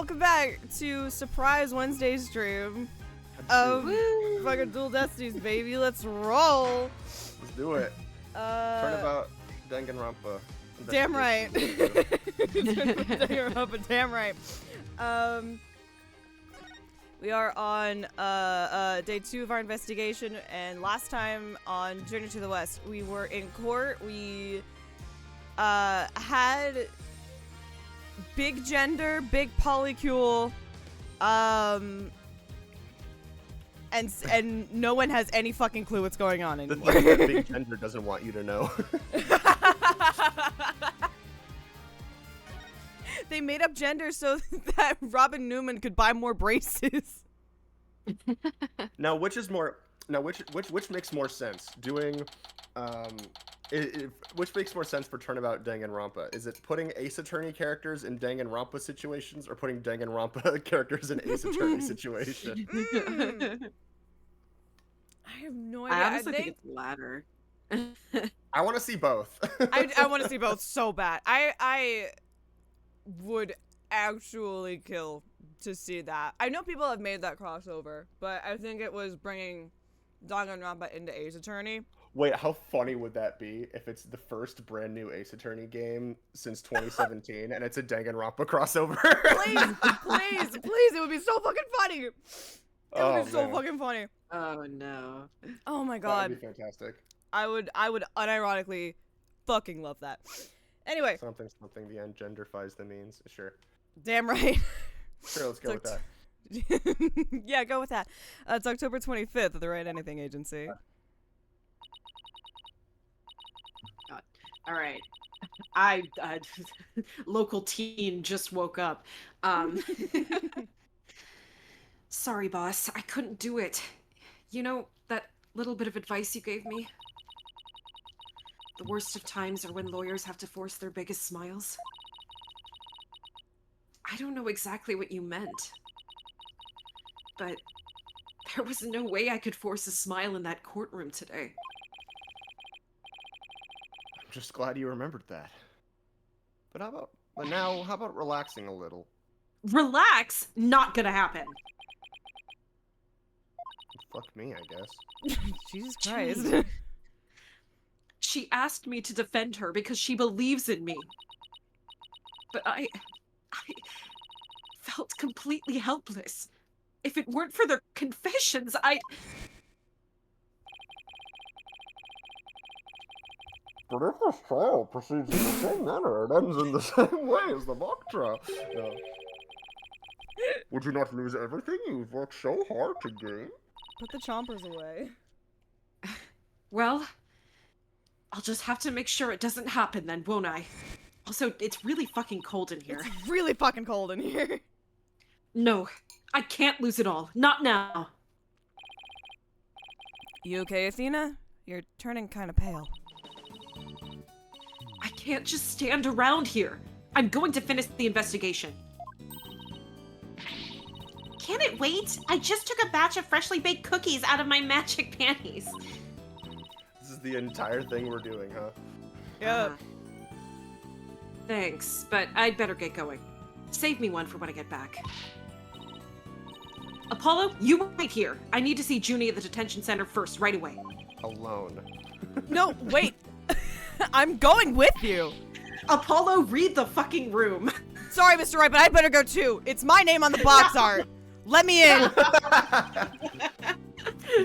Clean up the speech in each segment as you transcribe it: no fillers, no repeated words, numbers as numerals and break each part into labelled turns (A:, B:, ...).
A: welcome back to Surprise Wednesday stream of fucking Dual Destinies, baby. Let's roll.
B: Let's do it. Turnabout Danganronpa.
A: Damn right. Danganronpa, damn right. We are on day 2 of our investigation, and last time on Journey to the West, we were in court. We had big gender, big polycule, and no one has any fucking clue what's going on anymore.
B: The thing that big gender doesn't want you to know.
A: They made up gender so that Robin Newman could buy more braces.
B: Now, which makes more sense? Doing, which makes more sense for Turnabout Danganronpa? Is it putting Ace Attorney characters in Danganronpa situations, or putting Danganronpa characters in Ace Attorney situations?
A: I have no idea.
C: I honestly think it's the latter.
B: I want to see both.
A: I want to see both so bad. I would actually kill to see that. I know people have made that crossover, but I think it was bringing Danganronpa into Ace Attorney.
B: Wait, how funny would that be if it's the first brand new Ace Attorney game since 2017 and it's a Danganronpa crossover?
A: Please, it would be so fucking funny. It would be so fucking funny.
C: Oh no.
A: Oh my god.
B: That would be fantastic.
A: I would unironically fucking love that. Anyway.
B: Something, the end genderifies the means. Sure.
A: Damn right.
B: Sure, let's go with that.
A: Yeah, go with that. It's October 25th at the Right Anything Agency.
C: God. All right. I local teen just woke up. Sorry, boss. I couldn't do it. You know, that little bit of advice you gave me? The worst of times are when lawyers have to force their biggest smiles. I don't know exactly what you meant, but there was no way I could force a smile in that courtroom today.
B: I'm just glad you remembered that. But how about relaxing a little?
C: Relax? Not gonna happen.
B: Fuck me, I guess.
A: Jesus Christ.
C: She asked me to defend her because she believes in me. But I felt completely helpless. If it weren't for their confessions,
B: But if this trial proceeds in the same manner, it ends in the same way as the mock trial. Would you not lose everything you've worked so hard to gain?
A: Put the chompers away.
C: Well, I'll just have to make sure it doesn't happen then, won't I? Also, it's really fucking cold in here.
A: It's really fucking cold in here.
C: No, I can't lose it all. Not now.
A: You okay, Athena? You're turning kind of pale.
C: I can't just stand around here. I'm going to finish the investigation. Can it wait? I just took a batch of freshly baked cookies out of my magic panties.
B: This is the entire thing we're doing, huh?
A: Yeah.
C: Thanks, but I'd better get going. Save me one for when I get back. Apollo, you wait here. I need to see Junie at the detention center first, right away.
B: Alone.
A: No, wait. I'm going with you.
C: Apollo, read the fucking room.
A: Sorry, Mr. Wright, but I better go too. It's my name on the box art. Let me in.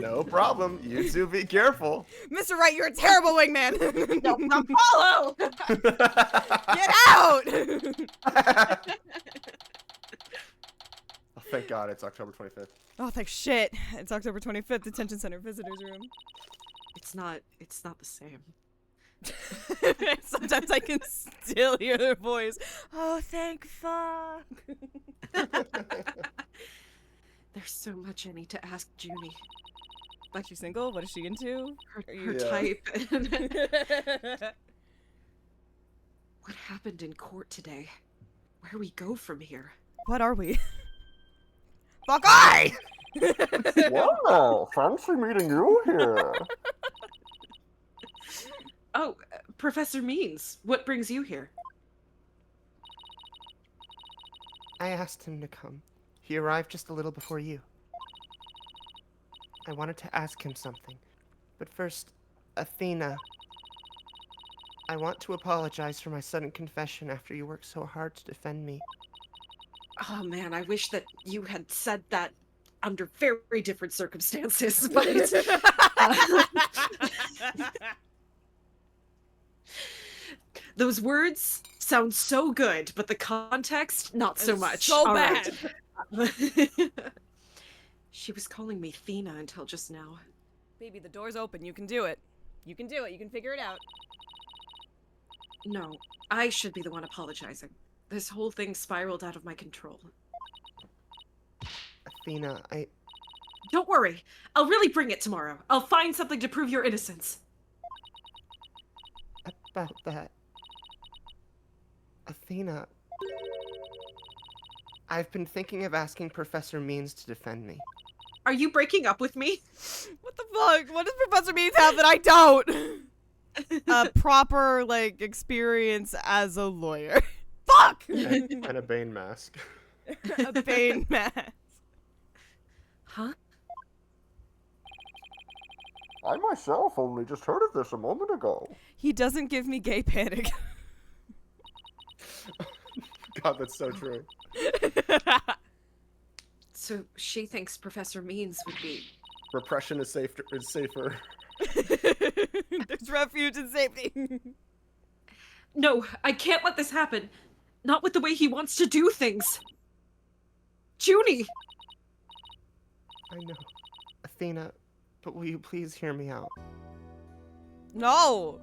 B: No problem. You two be careful.
A: Mr. Wright, you're a terrible wingman.
C: No, Apollo!
A: Get out!
B: Oh, thank God it's October 25th.
A: Oh, thank shit. It's October 25th, detention center visitors room.
C: It's not the same.
A: Sometimes I can still hear their voice. Oh, thank fuck.
C: There's so much I need to ask Junie.
A: Is she single? What is she into?
C: Her type. What happened in court today? Where we go from here?
A: What are we? Fuck off!
B: Wow, fancy meeting you here.
C: Oh, Professor Means, what brings you here?
D: I asked him to come. He arrived just a little before you. I wanted to ask him something. But first, Athena, I want to apologize for my sudden confession after you worked so hard to defend me.
C: Oh man, I wish that you had said that under very different circumstances, but those words sound so good, but the context, not so
A: It's
C: much.
A: so
C: All
A: bad.
C: right. She was calling me Thena until just now.
A: Baby, the door's open. You can do it. You can do it. You can figure it out.
C: No, I should be the one apologizing. This whole thing spiraled out of my control.
D: Athena,
C: Don't worry. I'll really bring it tomorrow. I'll find something to prove your innocence.
D: about that. Athena, I've been thinking of asking Professor Means to defend me.
C: Are you breaking up with me?
A: What the fuck? What does Professor Means have that I don't? A proper, like, experience as a lawyer. Fuck!
B: And a Bane mask.
A: A Bane mask.
C: Huh?
B: I myself only just heard of this a moment ago.
A: He doesn't give me gay panic.
B: God, that's so true.
C: So she thinks Professor Means would be...
B: Repression is safer.
A: There's refuge and safety.
C: No, I can't let this happen. Not with the way he wants to do things. Junie!
D: I know. Athena, but will you please hear me out?
A: No.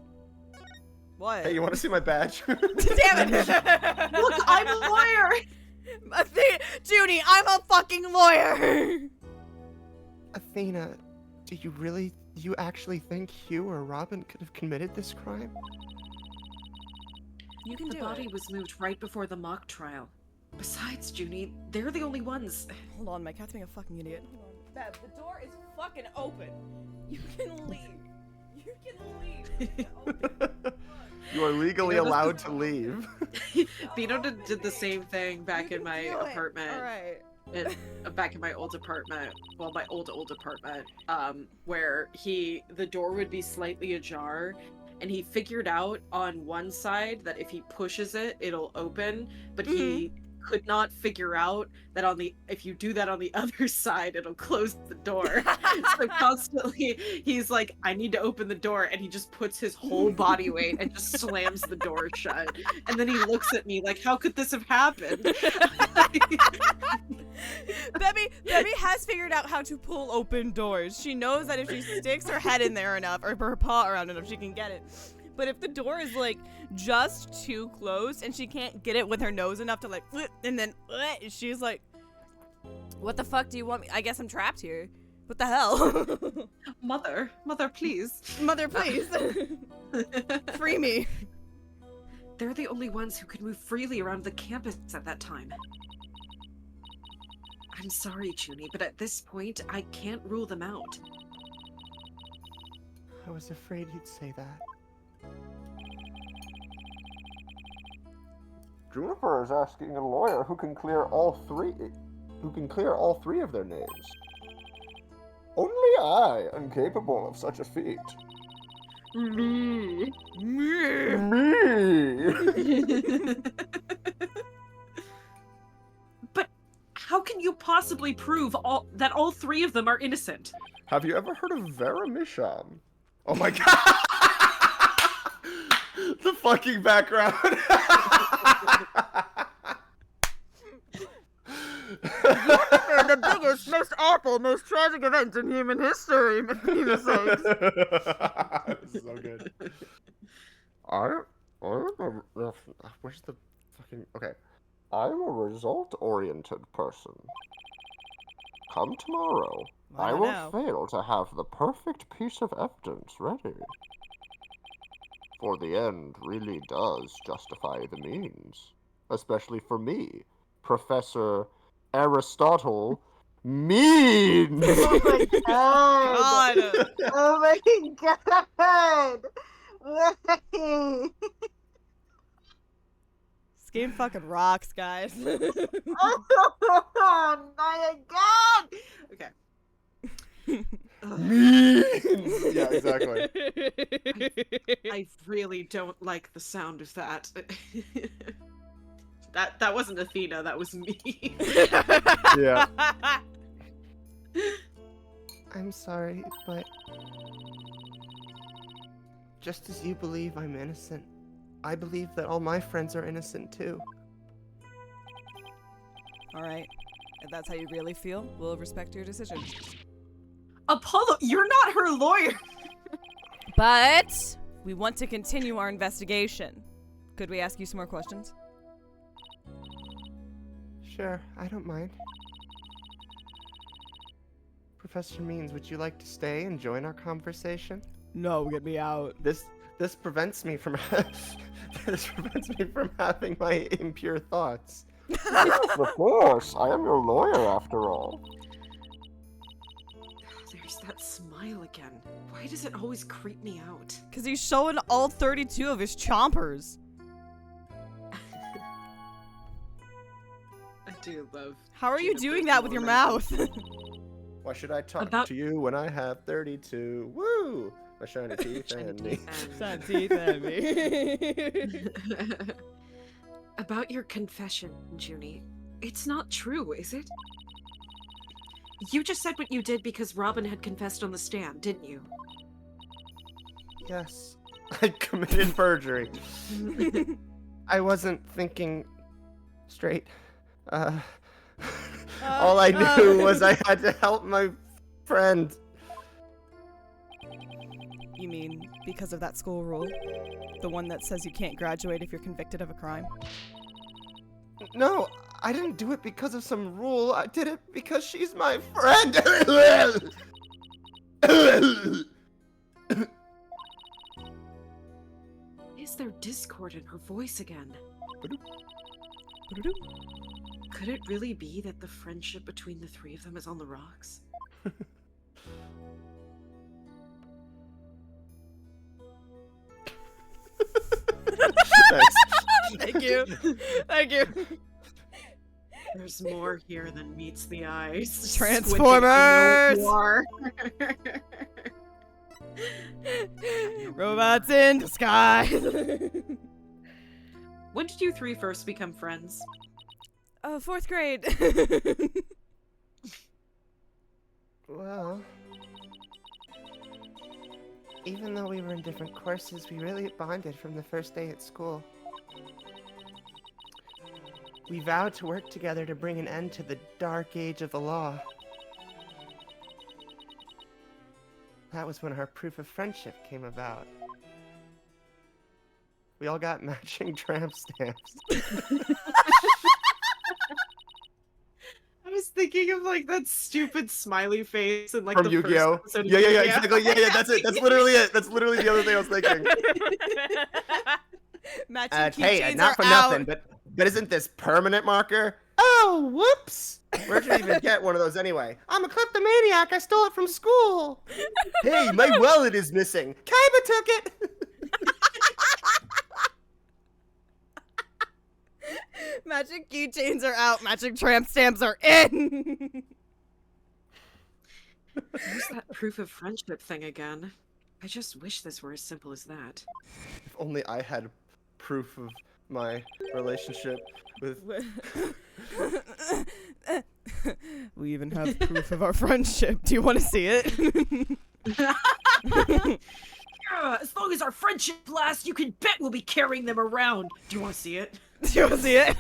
A: What?
B: Hey, you want to see my badge?
A: Damn it!
C: Look, I'm a lawyer!
A: Junie, I'm a fucking lawyer!
D: Athena, do you actually think Hugh or Robin could have committed this crime?
A: You can
C: The
A: do
C: body
A: it.
C: was moved right before the mock trial. Besides, Junie, they're the only ones.
A: Hold on, my cat's being a fucking idiot. Hold on. Bev, the door is fucking open. You can leave. You can leave. You can open.
B: You are legally
C: You know, this
B: allowed to leave.
C: Bino did the same thing back in my apartment.
A: Alright.
C: Back in my old apartment, well, my old apartment, where the door would be slightly ajar, and he figured out on one side that if he pushes it, it'll open, but he could not figure out that if you do that on the other side, it'll close the door. So constantly, he's like, I need to open the door, and he just puts his whole body weight and just slams the door shut. And then he looks at me like, how could this have happened?
A: Bebby has figured out how to pull open doors. She knows that if she sticks her head in there enough, or her paw around enough, she can get it. But if the door is, like, just too close and she can't get it with her nose enough to, like, and then she's like, what the fuck do you want me? I guess I'm trapped here. What the hell?
C: Mother, please.
A: Mother, please. Free me.
C: They're the only ones who could move freely around the campus at that time. I'm sorry, Junie, but at this point, I can't rule them out.
D: I was afraid you'd say that.
B: Juniper is asking a lawyer who can clear all three of their names. Only I am capable of such a feat.
C: Me.
B: Me.
C: But how can you possibly prove that all three of them are innocent?
B: Have you ever heard of Vera Misham? Oh my god! The fucking background.
A: The biggest, most awful, most tragic event in human history.
B: This is so good. Where's the fucking... Okay. I'm a result-oriented person. Come tomorrow. I will fail to have the perfect piece of evidence ready. For the end really does justify the means. Especially for me, Professor Aristotle Means!
E: Oh my god!
A: God.
E: Oh my god! Why?
A: game fucking rocks, guys.
C: Oh, not again! Okay.
B: Means. Yeah, exactly.
C: I really don't like the sound of that. That wasn't Athena, that was me.
B: Yeah.
D: I'm sorry, but just as you believe I'm innocent, I believe that all my friends are innocent too.
A: Alright. If that's how you really feel, we'll respect your decision.
C: Apollo, you're not her lawyer!
A: But we want to continue our investigation. Could we ask you some more questions?
D: Sure, I don't mind. Professor Means, would you like to stay and join our conversation?
A: No, get me out.
D: This prevents me from having my impure thoughts.
B: Yes, of course. I am your lawyer, after all.
C: There's that smile again. Why does it always creep me out?
A: Because he's showing all 32 of his chompers.
C: I do love.
A: How are you
C: Gina
A: doing
C: Brooks
A: that with your
C: moments.
A: mouth?
D: Why should I talk
C: About-
D: to you when I have 32? Woo! My shiny teeth and me.
A: Sad teeth at me.
C: About your confession, Junie. It's not true, is it? You just said what you did because Robin had confessed on the stand, didn't you?
D: Yes, I committed perjury. I wasn't thinking straight. All I knew was I had to help my friend.
A: You mean because of that school rule? The one that says you can't graduate if you're convicted of a crime?
D: No, I didn't do it because of some rule. I did it because she's my friend.
C: Is there discord in her voice again? Could it really be that the friendship between the three of them is on the rocks?
A: Thank you. Thank you.
C: There's more here than meets the eyes.
A: Transformers!
C: Squinting, I know you are.
A: Robots in disguise.
C: When did you three first become friends?
A: Oh, 4th grade.
D: Well, even though we were in different courses, we really bonded from the first day at school. We vowed to work together to bring an end to the dark age of the law. That was when our proof of friendship came about. We all got matching tramp stamps.
C: I was thinking of like that stupid smiley face and like
D: From
C: the
D: Yu-Gi-Oh!
C: first episode of
D: Yeah,
C: Yu-Gi-Oh!
D: exactly. Yeah, that's it. That's literally it. That's literally the other thing I was thinking.
A: Matching
D: Hey,
A: keychains
D: not
A: are
D: for
A: out.
D: nothing, but isn't this permanent marker? Oh, whoops! Where'd you even get one of those anyway? I'm a kleptomaniac. I stole it from school. Hey, my wallet is missing. Kaiba took it.
A: Magic keychains are out. Magic tramp stamps are in.
C: Where's that proof of friendship thing again? I just wish this were as simple as that.
D: If only I had proof of my relationship with.
A: We even have proof of our friendship. Do you want to see it?
C: As long as our friendship lasts, you can bet we'll be carrying them around. Do you want to see it?
A: Do you want to see it?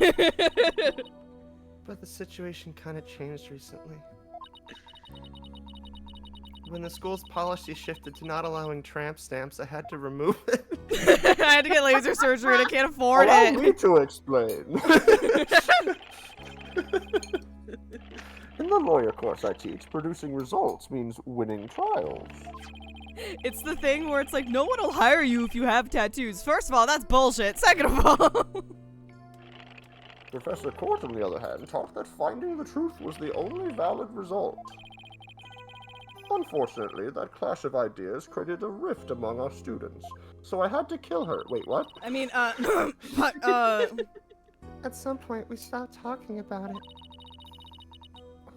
D: But the situation kind of changed recently. When the school's policy shifted to not allowing tramp stamps, I had to remove it.
A: I had to get laser surgery and I can't afford
B: Allow
A: it.
B: me to explain. In the lawyer course I teach, producing results means winning trials.
A: It's the thing where it's like, no one will hire you if you have tattoos. First of all, that's bullshit. Second of all...
B: Professor Court, on the other hand, taught that finding the truth was the only valid result. Unfortunately, that clash of ideas created a rift among our students, so I had to kill her. Wait, what?
A: I mean,
D: At some point, we stopped talking about it.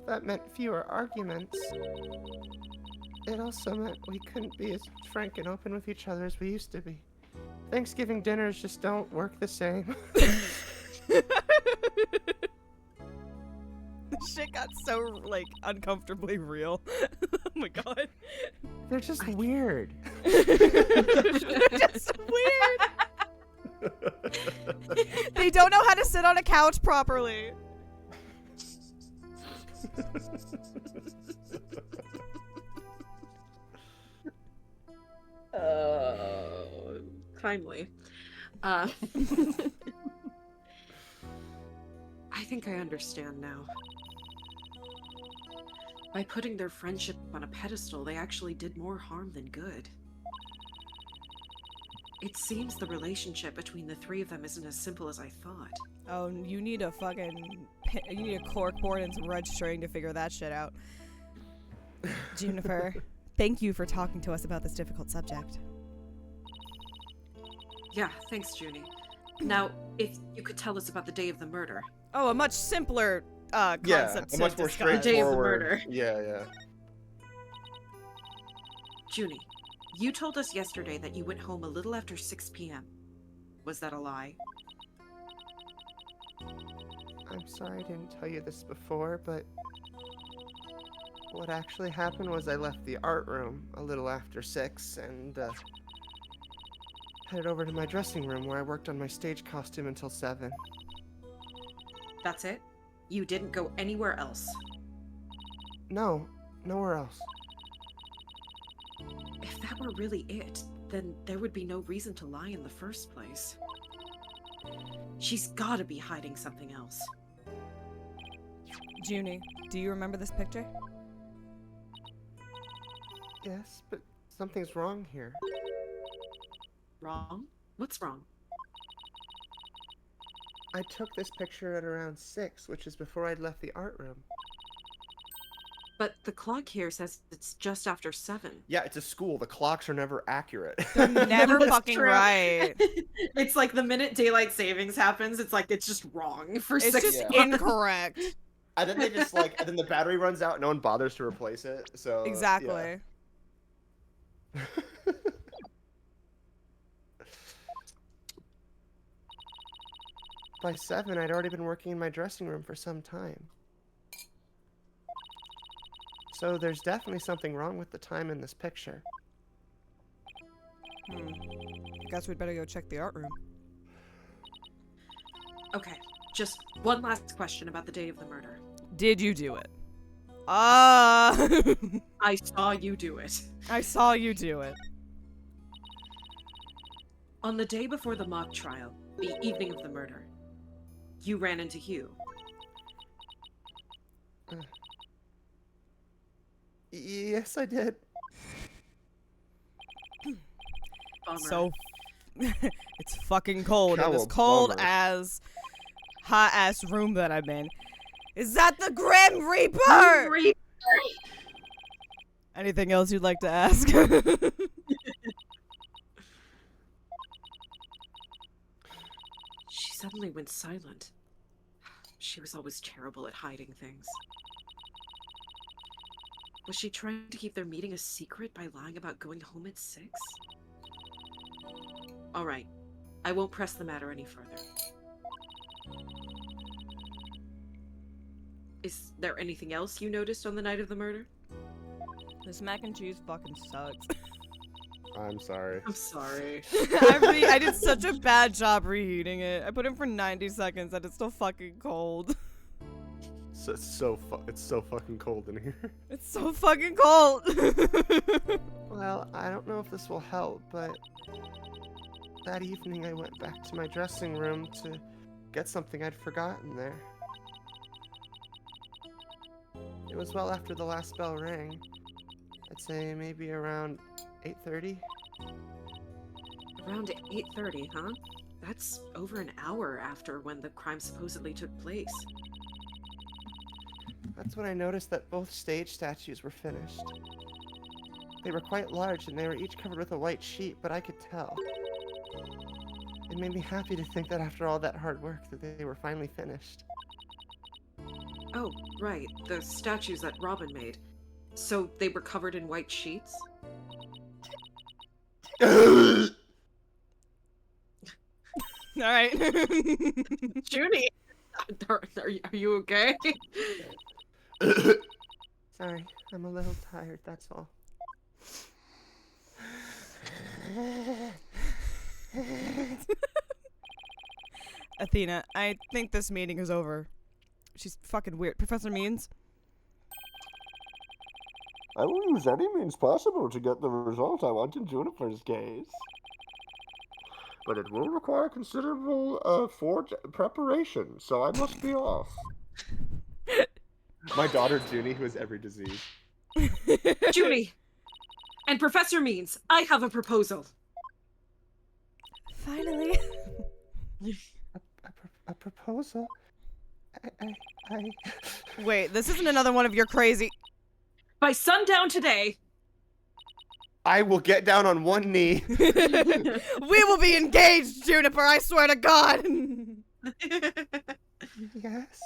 D: That meant fewer arguments. It also meant we couldn't be as frank and open with each other as we used to be. Thanksgiving dinners just don't work the same.
A: Shit got so, like, uncomfortably real. Oh my god.
D: They're just weird.
A: They're just weird. They don't know how to sit on a couch properly.
C: Kindly. I think I understand now. By putting their friendship on a pedestal, they actually did more harm than good. It seems the relationship between the three of them isn't as simple as I thought.
A: Oh, you need a you need a cork board and some red string to figure that shit out. Juniper, thank you for talking to us about this difficult subject.
C: Yeah, thanks, Junie. Now, if you could tell us about the day of the murder.
A: Oh, a much simpler concept
D: Yeah,
A: to
D: a much more
A: discuss.
C: The day of the
D: straightforward.
C: murder.
D: Yeah.
C: Junie, you told us yesterday that you went home a little after 6 p.m. Was that a lie?
D: I'm sorry I didn't tell you this before, but what actually happened was I left the art room a little after 6 and headed over to my dressing room where I worked on my stage costume until 7.
C: That's it? You didn't go anywhere else?
D: No, nowhere else.
C: If that were really it, then there would be no reason to lie in the first place. She's gotta be hiding something else.
A: Junie, do you remember this picture?
D: Yes, but something's wrong here.
C: Wrong? What's wrong?
D: I took this picture at around 6, which is before I'd left the art room.
C: But the clock here says it's just after 7.
D: Yeah, it's a school. The clocks are never accurate.
A: They're never
C: That's
A: fucking
C: true.
A: right.
C: It's like the minute daylight savings happens, it's like it's just wrong for
A: It's
C: 6
A: just
D: Yeah.
A: incorrect.
D: And then they just and then the battery runs out. No one bothers to replace it. So
A: Exactly.
D: yeah. By 7, I'd already been working in my dressing room for some time. So there's definitely something wrong with the time in this picture.
A: Guess we'd better go check the art room.
C: Okay, just one last question about the day of the murder.
A: Did you do it?
C: I saw you do it.
A: I saw you do it.
C: On the day before the mock trial, the evening of the murder, you ran into Hugh.
D: Yes, I did.
C: Bummer.
A: So, it's fucking cold in this
D: Cowabunga.
A: cold-ass, hot-ass room that I'm in. Is that the Grim Reaper? Anything else you'd like to ask?
C: She suddenly went silent. She was always terrible at hiding things. Was she trying to keep their meeting a secret by lying about going home at 6? Alright, I won't press the matter any further. Is there anything else you noticed on the night of the murder?
A: This mac and cheese fucking sucks.
D: I'm sorry.
C: I'm sorry.
A: I did such a bad job reheating it. I put it for 90 seconds and it's still fucking cold.
D: So, it's so fucking cold in here.
A: It's so fucking cold.
D: Well, I don't know if this will help, but that evening I went back to my dressing room to get something I'd forgotten there. It was well after the last bell rang. I'd say maybe around 8:30.
C: Around 8:30, huh? That's over an hour after when the crime supposedly took place.
D: That's when I noticed that both stage statues were finished. They were quite large and they were each covered with a white sheet, but I could tell. It made me happy to think that after all that hard work that they were finally finished.
C: Oh, right. The statues that Robin made. So they were covered in white sheets?
A: All right.
C: Junie! Are you okay?
D: Sorry, I'm a little tired, that's all.
A: Athena, I think this meeting is over. She's fucking weird. Professor Means?
B: I will use any means possible to get the result I want in Juniper's case. But it will require considerable preparation, so I must be off.
D: My daughter Junie, who has every disease.
C: Junie! And Professor Means, I have a proposal.
A: Finally.
D: A proposal? I...
A: Wait, this isn't another one of your crazy...
C: By sundown today...
D: I will get down on one knee.
A: We will be engaged, Juniper, I swear to God!
D: Yes?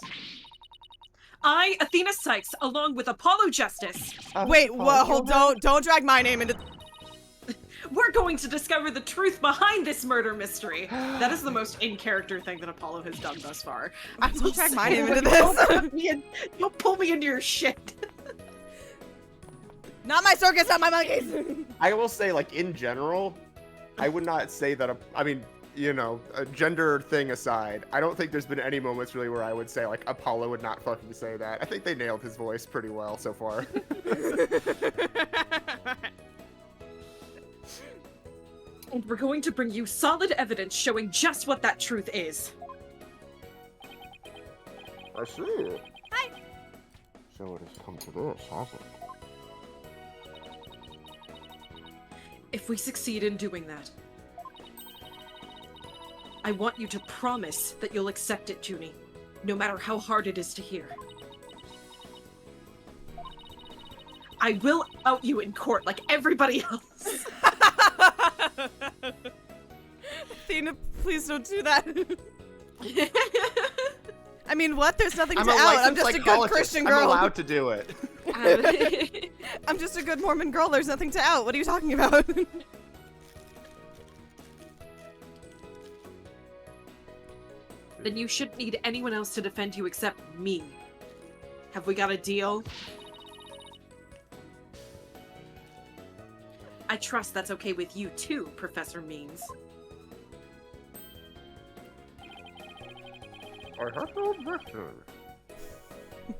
C: I, Athena Sykes, along with Apollo Justice...
A: Wait, whoa, don't drag my name into...
C: We're going to discover the truth behind this murder mystery. That is the most in-character thing that Apollo has done thus far.
A: Don't drag my name into this.
C: Don't pull me into your shit.
A: Not my circus, not my monkeys!
D: I will say, like, in general, I would not say that, a gender thing aside, I don't think there's been any moments really where I would say, like, Apollo would not fucking say that. I think they nailed his voice pretty well so far.
C: And we're going to bring you solid evidence showing just what that truth is.
B: I see.
A: Hi.
B: So it has come to this, has it?
C: If we succeed in doing that, I want you to promise that you'll accept it, Junie, no matter how hard it is to hear. I will out you in court like everybody else.
A: Athena, please don't do that. I mean, what? There's nothing
D: I'm
A: to
D: a
A: out. I'm
D: licensed
A: just a good
D: psychologist.
A: Christian girl.
D: I'm allowed to do it.
A: I'm just a good Mormon girl. There's nothing to out. What are you talking about?
C: Then you shouldn't need anyone else to defend you except me. Have we got a deal? I trust that's okay with you too, Professor Means.
B: I have no objection.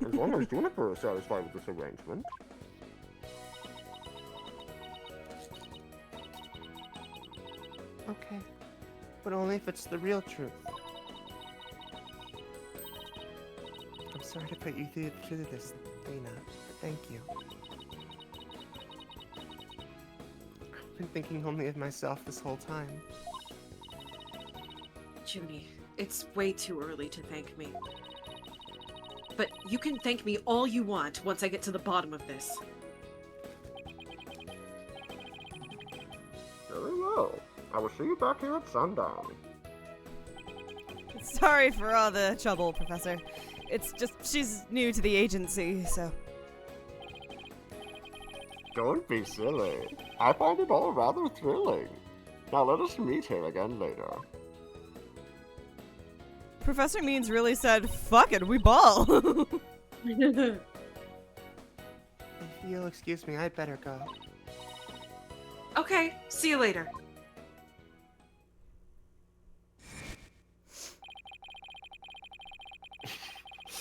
B: As long as Juniper is satisfied with this arrangement.
D: Okay. But only if it's the real truth. I'm sorry to put you through this, Athena. Thank you. I've been thinking only of myself this whole time.
C: Junie, it's way too early to thank me. But you can thank me all you want once I get to the bottom of this.
B: Very well. I will see you back here at sundown.
A: Sorry for all the trouble, Professor. It's just, she's new to the agency, so...
B: Don't be silly. I find it all rather thrilling. Now let us meet here again later.
A: Professor Means really said, fuck it, we ball.
D: If you'll excuse me, I'd better go.
C: Okay, see you later.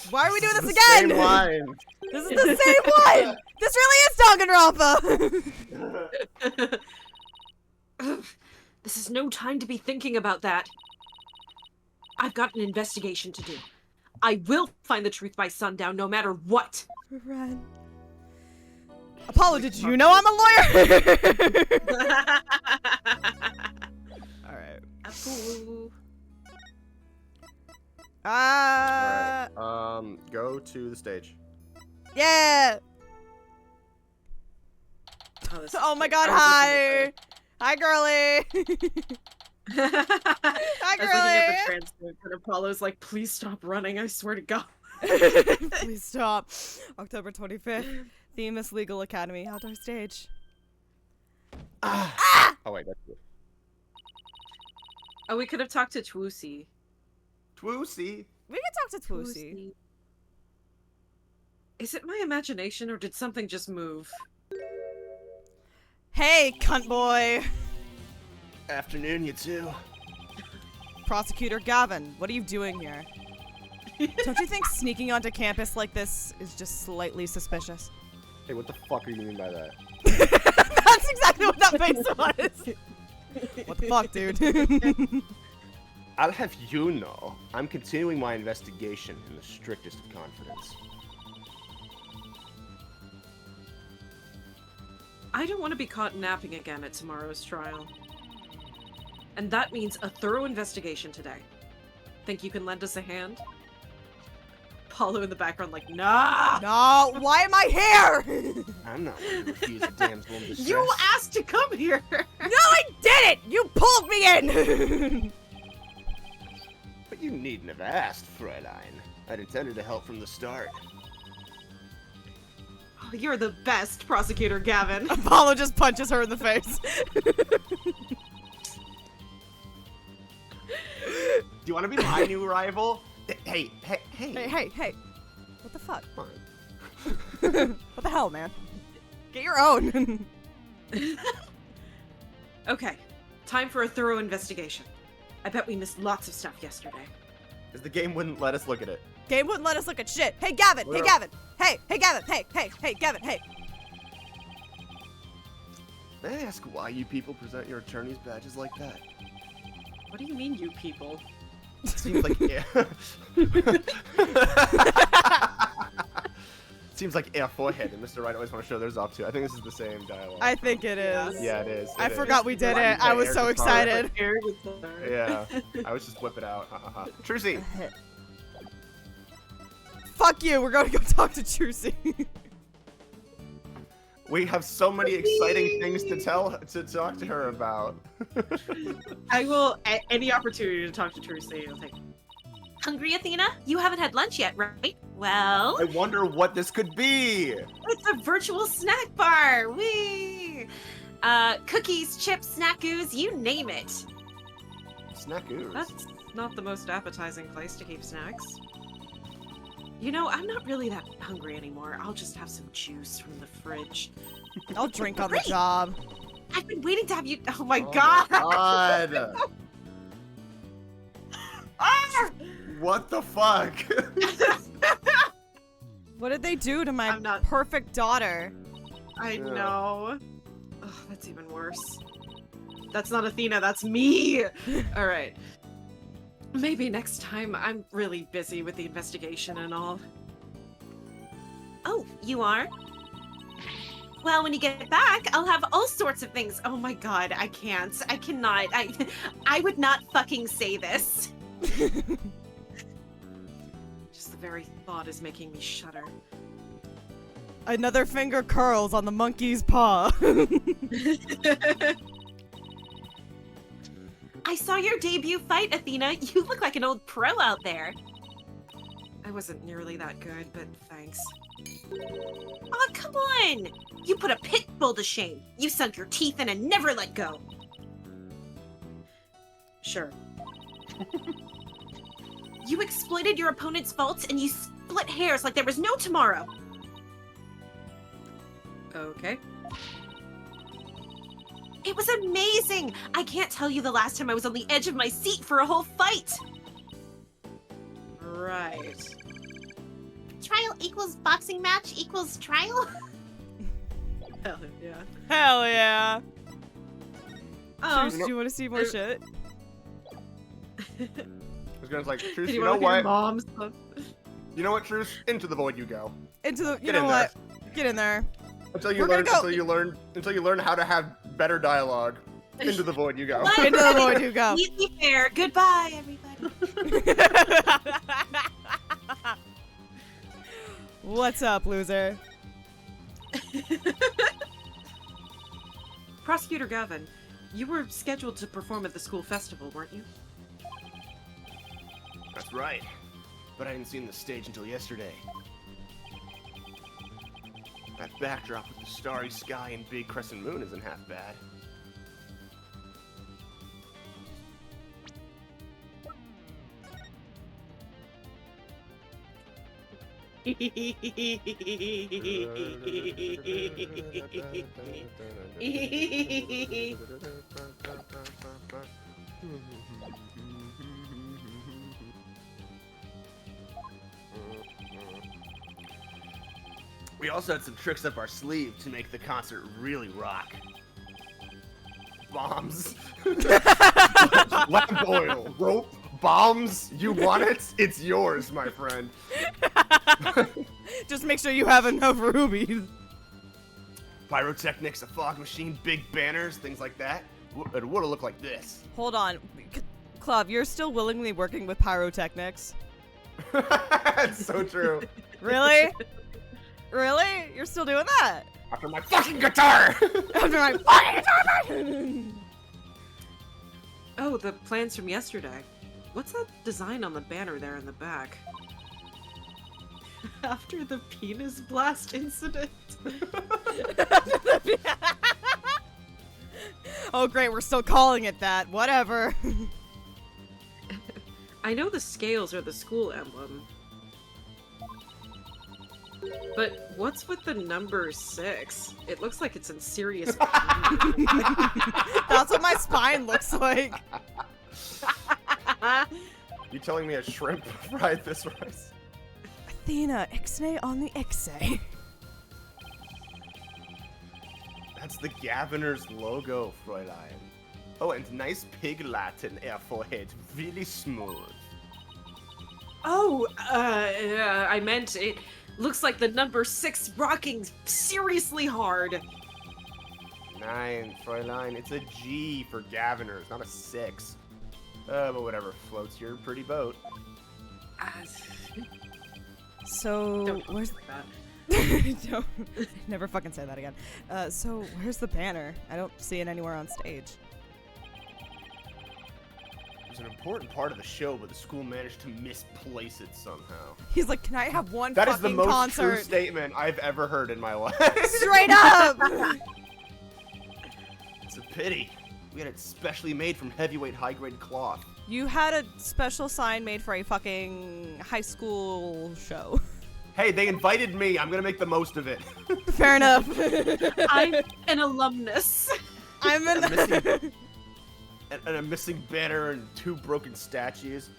A: Why are we doing this
D: The
A: again?
D: Same line.
A: This is the same one! This really is Danganronpa!
C: This is no time to be thinking about that. I've got an investigation to do. I will find the truth by sundown, no matter what.
A: Run. Apollo, did you know I'm a lawyer? Alright.
C: Apple.
D: Alright, go to the stage.
A: Yeah!
C: Oh, this is
A: Oh my
C: cute.
A: god,
C: I was
A: hi! Hi, girly!
C: looking at
A: Hi,
C: transcript, and Apollo's like, please stop running, I swear to God.
A: Please stop. October 25th. Theme is Legal Academy. Outdoor stage.
B: Oh wait, that's good.
C: Oh, we could have talked to Twoosie.
B: Twoosie.
A: We can talk to Twoosie.
C: Is it my imagination, or did something just move?
A: Hey, cunt boy.
D: Afternoon, you two.
A: Prosecutor Gavin, what are you doing here? Don't you think sneaking onto campus like this is just slightly suspicious?
B: Hey, what the fuck are you mean by that?
A: That's exactly what that face was. What the fuck, dude?
B: I'll have you know, I'm continuing my investigation in the strictest of confidence.
C: I don't want to be caught napping again at tomorrow's trial. And that means a thorough investigation today. Think you can lend us a hand? Apollo in the background like, nah!
A: No, why am I here?
B: I'm not one to refuse a damsel in distress.
C: You asked to come here!
A: No, I didn't! You pulled me in!
B: But you needn't have asked, Fräulein. I'd intended to help from the start.
C: Oh, you're the best, Prosecutor Gavin.
A: Apollo just punches her in the face.
D: Do you want to be my new rival? Hey.
A: Hey. What the fuck?
B: Fine.
A: What the hell, man? Get your own.
C: Okay, time for a thorough investigation. I bet we missed lots of stuff yesterday.
D: Because the game wouldn't let us look at it.
A: Game wouldn't let us look at shit. Hey, Gavin! Hey, Gavin! Hey, Gavin! Hey, Gavin! Hey!
D: May I ask why you people present your attorney's badges like that?
C: What do you mean, you people?
D: Seems like seems like air forehead, and Mr. Wright always want to show theirs off too. I think this is the same dialogue.
A: I think it is.
D: Yeah, it is.
A: I
D: It
A: forgot
D: is.
A: we did
D: Why
A: it.
D: you
A: I
D: say
A: was
D: air
A: so
D: guitar?
A: excited.
D: Yeah, I was just whip it out. Trucy.
A: Fuck you. We're going to go talk to Trucy.
D: We have so many exciting things to talk to her about.
C: I will, any opportunity to talk to Trucy, I'll take.
F: Hungry, Athena? You haven't had lunch yet, right? Well,
D: I wonder what this could be.
F: it's a virtual snack bar. Whee! Cookies, chips, snackoos, you name it.
D: Snackoos.
C: That's not the most appetizing place to keep snacks. You know, I'm not really that hungry anymore. I'll just have some juice from the fridge.
A: I'll drink on the
F: Great.
A: job.
F: I've been waiting to have you.
C: Oh my
D: Oh
C: god!
D: my God.
C: Ah!
D: What the fuck?
A: What did they do to my
C: I'm not-
A: perfect daughter?
C: I
D: Yeah.
C: know. Ugh, that's even worse. That's not Athena, that's me! Alright. Maybe next time. I'm really busy with the investigation and all.
F: Oh, you are? Well, when you get back, I'll have all sorts of things. Oh my god, I can't. I cannot. I would not fucking say this.
C: Just the very thought is making me shudder.
A: Another finger curls on the monkey's paw.
F: I saw your debut fight, Athena. You look like an old pro out there.
C: I wasn't nearly that good, but thanks.
F: Oh, come on! You put a pit bull to shame. You sunk your teeth in and never let go.
C: Sure.
F: You exploited your opponent's faults and you split hairs like there was no tomorrow.
C: Okay.
F: It was amazing! I can't tell you the last time I was on the edge of my seat for a whole fight!
C: Right.
F: Trial equals boxing match equals trial?
C: Hell yeah.
A: Hell yeah.
C: Um,
A: Do you want to see more shit?
D: I was gonna like, Truce,
C: did
D: you
C: you
D: know
C: want to hear
D: what?
C: mom's stuff?
D: You know what, Truce? Into the void you go.
A: Into the. You
D: Get
A: know
D: in
A: what? Get in there.
D: Until you
A: We're gonna
D: learn
A: go-
D: until you learn how to have better dialogue. Into the void you go.
F: What?
A: Into the void you go.
F: Easy fair. Goodbye, everybody.
A: What's up, loser?
C: Prosecutor Gavin, you were scheduled to perform at the school festival, weren't you?
D: That's right. But I hadn't seen the stage until yesterday. That backdrop with the starry sky and big crescent moon isn't half bad. We also had some tricks up our sleeve to make the concert really rock. Bombs. Lamp oil. Rope. Bombs. You want it? It's yours, my friend.
A: Just make sure you have enough rubies.
D: Pyrotechnics, a fog machine, big banners, things like that. It would have looked like this.
A: Hold on. Clov, you're still willingly working with pyrotechnics?
D: That's so true.
A: Really? Really? You're still doing that?
D: After my fucking guitar!
A: After my fucking guitar!
C: Oh, the plans from yesterday. What's that design on the banner there in the back? After the penis blast incident.
A: Oh great, we're still calling it that. Whatever.
C: I know the scales are the school emblem. But what's with the number 6? It looks like it's in serious pain.
A: That's what my spine looks like.
D: You telling me a shrimp fried this rice?
A: Athena, ixnay on the ixe.
D: That's the Gaviner's logo, Fräulein. Oh, and nice pig Latin air forehead. Really smooth.
C: Oh, I meant it looks like the number 6 rocking seriously hard.
D: 9, Fräulein. It's a G for Gaviner's, not a 6. But whatever floats your pretty boat.
A: So,
C: Don't
A: where's
C: like that.
A: Don't never fucking say that again. So where's the banner? I don't see it anywhere on stage.
D: It was an important part of the show, but the school managed to misplace it somehow.
A: He's like, can I have one
D: That
A: fucking
D: is the most
A: concert?
D: true statement I've ever heard in my life.
A: Straight up!
D: It's a pity. We had it specially made from heavyweight high-grade cloth.
A: You had a special sign made for a fucking high school show.
D: Hey, they invited me. I'm gonna make the most of it.
A: Fair enough.
C: I'm an alumnus.
A: I'm
D: And a missing banner and 2 broken statues.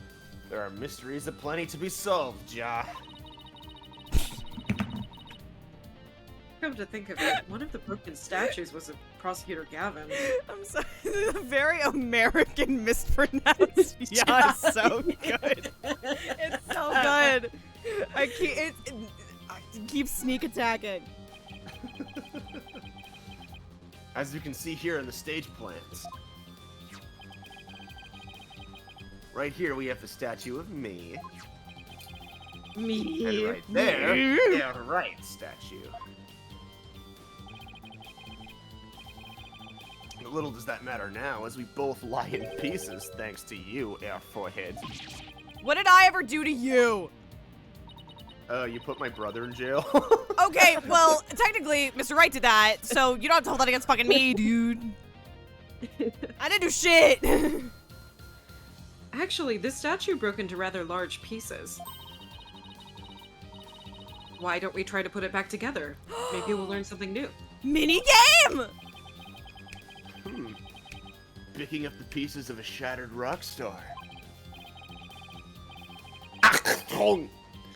D: There are mysteries aplenty to be solved, Ja.
C: Come to think of it, one of the broken statues was a Prosecutor Gavin.
A: I'm sorry. Very American mispronounced. Yeah, it's so good. It's so good. I keep sneak attacking.
D: As you can see here in the stage plans. Right here we have the statue of me.
C: Me.
D: And right there, the right statue. Little does that matter now, as we both lie in pieces thanks to you, Air Forehead.
A: What did I ever do to you?
D: You put my brother in jail?
A: Okay, well, technically, Mr. Wright did that, so you don't have to hold that against fucking me, dude. I didn't do shit.
C: Actually, this statue broke into rather large pieces. Why don't we try to put it back together? Maybe we'll learn something new.
A: Mini game!
D: Picking up the pieces of a shattered rock star.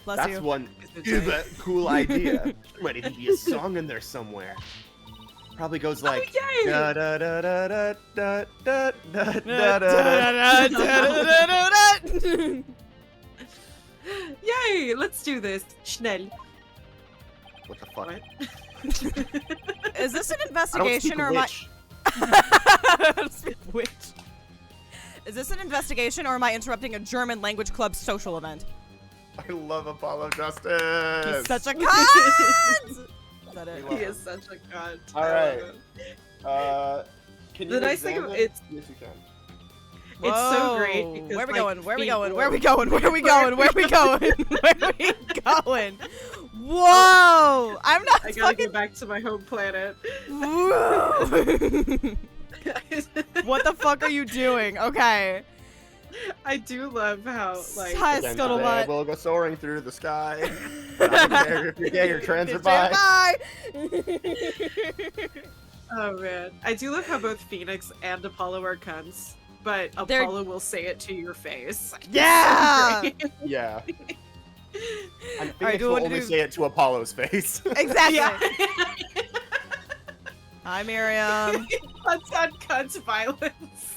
A: Bless
D: That's
A: you.
D: one uber cool idea. Might even be a song in there somewhere. Probably goes like
C: yay!
D: da da da da da da da da da da.
C: Yay! Let's do this. Schnell.
D: What the fuck?
C: What?
A: Is this an
D: I don't
A: investigation
D: speak
A: or am I...
D: witch.
A: I don't speak witch. Is this an investigation or am I interrupting a German language club social event?
D: I love Apollo Justice.
A: He's such a cunt! Is that it?
D: We love
C: He is such a cunt.
D: All right. Can you
C: The nice thing
D: examine?
C: it's
D: Yes, you can.
C: It's so great
A: Whoa.
C: because
A: Where we
C: like,
A: going? Where we
C: people-
A: going? Where we going? Where we going? Where we going? Where we going? Whoa! I'm not
C: I gotta
A: fucking.
C: go back to my home planet.
A: Whoa. What the fuck are you doing? Okay.
C: I do love how like
A: Hi,
B: Again
A: Scuttlebutt.
B: today, we'll go soaring through the sky. Not care if you get your transit by.
A: Bye.
C: oh man, I do love how both Phoenix and Apollo are cunts, but
A: They're-
C: Apollo will say it to your face.
A: Yeah.
C: It's so great.
B: Yeah. And
A: Alright,
B: Phoenix
A: do you
B: will
A: wanna
B: only
A: do-
B: say it to Apollo's face.
A: Exactly.
C: Yeah.
A: Hi, Miriam.
C: Cunts on cunts violence.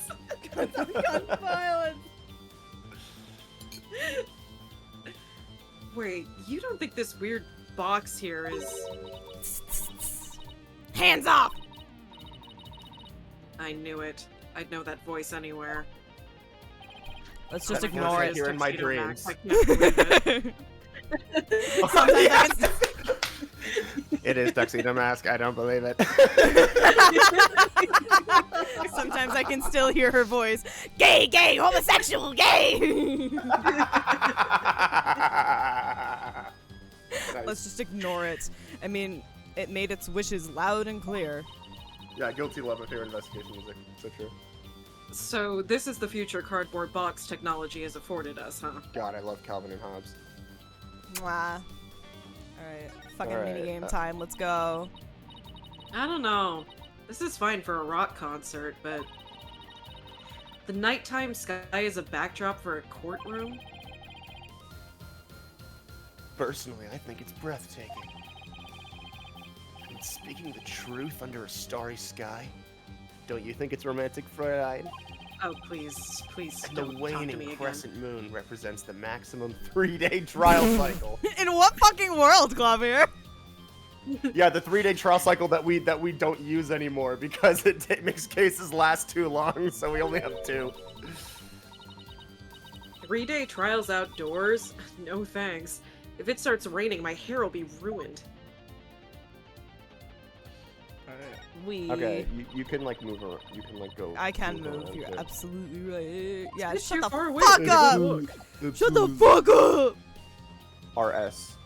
A: Gun violence.
C: Wait, you don't think this weird box here is?
A: Hands off.
C: I knew it. I'd know that voice anywhere.
A: Let's just
B: I
A: ignore
B: wanna
A: it.
B: say you're in my
C: Tuxedo Max,
B: dreams.
C: I can't believe it.
A: Sometimes I
B: Yes!
A: can
B: It is Tuxedo Mask. I don't believe it.
A: Sometimes I can still hear her voice. Gay, gay, homosexual, gay. Let's just ignore it. I mean, it made its wishes loud and clear.
B: Yeah, guilty love affair investigation music. So true.
C: So this is the future cardboard box technology has afforded us, huh?
B: God, I love Calvin and Hobbes.
A: Mwah. Alright, fucking
B: Alright,
A: minigame time, let's go.
C: I don't know. This is fine for a rock concert, but the nighttime sky is a backdrop for a courtroom?
B: Personally, I think it's breathtaking. And speaking the truth under a starry sky, don't you think it's romantic, Fräulein?
C: Oh, please, please
B: And the
C: don't talk to me
B: waning
C: again.
B: crescent moon represents the maximum 3-day trial cycle.
A: In what fucking world, Clavier?
B: Yeah, the 3-day trial cycle that we don't use anymore because it makes cases last too long, so we only have 2.
C: 3-day trials outdoors? No thanks. If it starts raining, my hair will be ruined.
B: Okay, you can like move around. You can like go.
A: I can move.
B: around,
A: You're
B: too.
A: absolutely right. Yeah,
C: It's
A: shut
C: too
A: the
C: far away.
A: fuck up! Shut the fuck up!
B: RS.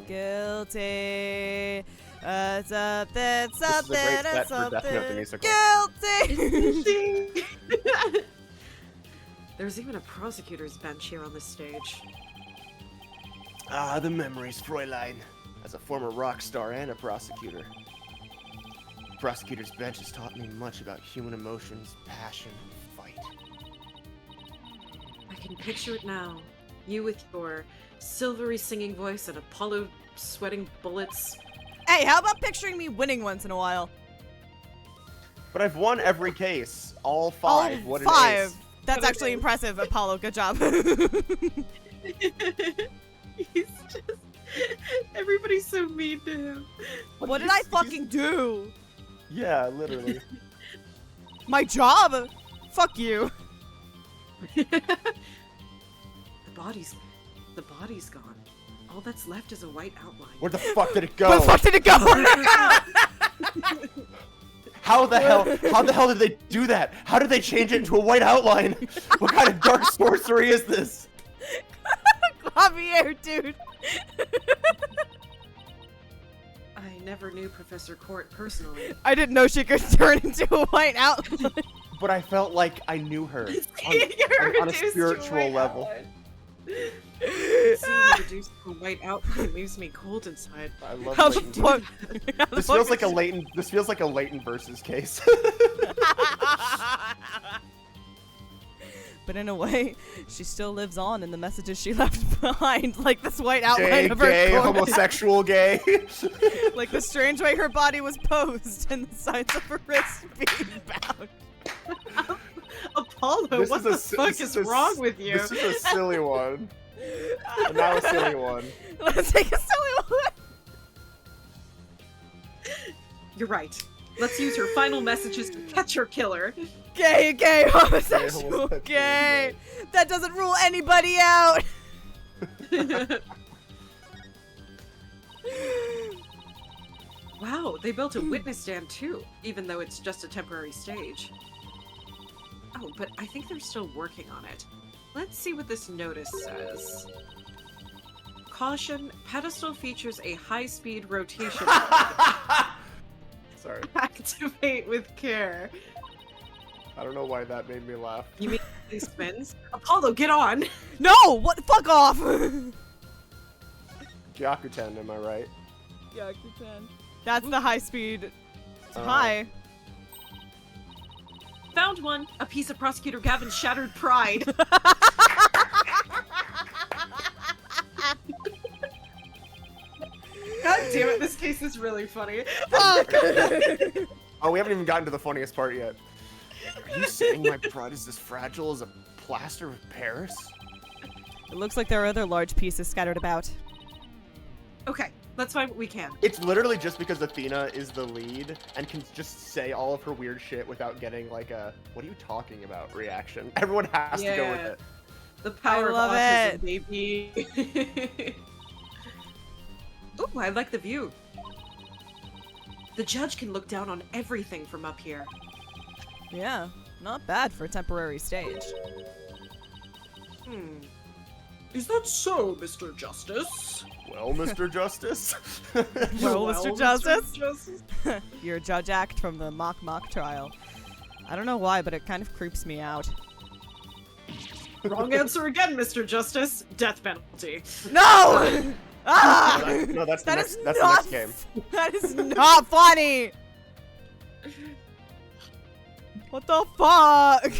A: Guilty. Something,
B: This is a great
A: something,
B: set for Death Note the
A: something.
B: musical.
A: Guilty.
C: There's even a prosecutor's bench here on this stage.
B: Ah, the memories, Fräulein. As a former rock star and a prosecutor. Prosecutor's bench has taught me much about human emotions, passion, and fight.
C: I can picture it now. You with your silvery singing voice and Apollo sweating bullets.
A: Hey, how about picturing me winning once in a while?
B: But I've won every case. All
A: All
B: 5. What an
A: 5.
B: ace.
A: That's actually impressive, Apollo. Good job.
C: He's just... Everybody's so mean to him.
A: What did I fucking do?
B: Yeah, literally.
A: My job? Fuck you.
C: The body's gone. All that's left is a white outline.
B: Where the fuck did it go?
A: Where the fuck did it go?
B: How the hell did they do that? How did they change it into a white outline? What kind of dark sorcery is this?
A: Javier, dude.
C: I never knew Professor Court personally.
A: I didn't know she could turn into a white outline.
B: But I felt like I knew her
C: You're
B: on a
C: reduced to
B: spiritual
C: white
B: level.
C: outline. Seeing reduced to a white outline leaves me cold inside.
B: I love
A: How the
B: Leighton.
A: fuck?
B: This feels like a Leighton. This feels like a Leighton versus case.
A: But in a way, she still lives on in the messages she left behind, like this white outline
B: Gay,
A: of her
B: gay,
A: corpse.
B: homosexual, gay.
A: Like the strange way her body was posed and the signs of her wrists being bound.
C: Apollo,
B: This
C: what
B: is a
C: the
B: s-
C: fuck
B: this
C: is
B: a
C: wrong
B: s-
C: with you?
B: This is a silly one. And now a silly one.
A: Let's take a silly one.
C: You're right. Let's use her final messages to catch her killer.
A: Gay, gay, homosexual,
B: homosexual,
A: gay. That doesn't rule anybody out.
C: Wow, they built a witness stand too, even though it's just a temporary stage. Oh, but I think they're still working on it. Let's see what this notice says. Caution, pedestal features a high-speed rotation.
D: Sorry.
C: Activate with care.
D: I don't know why that made me laugh.
C: You mean these spins? Apollo, get on!
A: No! What? Fuck off!
D: Gyakuten, am I right?
A: Yeah, Kutan. That's the high speed. It's
D: Oh.
A: high.
C: Found one! A piece of Prosecutor Gavin's shattered pride. God damn it, this case is really funny.
A: Fuck!
D: Oh, we haven't even gotten to the funniest part yet. Are you saying my pride is as fragile as a plaster of Paris?
A: It looks like there are other large pieces scattered about.
C: Okay, let's find what we can.
D: It's literally just because Athena is the lead and can just say all of her weird shit without getting like a "what are you talking about" reaction. Everyone has to go with
C: Yeah.
D: it.
C: The power
A: love
C: of autism,
A: it.
C: baby. Ooh, I like the view. The judge can look down on everything from up here.
A: Yeah, not bad for a temporary stage.
C: Is that so, Mr. Justice?
D: Well, Mr. Justice.
A: Well, Mr. Justice?
C: Justice?
A: Your judge act from the mock trial. I don't know why, but it kind of creeps me out.
C: Wrong answer again, Mr. Justice. Death penalty.
A: No! Ah!
D: No, that's the
A: That
D: next.
A: is
D: That's the
A: not.
D: next game.
A: That is not funny. What the fuck?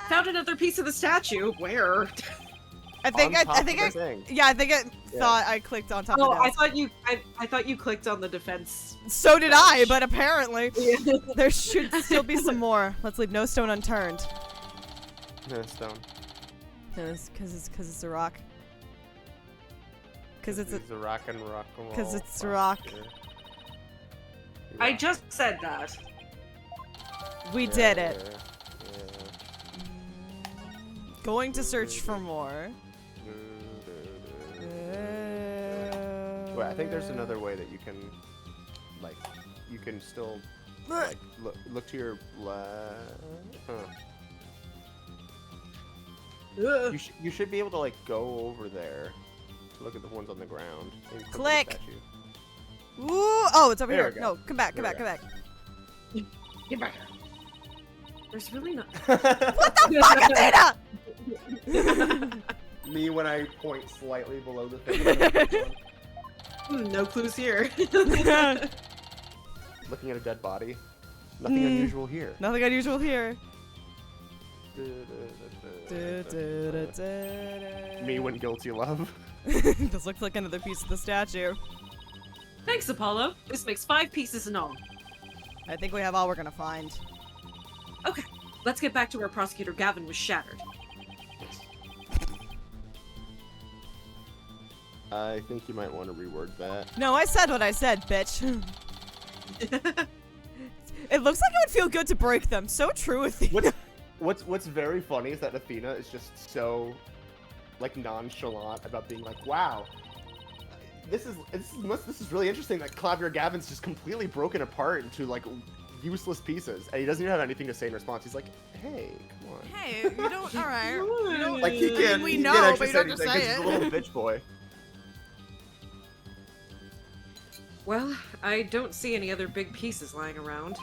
C: Found another piece of the statue. Where?
A: I think
D: On top
A: I
D: of
A: think
D: the
A: I
D: thing.
A: yeah, I think I
D: Yeah.
A: thought I clicked on top
C: Oh,
A: of
C: I
A: that.
C: thought you clicked on the defense.
A: So did I, but apparently
C: Yeah.
A: there should still be some more. Let's leave no stone unturned.
D: No, stone.
A: Cause it's a rock. Cause it's a
D: He's a rock and roll.
A: 'Cause it's a rock.
C: I just said that.
A: we did it. Going to search for more.
D: Wait, I think there's another way that you can, like, you can still, like, look to your left. Huh. You should be able to, like, go over there to look at the ones on the ground. Maybe click on the
A: Click.
D: statue.
A: Ooh! Oh, it's over
D: There
A: here.
D: we go.
A: No, come back, come
D: There
A: back,
D: we
A: come back.
C: Get back here. There's really not.
A: What the fuck, Athena?
D: Me when I point slightly below the thing.
C: No clues here.
D: Looking at a dead body. Nothing
A: Hmm.
D: unusual here.
A: Nothing unusual here.
D: Me when guilty love.
A: This looks like another piece of the statue.
C: Thanks, Apollo. This makes 5 pieces in all.
A: I think we have all we're gonna find.
C: Okay, let's get back to where Prosecutor Gavin was shattered.
D: I think you might want to reword that.
A: No, I said what I said, bitch. It looks like it would feel good to break them. So true with you.
D: What's very funny is that Athena is just so, like, nonchalant about being like, wow, this is really interesting that Clavier Gavin's just completely broken apart into, like, useless pieces, and he doesn't even have anything to say in response. He's like, hey, come on.
A: Hey, you don't. All right. You don't.
D: Like, he can't.
A: We
D: he
A: know,
D: can't
A: but
D: actually
A: you don't have to
D: anything
A: say
D: 'cause
A: it.
D: he's a little bitch boy.
C: Well, I don't see any other big pieces lying around.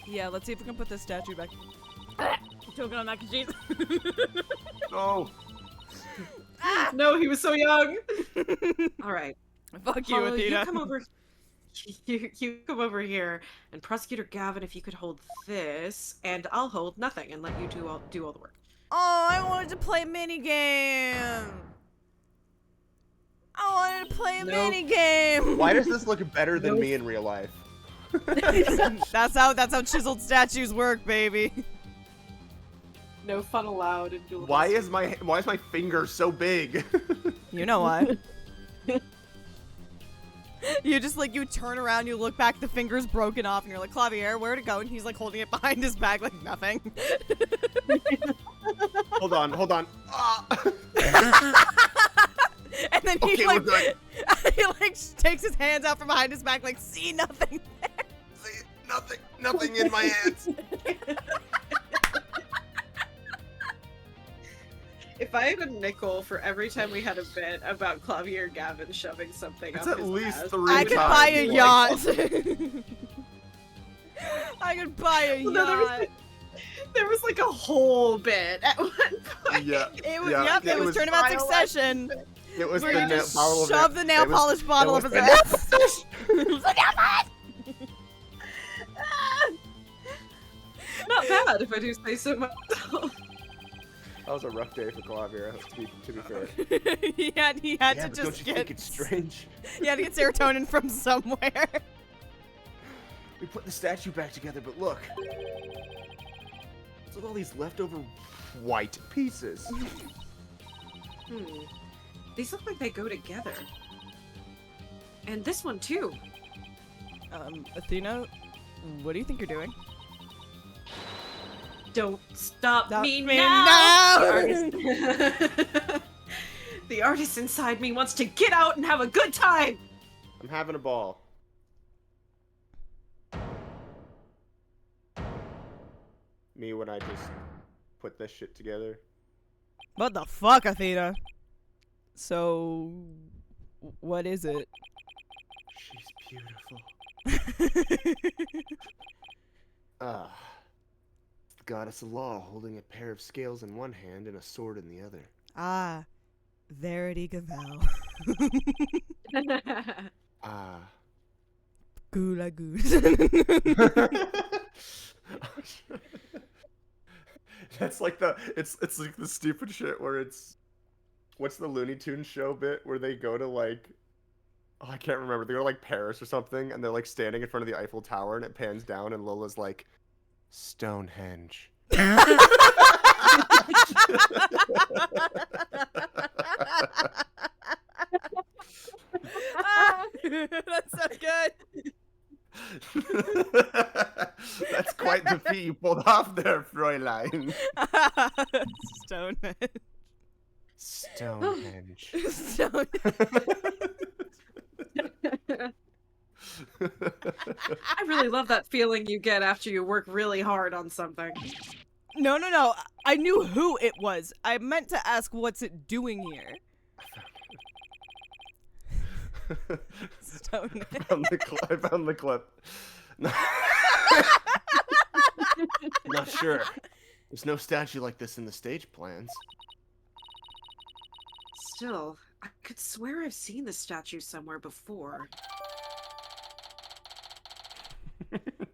A: Yeah, let's see if we can put this statue back. Token on mac and cheese.
D: No.
C: No, he was so young. All right,
A: Fuck you,
C: Apollo,
A: Athena.
C: you come over. You come over here, and Prosecutor Gavin, if you could hold this, and I'll hold nothing and let you do all the work.
A: Oh, I wanted to play minigame. I wanted to play a
C: Nope.
A: minigame.
D: Why does this look better than me in real life?
A: That's how chiseled statues work, baby.
C: No fun allowed in dual.
D: Why is my finger so big?
A: You know why. You just like, you turn around, you look back, the finger's broken off, and you're like, Clavier, where'd it go? And he's like holding it behind his back like nothing.
D: Hold on. Ah.
A: And then he
D: Okay,
A: like,
D: we're good.
A: he like takes his hands out from behind his back like, see nothing there.
D: See, nothing in my hands.
C: If I had a nickel for every time we had a bit about Clavier Gavin shoving something
D: It's
C: up
D: at
C: his
D: least
C: ass,
D: 3
A: I
D: times.
A: could buy a
D: like-
A: yacht. I could buy a
C: Well, no,
A: yacht.
C: there was like a whole bit at one point.
D: Yeah.
A: It was,
D: Yeah,
A: yep, it
D: it
A: was
D: was
A: Turnabout
C: Trilogy.
A: Succession.
D: It was
A: Where
D: the
A: you
D: nail
A: just
D: bottle of
A: shove
D: it.
A: the nail
D: It was-
A: polish bottle
D: it
A: up his
D: was
A: ass.
C: Not bad, if I do say so myself.
D: That was a rough day for Clavier, to be fair.
A: he had
D: Yeah,
A: to
D: but
A: just
D: don't you
A: get.
D: think it's strange?
A: He had to get serotonin from somewhere.
D: We put the statue back together, but look. What's with all these leftover white pieces?
C: These look like they go together. And this one too.
A: Athena, what do you think you're doing?
C: Don't stop
A: Stop
C: me
A: me
C: now!
A: now!
C: The artist inside me wants to get out and have a good time!
D: I'm having a ball. Me when I just put this shit together.
A: What the fuck, Athena? So, what is it?
D: She's beautiful. Ah. The goddess of law holding a pair of scales in one hand and a sword in the other.
A: Ah, Verity Gavel.
D: Ah.
A: Gula goose.
D: That's like it's like the stupid shit where it's what's the Looney Tunes show bit where they go to like I can't remember, they go to like Paris or something and they're like standing in front of the Eiffel Tower and it pans down and Lola's like Stonehenge.
A: That's so good.
D: That's quite the feat you pulled off there, Fräulein.
A: Stonehenge.
D: Stonehenge.
C: I really love that feeling you get after you work really hard on something.
A: No. I knew who it was. I meant to ask what's it doing here. Stonehenge.
D: I found the clip. Not sure. There's no statue like this in the stage plans.
C: Still, I could swear I've seen this statue somewhere before.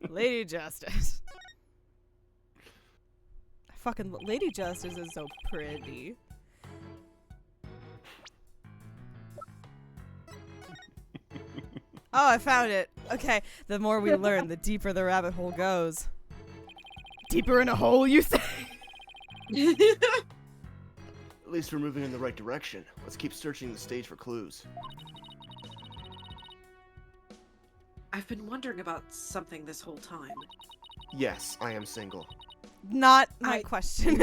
A: Lady Justice. Fucking Lady Justice is so pretty. Oh, I found it. Okay, the more we learn, the deeper the rabbit hole goes. Deeper in a hole, you say?
D: At least we're moving in the right direction. Let's keep searching the stage for clues.
C: I've been wondering about something this whole time.
D: Yes, I am single.
A: Not my question.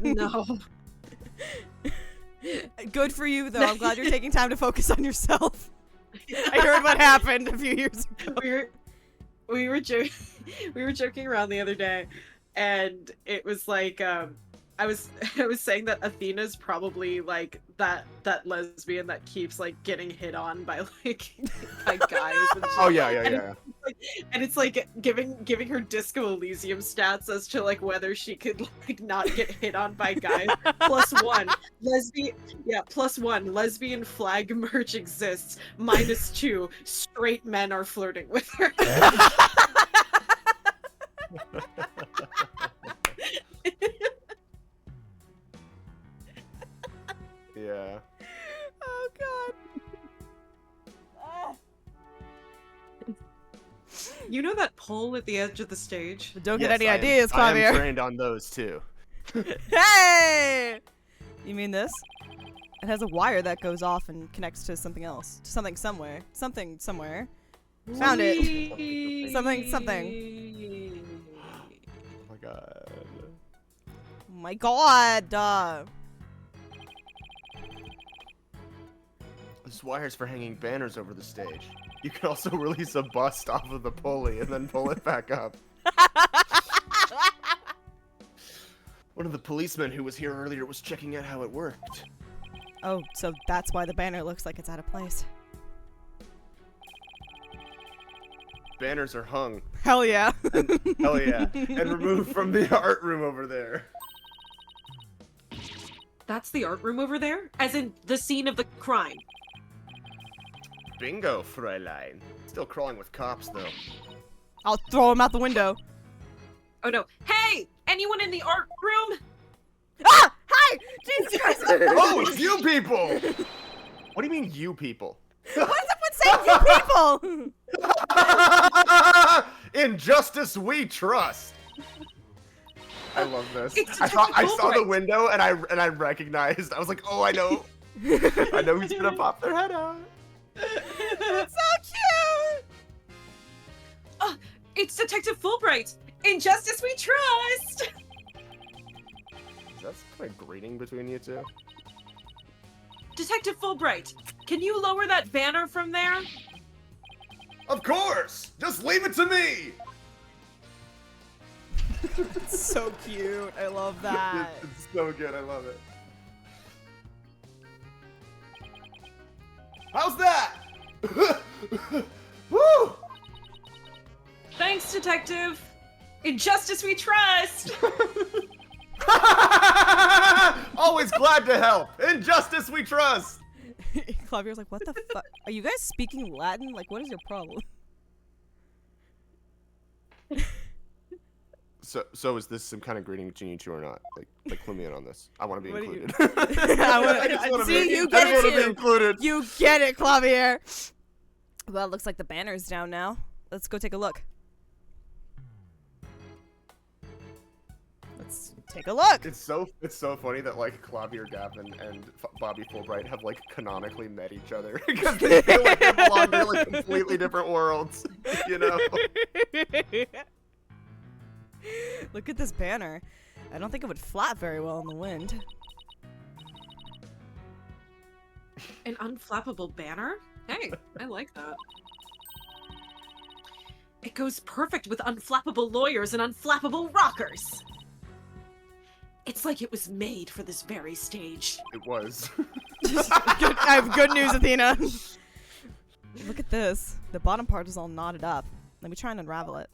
C: No.
A: Good for you, though. I'm glad you're taking time to focus on yourself. I heard what happened a few years ago.
C: We were joking around the other day, and it was like I was saying that Athena's probably like that lesbian that keeps like getting hit on by like by guys. And
D: Oh yeah.
C: And it's like giving her Disco Elysium stats as to like whether she could like not get hit on by guys. +1 lesbian, +1 lesbian flag merch exists. -2 straight men are flirting with her.
D: Yeah.
A: Oh, God.
C: You know that pole at the edge of the stage?
A: Don't get
D: Yes,
A: any
D: I am-
A: ideas,
D: I am
A: Clavier.
D: trained on those too.
A: Hey! You mean this? It has a wire that goes off and connects to something else. To something somewhere. Something somewhere. Found it. Something.
D: Oh my god.
A: Oh my god.
D: This wire's for hanging banners over the stage. You can also release a bust off of the pulley and then pull it back up. One of the policemen who was here earlier was checking out how it worked.
A: Oh, so that's why the banner looks like it's out of place.
D: Banners are hung.
A: Hell yeah.
D: Hell yeah. And removed from the art room over there.
F: That's the art room over there? As in the scene of the crime.
D: Bingo, Fräulein. Still crawling with cops, though.
A: I'll throw him out the window.
F: Oh no. Hey! Anyone in the art room?
A: Ah! Hi! Jesus Christ!
D: Oh, it's you people! What do you mean, you people?
A: What's up with saying you people?
D: In justice we trust. I love this. I saw the window and I recognized. I was like, oh, I know. I know who's gonna pop their head out.
A: That's so cute.
F: It's Detective Fulbright. In justice we trust.
D: Is that some kind of greeting between you two?
F: Detective Fulbright, can you lower that banner from there?
D: Of course. Just leave it to me.
A: It's so cute. I love that.
D: It's so good. I love it. How's that? Woo!
F: Thanks, Detective. In justice we trust.
D: Always glad to help. In justice we trust.
A: Clavier's like, what the fuck? Are you guys speaking Latin? Like, what is your problem?
D: So is this some kind of greeting between you two or not? Like clue me in on this. I want to be
A: What do you-
D: included.
A: You get it
D: I just want to be
A: too.
D: included.
A: You get it, Clavier. Well, it looks like the banner's down now. Let's go take a look. Let's take a look.
D: It's so funny that like Clavier Gavin and Bobby Fulbright have like canonically met each other because they feel like they belong to like completely different worlds, you know?
A: Look at this banner. I don't think it would flap very well in the wind.
F: An unflappable banner? Hey, I like that. It goes perfect with unflappable lawyers and unflappable rockers. It's like it was made for this very stage.
D: It was.
A: I have good news, Athena. Look at this. The bottom part is all knotted up. Let me try and unravel it.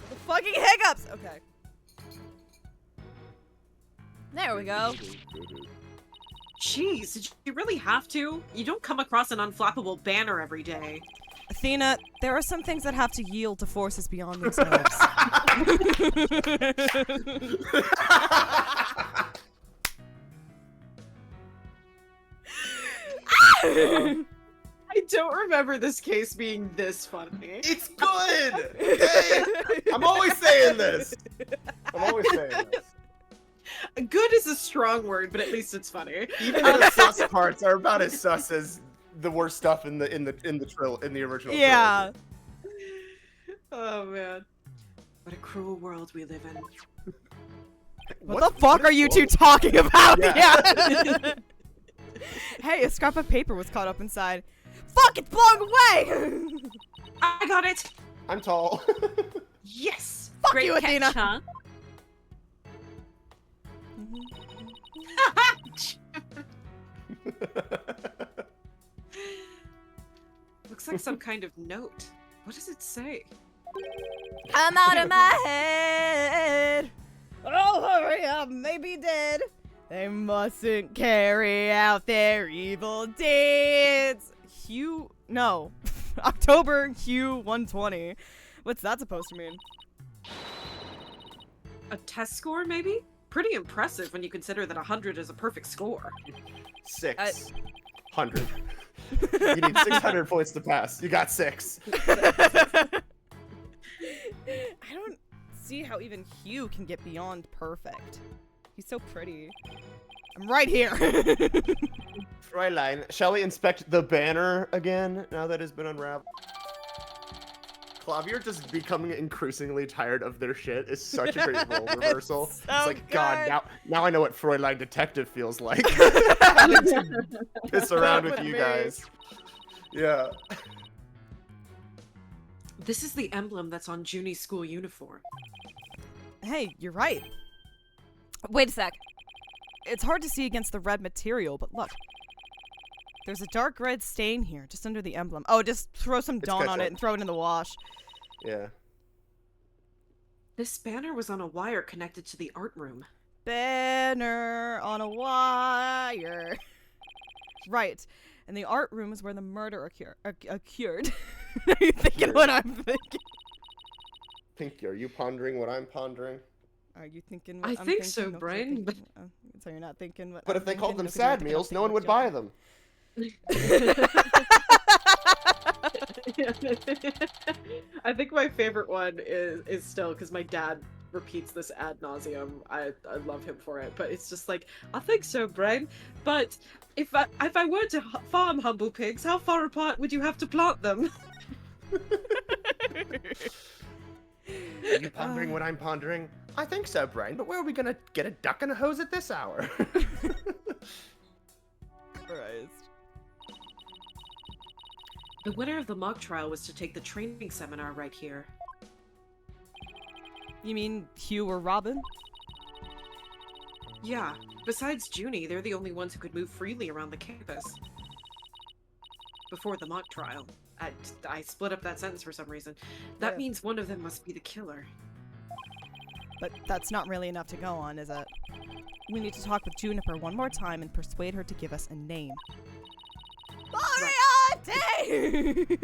A: The fucking hiccups! Okay. There we go.
F: Jeez, did you really have to? You don't come across an unflappable banner every day.
A: Athena, there are some things that have to yield to forces beyond themselves.
C: I don't remember this case being this funny.
D: It's good! Hey, I'm always saying this. I'm always saying this.
C: Good is a strong word, but at least it's funny.
D: Even the sus parts are about as sus as the worst stuff in the original.
A: Yeah.
D: Trilogy.
C: Oh man.
F: What a cruel world we live in.
A: What the fuck are you two talking about?
D: Yeah.
A: Yeah. Hey, a scrap of paper was caught up inside. Fuck, it's blown away!
F: I got it!
D: I'm tall.
F: Yes!
A: Fuck
F: Great
A: you,
F: catch,
A: Athena.
F: huh? Looks like some kind of note. What does it say?
A: I'm out of my head. Oh, hurry up, maybe dead. They mustn't carry out their evil deeds. Hugh, no. October Hugh 120. What's that supposed to mean?
F: A test score, maybe? Pretty impressive when you consider that 100 is a perfect score.
D: 600. You need 600 points to pass. You got 6.
A: I don't see how even Hugh can get beyond perfect. He's so pretty. I'm right here.
D: Fräulein, shall we inspect the banner again now that it's been unwrapped? Clavier just becoming increasingly tired of their shit is such a great role reversal.
A: It's
D: It's
A: so
D: like, God,
A: good.
D: now I know what Fräulein Detective feels like. Having to piss around with
A: With
D: you
A: me.
D: guys. Yeah.
C: This is the emblem that's on Junie's school uniform.
A: Hey, you're right. Wait a sec. It's hard to see against the red material, but look. There's a dark red stain here, just under the emblem. Oh, just throw some Dawn on it
D: ketchup.
A: and throw it in the wash.
D: Yeah.
C: This banner was on a wire connected to the art room.
A: Banner on a wire. Right. And the art room is where the murder occurred. Are you thinking what I'm thinking?
D: Pinky, are you pondering what I'm pondering?
A: Are you thinking what
C: I
A: I'm
C: think
A: thinking?
C: so,
A: No, 'cause you're
C: Brain, but-
A: thinking- so you're not thinking what
D: But
A: I'm
D: if they called
A: thinking?
D: them
A: No, 'cause you're not
D: sad
A: thinking I'm
D: meals, no
A: thinking
D: one
A: what
D: would buy them.
C: I think my favorite one is still because my dad repeats this ad nauseum. I love him for it, but it's just like, I think so, Brain. But if I were to farm humble pigs, how far apart would you have to plant them?
D: Are you pondering what I'm pondering? I think so, Brain, but where are we gonna get a duck and a hose at this hour?
A: Christ.
C: The winner of the mock trial was to take the training seminar right here.
A: You mean Hugh or Robin?
C: Yeah, besides Junie, they're the only ones who could move freely around the campus. Before the mock trial. I split up that sentence for some reason. That
A: Yeah.
C: means one of them must be the killer.
A: But that's not really enough to go on, is it? We need to talk with Juniper one more time and persuade her to give us a name. Moriarty!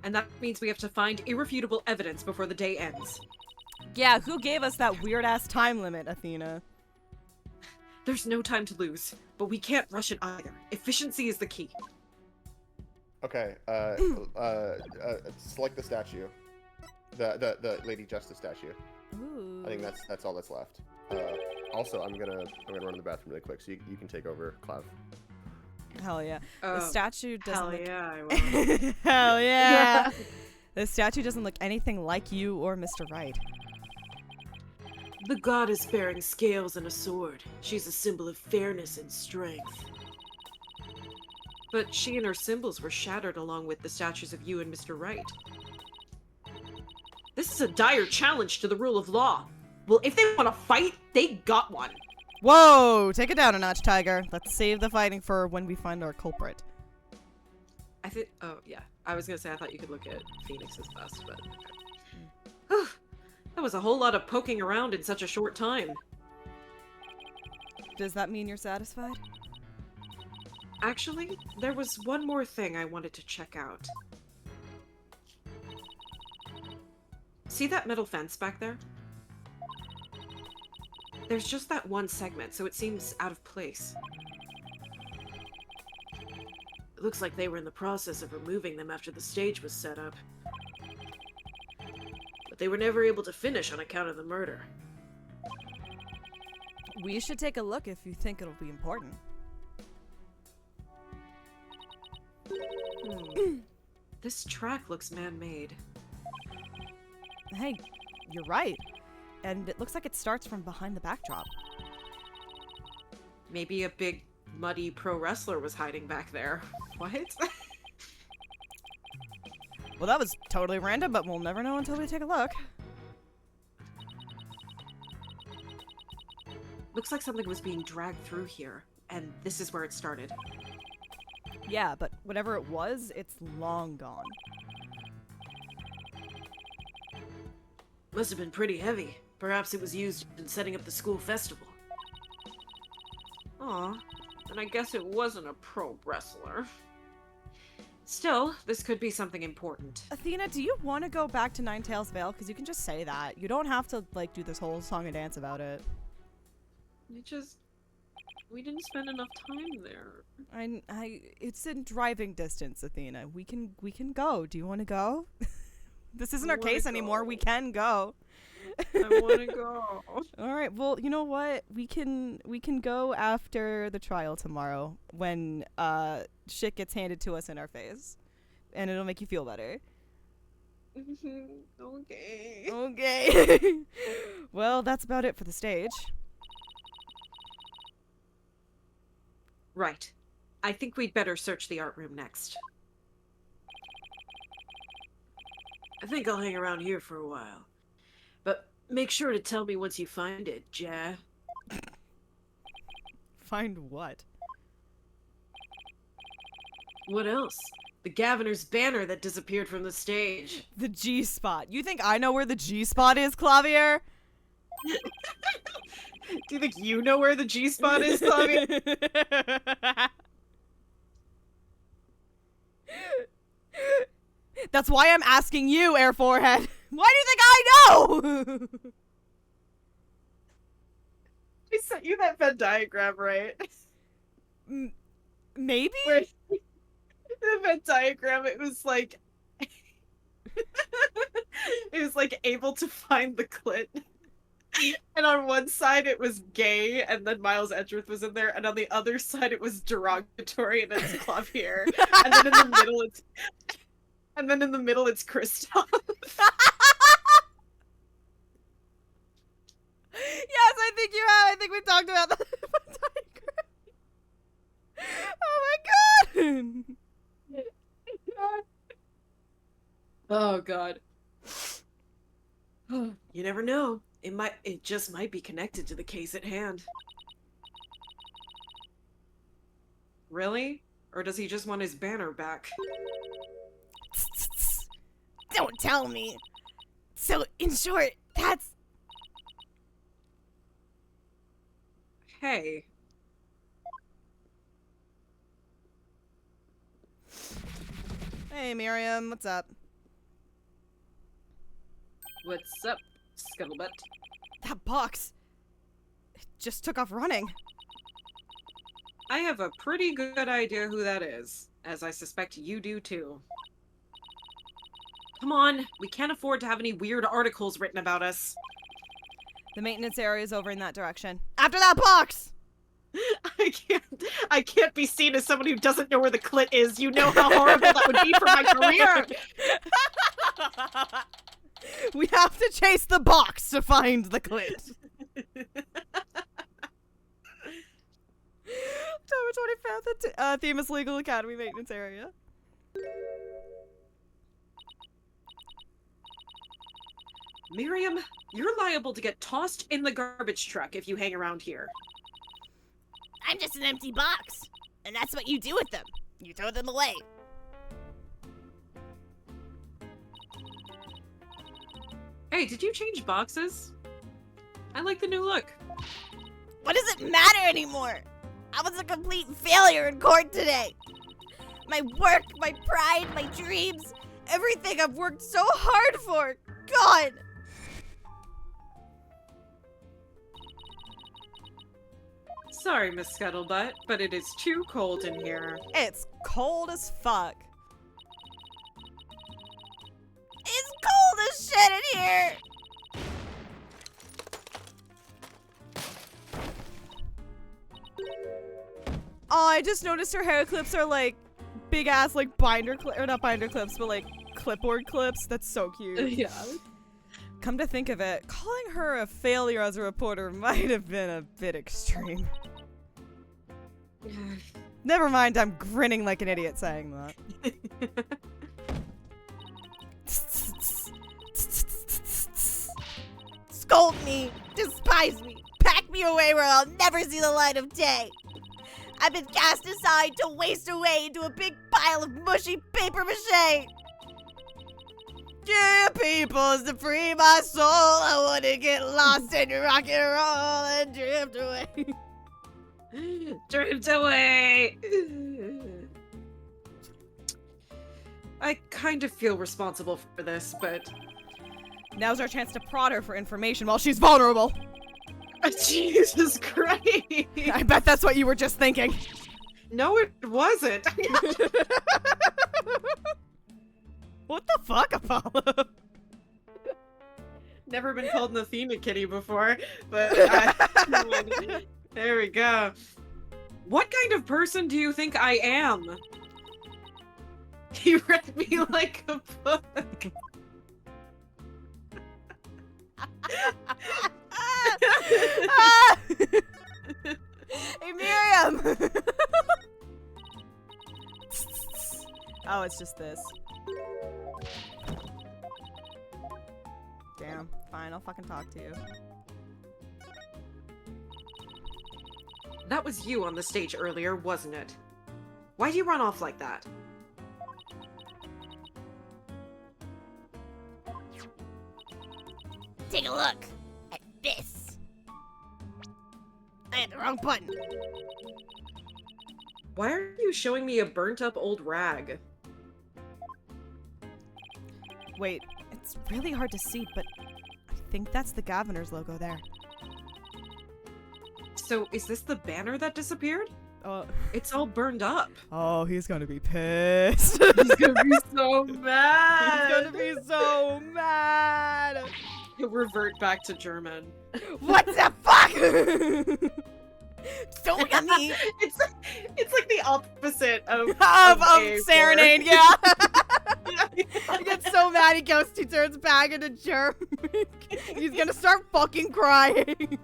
C: And that means we have to find irrefutable evidence before the day ends.
A: Yeah, who gave us that weird-ass time limit, Athena?
C: There's no time to lose, but we can't rush it either. Efficiency is the key.
D: Okay, select the statue. The Lady Justice statue.
A: Ooh.
D: I think that's all that's left. Also, I'm gonna run to the bathroom really quick, so you can take over, Clav.
A: Hell yeah.
C: Oh,
A: The statue doesn't
C: hell
A: look...
C: yeah, I will.
A: Hell yeah! The statue doesn't look anything like you or Mr. Wright.
C: The goddess bearing scales and a sword. She's a symbol of fairness and strength. But she and her symbols were shattered along with the statues of you and Mr. Wright. This is a dire challenge to the rule of law. Well, if they want to fight, they got one.
A: Whoa! Take it down a notch, Tiger. Let's save the fighting for when we find our culprit.
C: I think. Oh yeah, I was gonna say I thought you could look at Phoenix's best, but okay. That was a whole lot of poking around in such a short time.
A: Does that mean you're satisfied?
C: Actually, there was one more thing I wanted to check out. See that metal fence back there? There's just that one segment, so it seems out of place. It looks like they were in the process of removing them after the stage was set up. But they were never able to finish on account of the murder.
A: We should take a look if you think it'll be important.
C: This track looks man-made.
A: Hey, you're right. And it looks like it starts from behind the backdrop.
C: Maybe a big, muddy pro wrestler was hiding back there. What?
A: Well, that was totally random, but we'll never know until we take a look.
C: Looks like something was being dragged through here, and this is where it started.
A: Yeah, but whatever it was, it's long gone.
C: Must have been pretty heavy. Perhaps it was used in setting up the school festival. Aw, and I guess it wasn't a pro wrestler. Still, this could be something important.
A: Athena, do you want to go back to Ninetales Vale? Because you can just say that. You don't have to, like, do this whole song and dance about it.
C: We didn't spend enough time there.
A: It's in driving distance, Athena. We can go. Do you want to go? This isn't our case anymore. We can go.
C: I want to go.
A: All right. Well, you know what? We can go after the trial tomorrow when shit gets handed to us in our face, and it'll make you feel better.
C: Okay.
A: Okay. Well, that's about it for the stage.
C: Right. I think we'd better search the art room next. I think I'll hang around here for a while. But make sure to tell me once you find it, Ja.
A: Find what?
C: What else? The Governor's banner that disappeared from the stage.
A: The G spot. You think I know where the G spot is, Clavier?
C: Do you think you know where the G spot is, Tommy?
A: That's why I'm asking you, Air Forehead. Why do you think I know?
C: I sent you that Venn diagram, right?
A: Maybe?
C: Where the Venn diagram, it was like able to find the clit. And on one side it was gay, and then Miles Edgeworth was in there, and on the other side it was derogatory, and it's Clavier. And then in the middle it's Kristoff.
A: Yes, I think you have. I think we talked about that. Oh my god!
C: Oh god. You never know. It just might be connected to the case at hand. Really? Or does he just want his banner back?
A: Don't tell me. So, in short, that's...
C: Hey.
A: Hey, Miriam, what's up?
C: What's up, Scuttlebutt?
A: That box. It just took off running.
C: I have a pretty good idea who that is, as I suspect you do too. Come on, we can't afford to have any weird articles written about us.
A: The maintenance area is over in that direction. After that box!
C: I can't be seen as someone who doesn't know where the clit is. You know how horrible that would be for my career.
A: We have to chase the box to find the clit. October 25th, Themis Legal Academy maintenance area.
C: Miriam, you're liable to get tossed in the garbage truck if you hang around here.
G: I'm just an empty box. And that's what you do with them. You throw them away.
C: Hey, did you change boxes? I like the new look.
G: What does it matter anymore? I was a complete failure in court today. My work, my pride, my dreams, everything I've worked so hard for. God.
C: Sorry, Miss Scuttlebutt, but it is too cold in here.
A: It's cold as fuck.
G: It's cold as shit in here.
A: Oh, I just noticed her hair clips are like big ass like binder clip, or not binder clips, but like clipboard clips. That's so cute.
C: Yeah.
A: Come to think of it, calling her a failure as a reporter might have been a bit extreme. Never mind, I'm grinning like an idiot saying that.
G: Scold me, despise me, pack me away where I'll never see the light of day. I've been cast aside to waste away into a big pile of mushy paper mache.
A: Yeah, peoples, to free my soul, I want to get lost in rock and roll and drift away.
C: Drift away. I kind of feel responsible for this, but...
A: Now's our chance to prod her for information while she's vulnerable.
C: Jesus Christ!
A: I bet that's what you were just thinking.
C: No, it wasn't.
A: What the fuck, Apollo?
C: Never been called an Athena kitty before, but there we go. What kind of person do you think I am? He read me like a book.
G: Hey, Miriam! Oh, it's just this. Damn. Fine, I'll fucking talk to you.
C: That was you on the stage earlier, wasn't it? Why'd you run off like that?
G: Take a look at this. I had the wrong button.
C: Why are you showing me a burnt-up old rag?
G: Wait, it's really hard to see, but I think that's the Governor's logo there.
C: So, is this the banner that disappeared?
G: Oh,
C: It's all burned up.
G: oh, he's gonna be pissed.
C: He's gonna be so mad.
G: He's gonna be so mad.
C: He'll revert back to German.
G: What the fuck? Don't look at me.
C: It's like the opposite of
G: Of Serenade, yeah.
C: Yeah.
G: He gets so mad he turns back into German. He's gonna start fucking crying.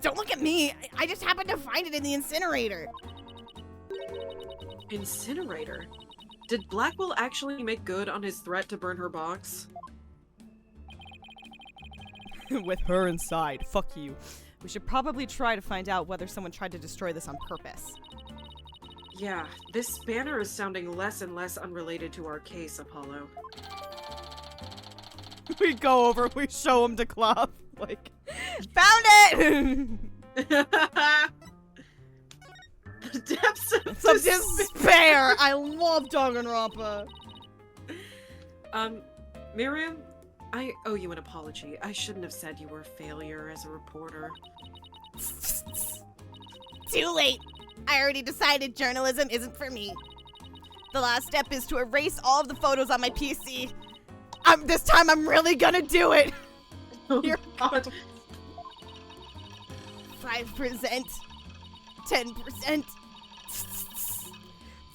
G: Don't look at me. I just happened to find it in the incinerator.
C: Incinerator? Did Blackwell actually make good on his threat to burn her box?
G: With her inside. Fuck you. We should probably try to find out whether someone tried to destroy this on purpose.
C: Yeah, this banner is sounding less and less unrelated to our case, Apollo.
G: We go over, we show him to Clop. Like, found it!
C: The depths of
G: Some despair! I love Danganronpa.
C: Miriam, I owe you an apology. I shouldn't have said you were a failure as a reporter.
G: Too late. I already decided journalism isn't for me. The last step is to erase all of the photos on my PC. This time I'm really gonna do it.
C: Oh,
G: Here
C: God.
G: 5%. 10%.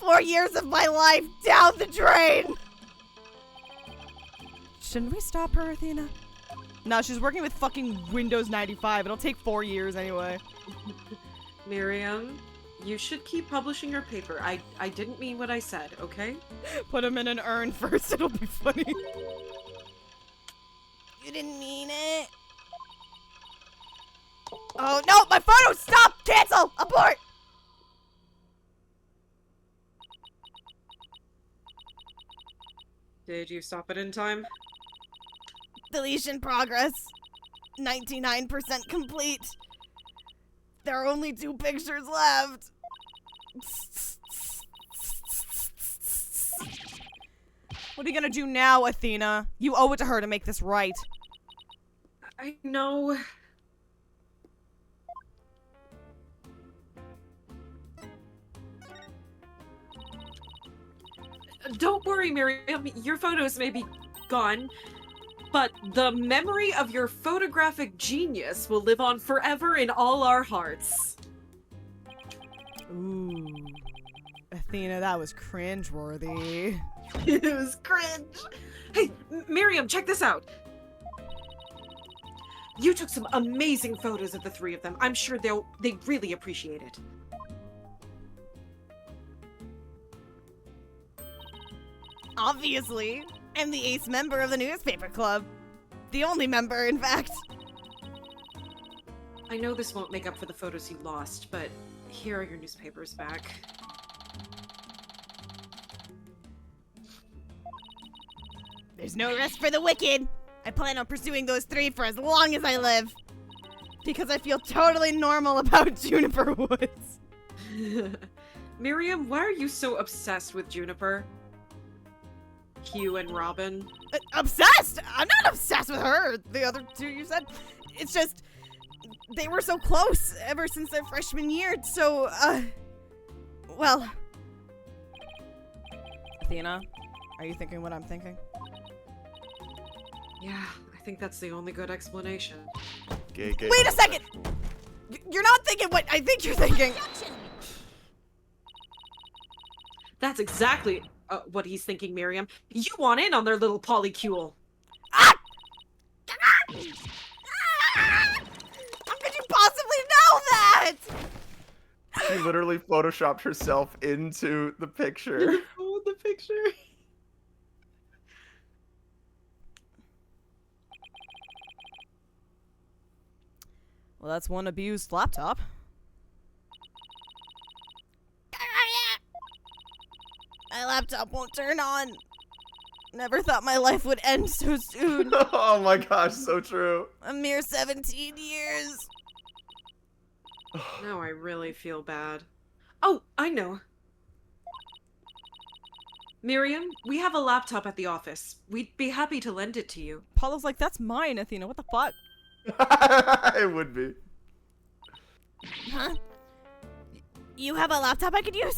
G: 4 years of my life down the drain. Shouldn't we stop her, Athena? No, she's working with fucking Windows 95. It'll take 4 years anyway.
C: Miriam, you should keep publishing your paper. I didn't mean what I said, okay?
G: Put him in an urn first. It'll be funny. You didn't mean it. Oh, no! My photo! Stop! Cancel! Abort!
C: Did you stop it in time?
G: Deletion progress. 99% complete. There are only 2 pictures left. What are you gonna do now, Athena? You owe it to her to make this right.
C: I know. Don't worry, Miriam. Your photos may be gone, but the memory of your photographic genius will live on forever in all our hearts.
G: Ooh. Athena, that was cringeworthy.
C: It was cringe. Hey, Miriam, check this out. You took some amazing photos of the 3 of them. I'm sure they'd really appreciate it.
G: Obviously, I'm the ace member of the newspaper club. The only member, in fact.
C: I know this won't make up for the photos you lost, but here are your newspapers back.
G: There's no rest for the wicked. I plan on pursuing those 3 for as long as I live. Because I feel totally normal about Juniper Woods.
C: Miriam, why are you so obsessed with Juniper? Hugh and Robin?
G: Obsessed? I'm not obsessed with her. The other 2 you said. It's just, they were so close ever since their freshman year, so, well. Athena, are you thinking what I'm thinking?
C: Yeah, I think that's the only good explanation.
G: Wait a second! You're not thinking what I think you're thinking.
C: That's exactly what he's thinking, Miriam. You want in on their little polycule.
G: Ah! How could you possibly know that?
D: She literally photoshopped herself into the picture.
C: Oh, the picture.
A: Well, that's one abused laptop.
G: My laptop won't turn on. Never thought my life would end so soon.
D: Oh my gosh, so true.
G: A mere 17 years.
C: Now I really feel bad. Oh, I know. Miriam, we have a laptop at the office. We'd be happy to lend it to you.
A: Paulo's like, that's mine, Athena. What the fuck?
D: It would be.
G: Huh? You have a laptop I could use?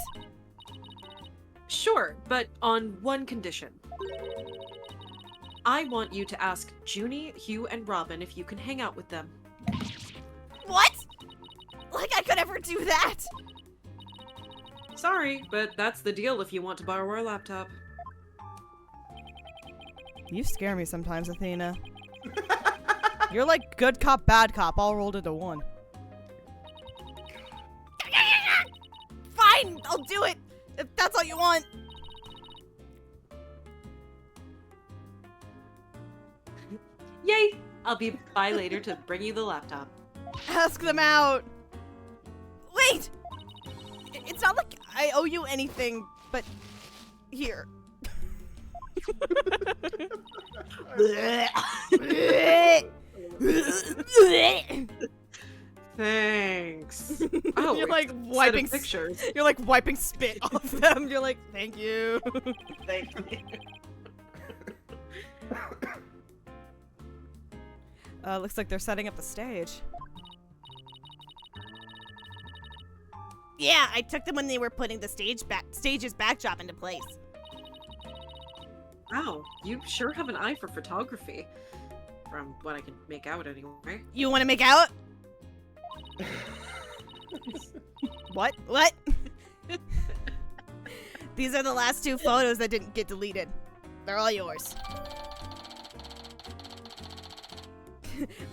C: Sure, but on one condition. I want you to ask Junie, Hugh, and Robin if you can hang out with them.
G: What? Like I could ever do that?
C: Sorry, but that's the deal if you want to borrow our laptop.
A: You scare me sometimes, Athena. You're like good cop, bad cop, all rolled into one.
G: Fine, I'll do it. If that's all you want.
C: Yay! I'll be by later to bring you the laptop.
A: Ask them out.
G: Wait! It's not like I owe you anything, but here.
C: Thanks. Oh,
A: You're like
C: set of
A: wiping
C: pictures.
A: You're like wiping spit off them. You're like, thank you.
C: Thank you.
A: Looks like they're setting up the stage.
G: Yeah, I took them when they were putting the stage's backdrop into place.
C: Wow, you sure have an eye for photography. From what I can make out anyway.
G: You want to make out?
A: What?
G: What? These are the last two photos that didn't get deleted. They're all yours.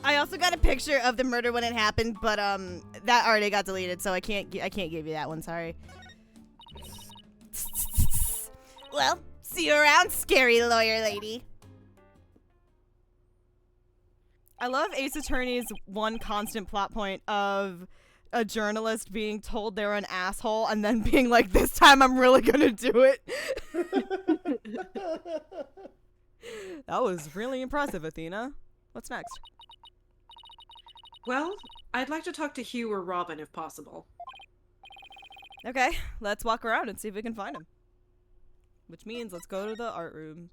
G: I also got a picture of the murder when it happened, but that already got deleted, so I can't give you that one. Sorry. Well, see you around, scary lawyer lady.
A: I love Ace Attorney's one constant plot point of a journalist being told they're an asshole and then being like, this time I'm really gonna do it. That was really impressive, Athena. What's next?
C: Well, I'd like to talk to Hugh or Robin if possible.
A: Okay, let's walk around and see if we can find him. Which means let's go to the art room.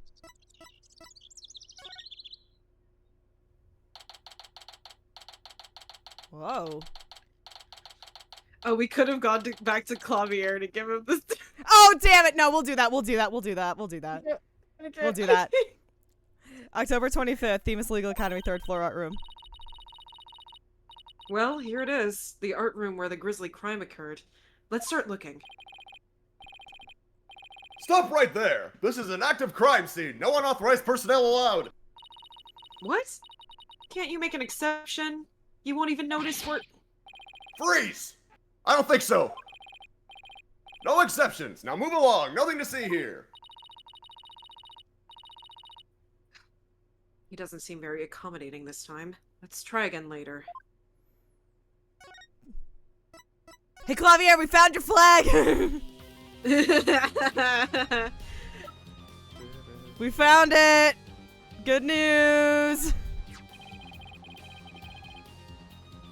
A: Whoa.
C: Oh, we could have gone back to Clavier to give him this.
A: Oh, damn it! No, we'll do that. We'll do that. We'll do that. We'll do that.
C: Okay.
A: We'll do that. October 25th, Themis Legal Academy, 3rd floor art room.
C: Well, here it is. The art room where the grisly crime occurred. Let's start looking.
D: Stop right there! This is an active crime scene. No unauthorized personnel allowed.
C: What? Can't you make an exception? You won't even notice we're...
D: Freeze! I don't think so. No exceptions. Now move along. Nothing to see here.
C: He doesn't seem very accommodating this time. Let's try again later.
A: Hey, Clavier, we found your flag! We found it! Good news!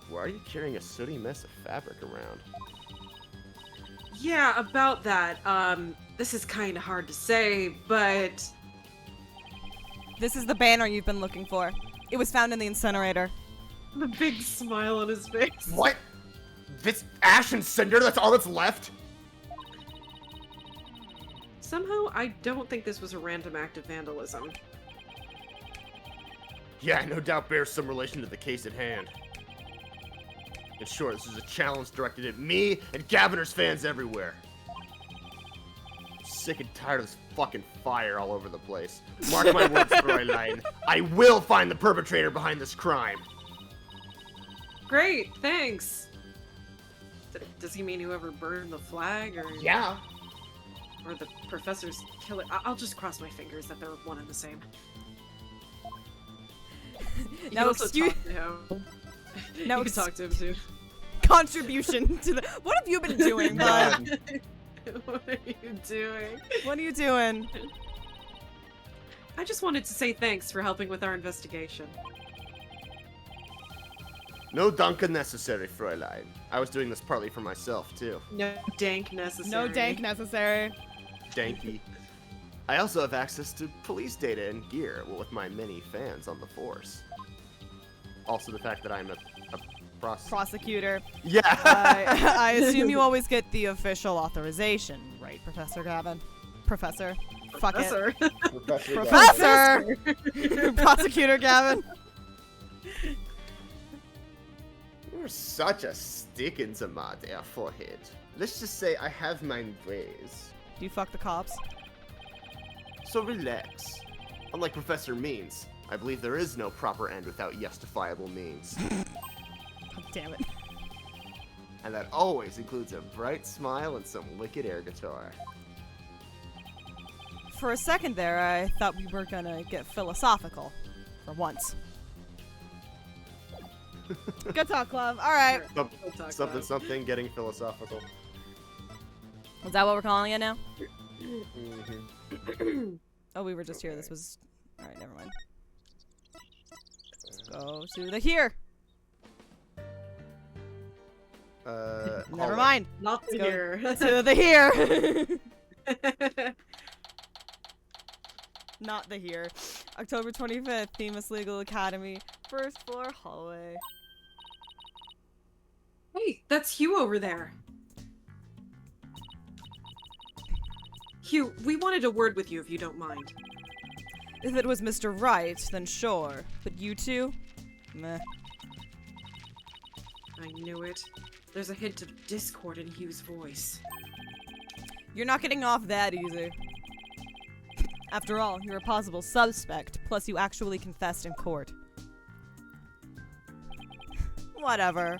B: Why are you carrying a sooty mess of fabric around?
C: Yeah, about that. This is kind of hard to say, but...
A: This is the banner you've been looking for. It was found in the incinerator.
C: The big smile on his face.
D: What? This ash and cinder, that's all that's left?
C: Somehow, I don't think this was a random act of vandalism.
D: Yeah, no doubt bears some relation to the case at hand. In short, this is a challenge directed at me and Gaviner's fans everywhere. I'm sick and tired of this fucking fire all over the place. Mark my words, Fräulein. I will find the perpetrator behind this crime.
C: Great, thanks. Does he mean whoever burned the flag, or
D: Yeah.
C: or the professor's killer? I'll just cross my fingers that they're one and the same. You
A: Now
C: can also
A: excuse-
C: talk to him.
A: Now
C: you can talk to him too.
A: Contribution to the. What have you been doing, bud?
C: What are you doing?
A: What are you doing?
C: I just wanted to say thanks for helping with our investigation.
D: No Danke necessary, Fräulein. I was doing this partly for myself, too.
C: No dank necessary.
A: No dank necessary.
D: Danky. I also have access to police data and gear, with my many fans on the force. Also the fact that I'm a
A: Prosecutor.
D: Yeah!
A: I assume you always get the official authorization, right, Professor Gavin? Professor. Fuck it.
C: Professor.
A: Professor! Prosecutor Gavin.
D: You're such a stick into my dear forehead. Let's just say I have my ways.
A: Do you fuck the cops?
D: So relax. Unlike Professor Means, I believe there is no proper end without justifiable means.
A: Oh, damn it.
D: And that always includes a bright smile and some wicked air guitar.
A: For a second there, I thought we were gonna get philosophical. For once. Good talk, Club. Alright.
D: Something, getting philosophical.
A: Is that what we're calling it now?
D: Mm-hmm.
A: Oh, we were just here. This was... Alright, never mind. Let's go to the here. Never mind.
C: Not
A: Let's go
C: here.
A: to the here. Not the here. October 25th, Themis Legal Academy. First floor hallway.
C: Hey, that's Hugh over there. Hugh, we wanted a word with you if you don't mind.
A: If it was Mr. Wright, then sure. But you two? Meh.
C: I knew it. There's a hint of discord in Hugh's voice.
A: You're not getting off that easy. After all, you're a possible suspect, plus you actually confessed in court. Whatever.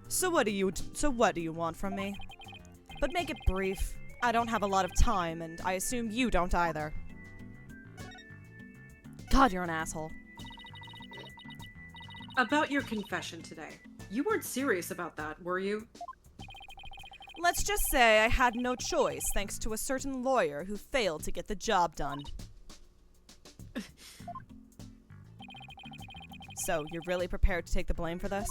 A: So what do you want from me? But make it brief. I don't have a lot of time, and I assume you don't either. God, you're an asshole.
C: About your confession today. You weren't serious about that, were you?
A: Let's just say I had no choice thanks to a certain lawyer who failed to get the job done. So, you're really prepared to take the blame for this?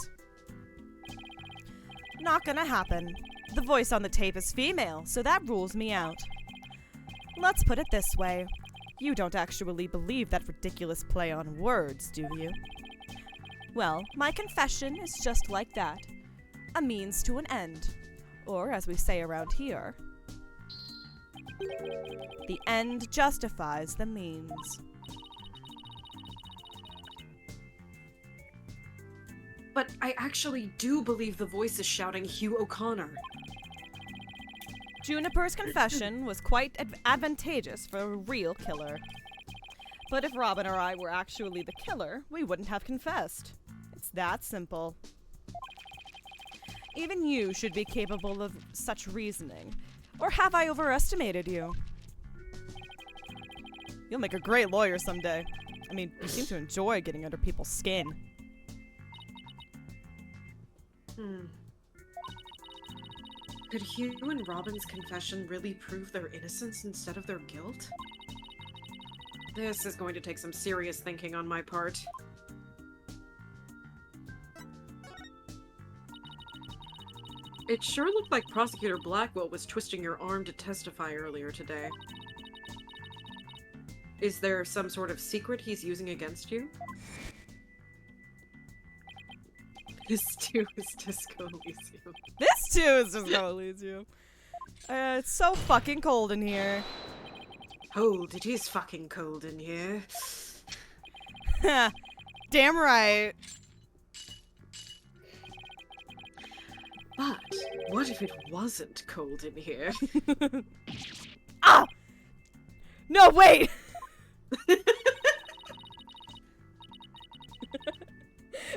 A: Not gonna happen. The voice on the tape is female, so that rules me out. Let's put it this way. You don't actually believe that ridiculous play on words, do you? Well, my confession is just like that. A means to an end. Or, as we say around here, the end justifies the means.
C: But I actually do believe the voice is shouting Hugh O'Connor.
A: Juniper's confession was quite advantageous for a real killer. But if Robin or I were actually the killer, we wouldn't have confessed. It's that simple. Even you should be capable of such reasoning. Or have I overestimated you? You'll make a great lawyer someday. I mean, you seem to enjoy getting under people's skin.
C: Could Hugh and Robin's confession really prove their innocence instead of their guilt? This is going to take some serious thinking on my part. It sure looked like Prosecutor Blackwell was twisting your arm to testify earlier today. Is there some sort of secret he's using against you? This too is Disco Elysium.
A: This too is just Disco Elysium. It's so fucking cold in here.
C: Cold, it is fucking cold in here.
A: damn right.
C: But what if it wasn't cold in here?
A: Ah! No, wait!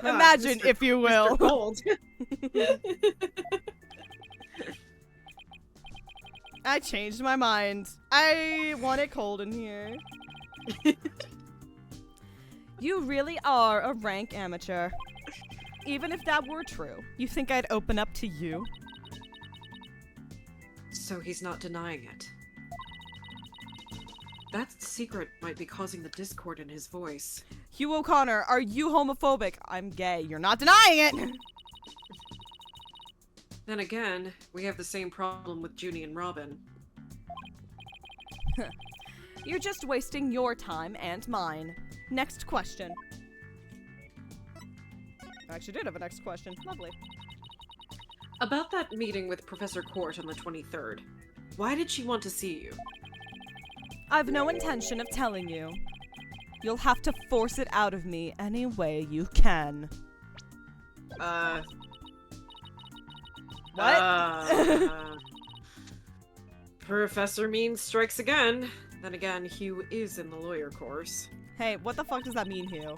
A: Imagine,
C: Mr.
A: if you will.
C: Mr. Cold.
A: I changed my mind. I want it cold in here. You really are a rank amateur. Even if that were true, you think I'd open up to you?
C: So he's not denying it. That secret might be causing the discord in his voice.
A: Hugh O'Connor, are you homophobic? I'm gay. You're not denying it!
C: Then again, we have the same problem with Junie and Robin.
A: You're just wasting your time and mine. Next question. I actually did have a next question. Lovely.
C: About that meeting with Professor Court on the 23rd, why did she want to see you?
A: I've no intention of telling you. You'll have to force it out of me any way you can. What?
C: Professor Mean strikes again. Then again, Hugh is in the lawyer course.
A: Hey, what the fuck does that mean, Hugh?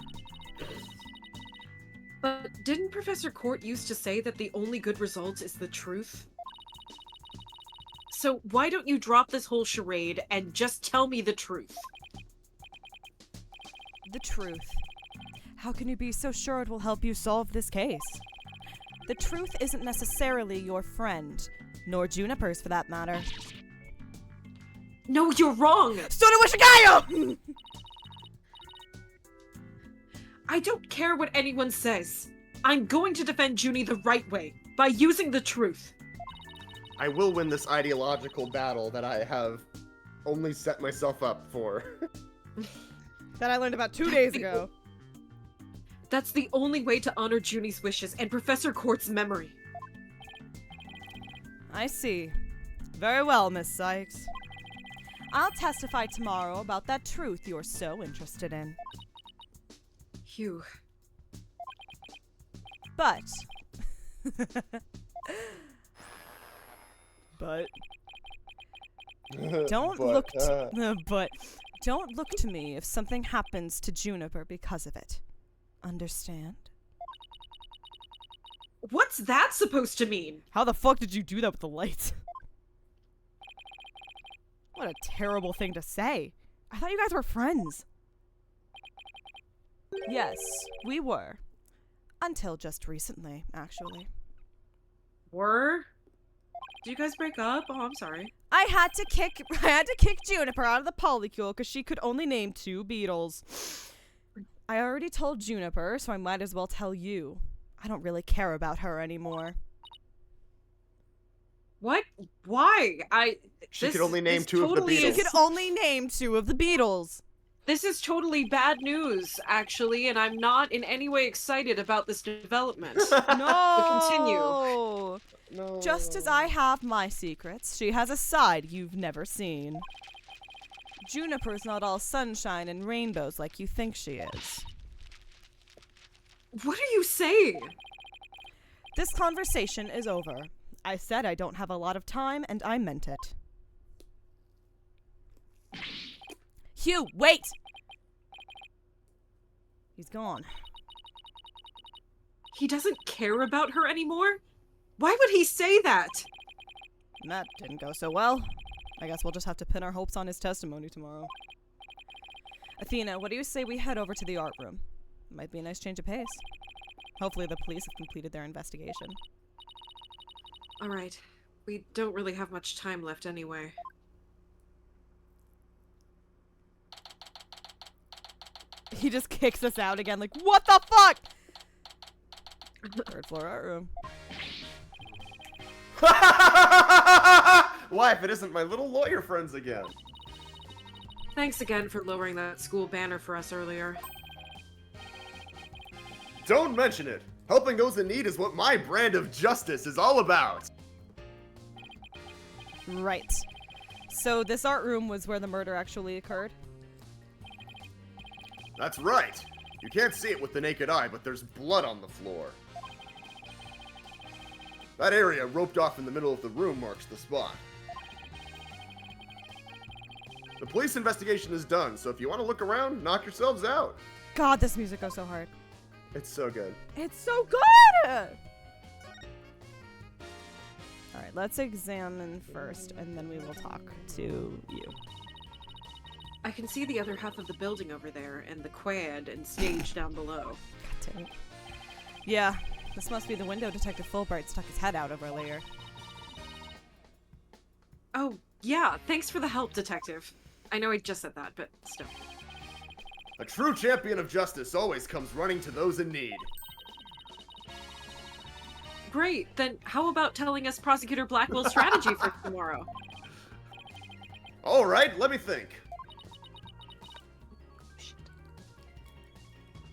C: But didn't Professor Court used to say that the only good result is the truth? So why don't you drop this whole charade and just tell me the truth?
A: The truth. How can you be so sure it will help you solve this case? The truth isn't necessarily your friend, nor Juniper's for that matter.
C: No, you're wrong!
A: Sono
C: I don't care what anyone says. I'm going to defend Junie the right way, by using the truth.
D: I will win this ideological battle that I have only set myself up for.
A: That I learned about 2 days ago.
C: That's the only way to honor Junie's wishes and Professor Court's memory.
A: I see. Very well, Miss Sykes. I'll testify tomorrow about that truth you're so interested in.
C: Hugh.
A: But... but... Don't look but don't look to me if something happens to Juniper because of it. Understand?
C: What's that supposed to mean?
A: How the fuck did you do that with the lights? What a terrible thing to say. I thought you guys were friends. Yes, we were. Until just recently, actually.
C: Were? Did you guys break up? Oh, I'm sorry.
A: I had to kick Juniper out of the polycule because she could only name 2 beetles. I already told Juniper, so I might as well tell you. I don't really care about her anymore.
C: What? Why?
D: She could only name 2 of the Beatles.
A: She could only name 2 of the Beatles.
C: This is totally bad news, actually, and I'm not in any way excited about this development.
A: No.
C: Continue.
D: No.
A: Just as I have my secrets, she has a side you've never seen. Juniper's not all sunshine and rainbows like you think she is.
C: What are you saying?
A: This conversation is over. I said I don't have a lot of time, and I meant it. Hugh, wait! He's gone.
C: He doesn't care about her anymore? Why would he say that?
A: That didn't go so well. I guess we'll just have to pin our hopes on his testimony tomorrow. Athena, what do you say we head over to the art room? Might be a nice change of pace. Hopefully the police have completed their investigation.
C: Alright. We don't really have much time left anyway.
A: He just kicks us out again, like, what the fuck? 3rd floor art room.
D: Why, if it isn't my little lawyer friends again?
C: Thanks again for lowering that school banner for us earlier.
D: Don't mention it. Helping those in need is what my brand of justice is all about.
A: Right. So this art room was where the murder actually occurred?
D: That's right. You can't see it with the naked eye, but there's blood on the floor. That area roped off in the middle of the room marks the spot. The police investigation is done, so if you want to look around, knock yourselves out.
A: God, this music goes so hard.
D: It's so good.
A: It's so good! Alright, let's examine first, and then we will talk to you.
C: I can see the other half of the building over there, and the quad and stage down below.
A: God damn it. Yeah, this must be the window Detective Fulbright stuck his head out over earlier.
C: Oh, yeah, thanks for the help, Detective. I know I just said that, but still.
D: A true champion of justice always comes running to those in need.
C: Great, then how about telling us Prosecutor Blackwell's strategy for tomorrow?
D: Alright, let me think.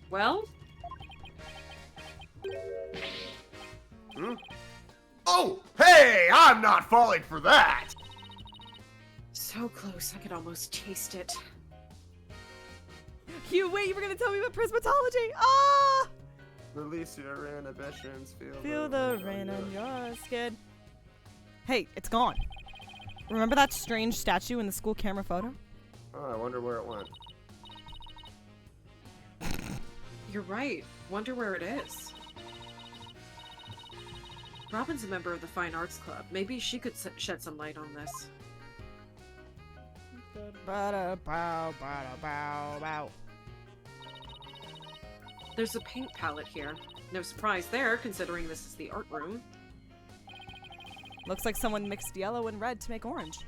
C: Well?
D: Hmm? Oh, hey, I'm not falling for that!
C: So close, I could almost taste it.
A: Hugh, wait, you were gonna tell me about prismatology! Ah!
D: Release your inhibitions,
A: Feel the rain on your skin. Hey, it's gone. Remember that strange statue in the school camera photo?
D: Oh, I wonder where it went.
C: You're right. Wonder where it is. Robin's a member of the Fine Arts Club. Maybe she could shed some light on this. There's a paint palette here. No surprise there, considering this is the art room.
A: Looks like someone mixed yellow and red to make orange.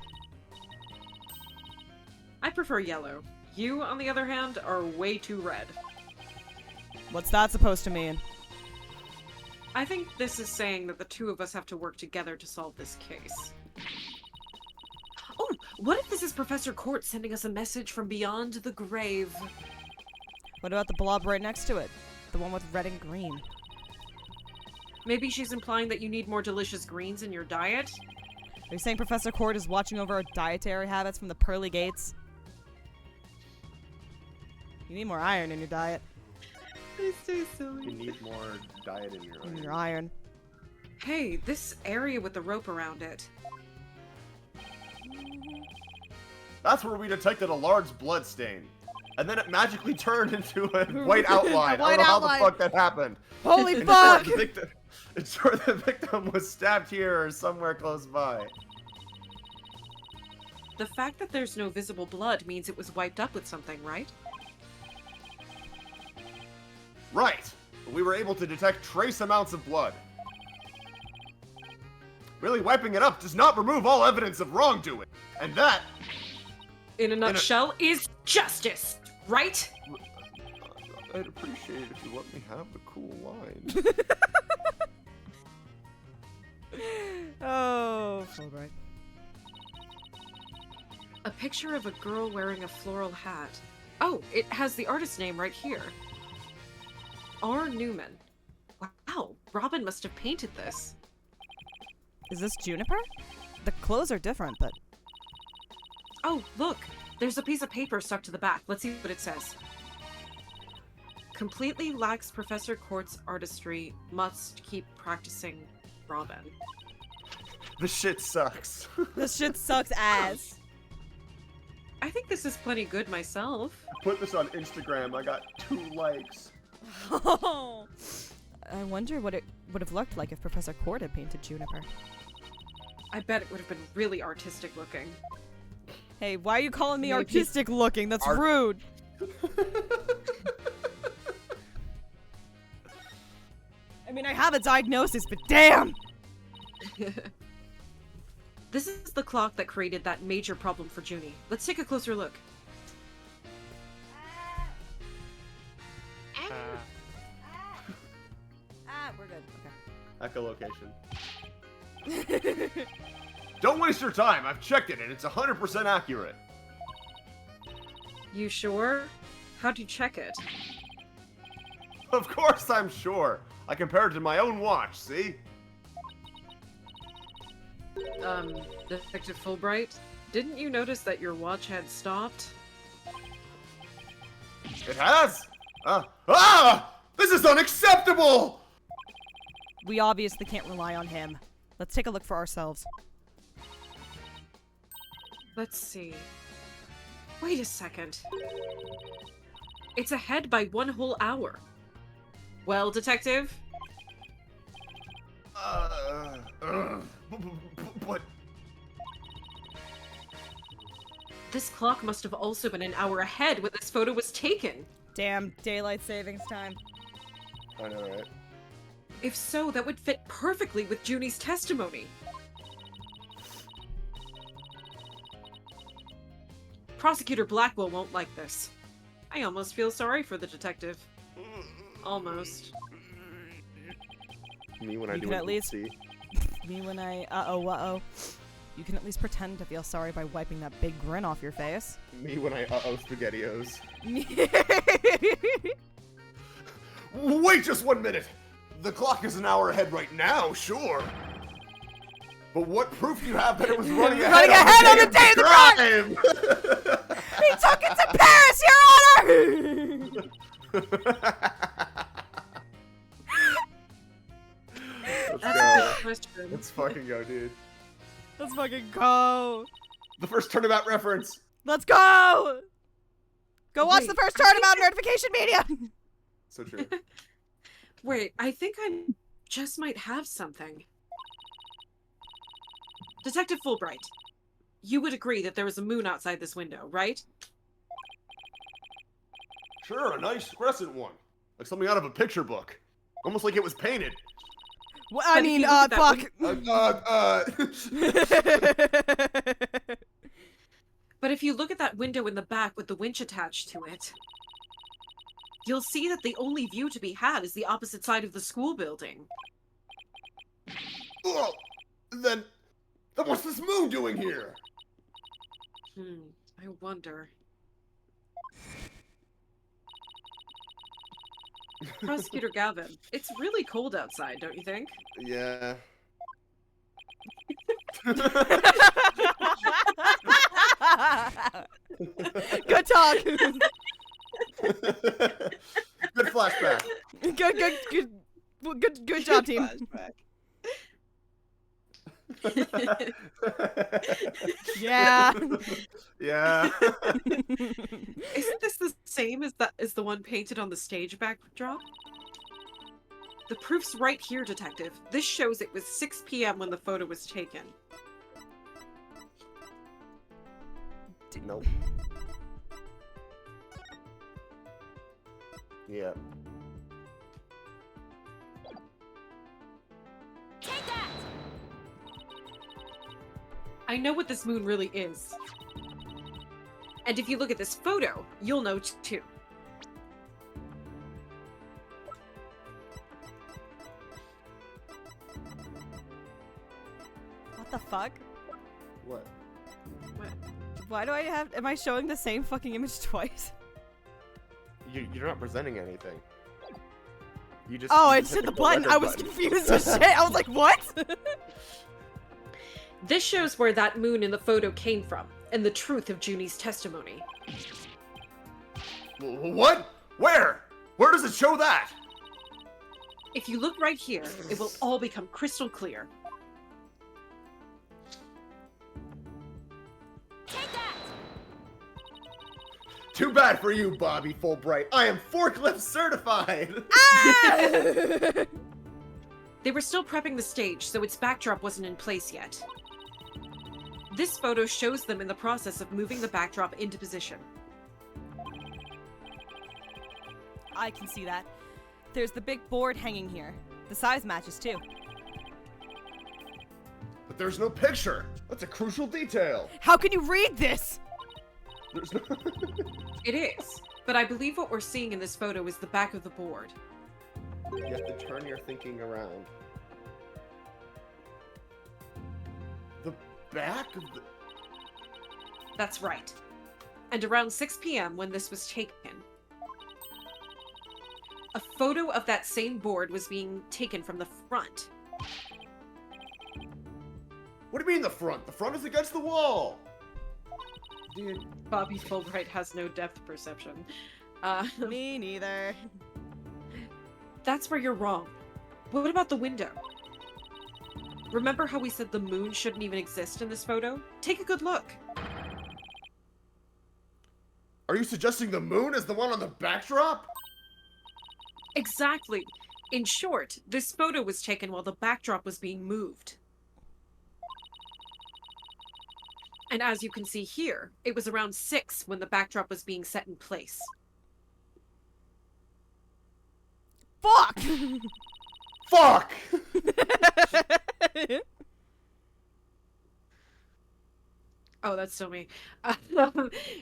C: I prefer yellow. You, on the other hand, are way too red.
A: What's that supposed to mean?
C: I think this is saying that the two of us have to work together to solve this case. Oh, what if this is Professor Court sending us a message from beyond the grave?
A: What about the blob right next to it? The one with red and green.
C: Maybe she's implying that you need more delicious greens in your diet?
A: Are you saying Professor Court is watching over our dietary habits from the pearly gates? You need more iron in your diet.
C: It's so silly.
D: You need more diet in your
A: In
D: iron.
A: your iron.
C: Hey, this area with the rope around it.
D: That's where we detected a large blood stain. And then it magically turned into a white outline.
A: A white
D: I don't know
A: outline.
D: how the fuck that happened.
A: Holy
D: And
A: fuck!
D: It's where the victim was stabbed here or somewhere close by.
C: The fact that there's no visible blood means it was wiped up with something, right?
D: Right. But we were able to detect trace amounts of blood. Really, wiping it up does not remove all evidence of wrongdoing. And that...
C: In a nutshell, is justice, right?
D: I'd appreciate it if you let me have the cool line.
A: Oh, Fulbright.
C: A picture of a girl wearing a floral hat. Oh, it has the artist's name right here. R. Newman. Wow, Robin must have painted this.
A: Is this Juniper? The clothes are different, but...
C: Oh, look! There's a piece of paper stuck to the back. Let's see what it says. Completely lacks Professor Court's artistry. Must keep practicing, Robin.
D: This shit sucks.
A: This shit sucks ass.
C: I think this is plenty good myself.
D: Put this on Instagram. I got 2 likes.
A: Oh. I wonder what it would have looked like if Professor Court had painted Juniper.
C: I bet it would have been really artistic looking.
A: Hey, why are you calling me
C: Maybe.
A: artistic looking? That's rude. I mean, I have a diagnosis, but damn!
C: This is the clock that created that major problem for Junie. Let's take a closer look.
A: We're good.
D: Echolocation. Don't waste your time. I've checked it and it's 100% accurate.
C: You sure? How'd you check it?
D: Of course I'm sure. I compared it to my own watch, see?
C: Detective Fulbright, didn't you notice that your watch had stopped?
D: It has! This is unacceptable!
G: We obviously can't rely on him. Let's take a look for ourselves.
C: Let's see. Wait a second. It's ahead by 1 whole hour. Well, detective?
D: But
C: This clock must have also been an hour ahead when this photo was taken.
G: Damn, daylight savings time.
D: I know, right?
C: If so, that would fit perfectly with Junie's testimony. Prosecutor Blackwell won't like this. I almost feel sorry for the detective. Almost.
D: Me when I
G: You
D: do
G: can
D: it,
G: at least-
D: see?
G: Me when I, uh-oh. You can at least pretend to feel sorry by wiping that big grin off your face.
D: Me when I SpaghettiOs.
G: What
D: Wait just 1 minute! The clock is an hour ahead right now, sure. But what proof do you have that it was running ahead,
G: on the day of the
D: crime?
G: He took it to Paris, Your Honor!
D: Let's
C: That's a
D: go.
C: good question.
D: Let's fucking go, dude.
G: Let's fucking go.
D: The first turnabout reference.
G: Let's go! Go watch
C: Wait,
G: the first
C: I think
G: turnabout notification media!
D: So true.
C: Wait, I think I just might have something. Detective Fulbright, you would agree that there was a moon outside this window, right?
D: Sure, a nice crescent one. Like something out of a picture book. Almost like it was painted.
G: Well, I
C: But if
G: mean,
C: you look at
G: fuck.
C: But if you look at that window in the back with the winch attached to it, you'll see that the only view to be had is the opposite side of the school building.
D: Oh, then what's this moon doing here?
C: I wonder. Prosecutor Gavin, it's really cold outside, don't you think?
D: Yeah.
G: Good talk.
D: Good flashback.
G: Good job, team. Yeah.
D: Yeah.
C: Isn't this the same as the one painted on the stage backdrop? The proof's right here, detective. This shows it was 6 p.m. when the photo was taken.
D: Nope. Yeah.
C: I know what this moon really is. And if you look at this photo, you'll know too.
G: What the fuck?
D: What?
G: Why do I have? Am I showing the same fucking image twice?
D: You're not presenting anything. You just.
G: Oh,
D: you
G: I
D: just
G: just hit the
D: the
G: button.
D: record
G: I was
D: button.
G: confused as shit. I was like, what?
C: This shows where that moon in the photo came from, and the truth of Junie's testimony.
D: What? Where? Where does it show that?
C: If you look right here, it will all become crystal clear.
D: Too bad for you, Bobby Fulbright. I am forklift certified.
G: Ah!
C: They were still prepping the stage, so its backdrop wasn't in place yet. This photo shows them in the process of moving the backdrop into position.
G: I can see that. There's the big board hanging here. The size matches too.
D: But there's no picture. That's a crucial detail.
G: How can you read this?
D: There's no.
C: It is, but I believe what we're seeing in this photo is the back of the board.
D: You have to turn your thinking around. The back of the.
C: That's right. And around 6 p.m. when this was taken, a photo of that same board was being taken from the front.
D: What do you mean the front? The front is against the wall.
C: Dude, Bobby Fulbright has no depth perception.
G: Me neither.
C: That's where you're wrong. What about the window? Remember how we said the moon shouldn't even exist in this photo? Take a good look.
D: Are you suggesting the moon is the one on the backdrop?
C: Exactly. In short, this photo was taken while the backdrop was being moved. And as you can see here, it was around 6 when the backdrop was being set in place.
G: Fuck!
D: Fuck!
C: Oh, that's still me.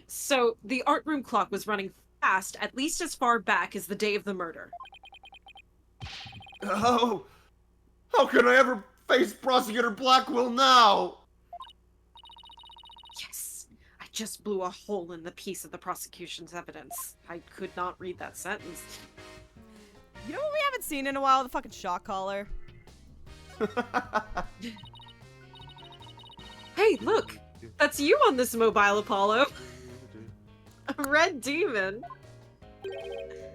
C: So, the art room clock was running fast, at least as far back as the day of the murder.
D: How can I ever face Prosecutor Blackwell now?
C: Yes! I just blew a hole in the piece of the prosecution's evidence. I could not read that sentence.
G: You know what we haven't seen in a while? The fucking shot caller.
C: Hey, look! That's you on this mobile, Apollo! A red demon!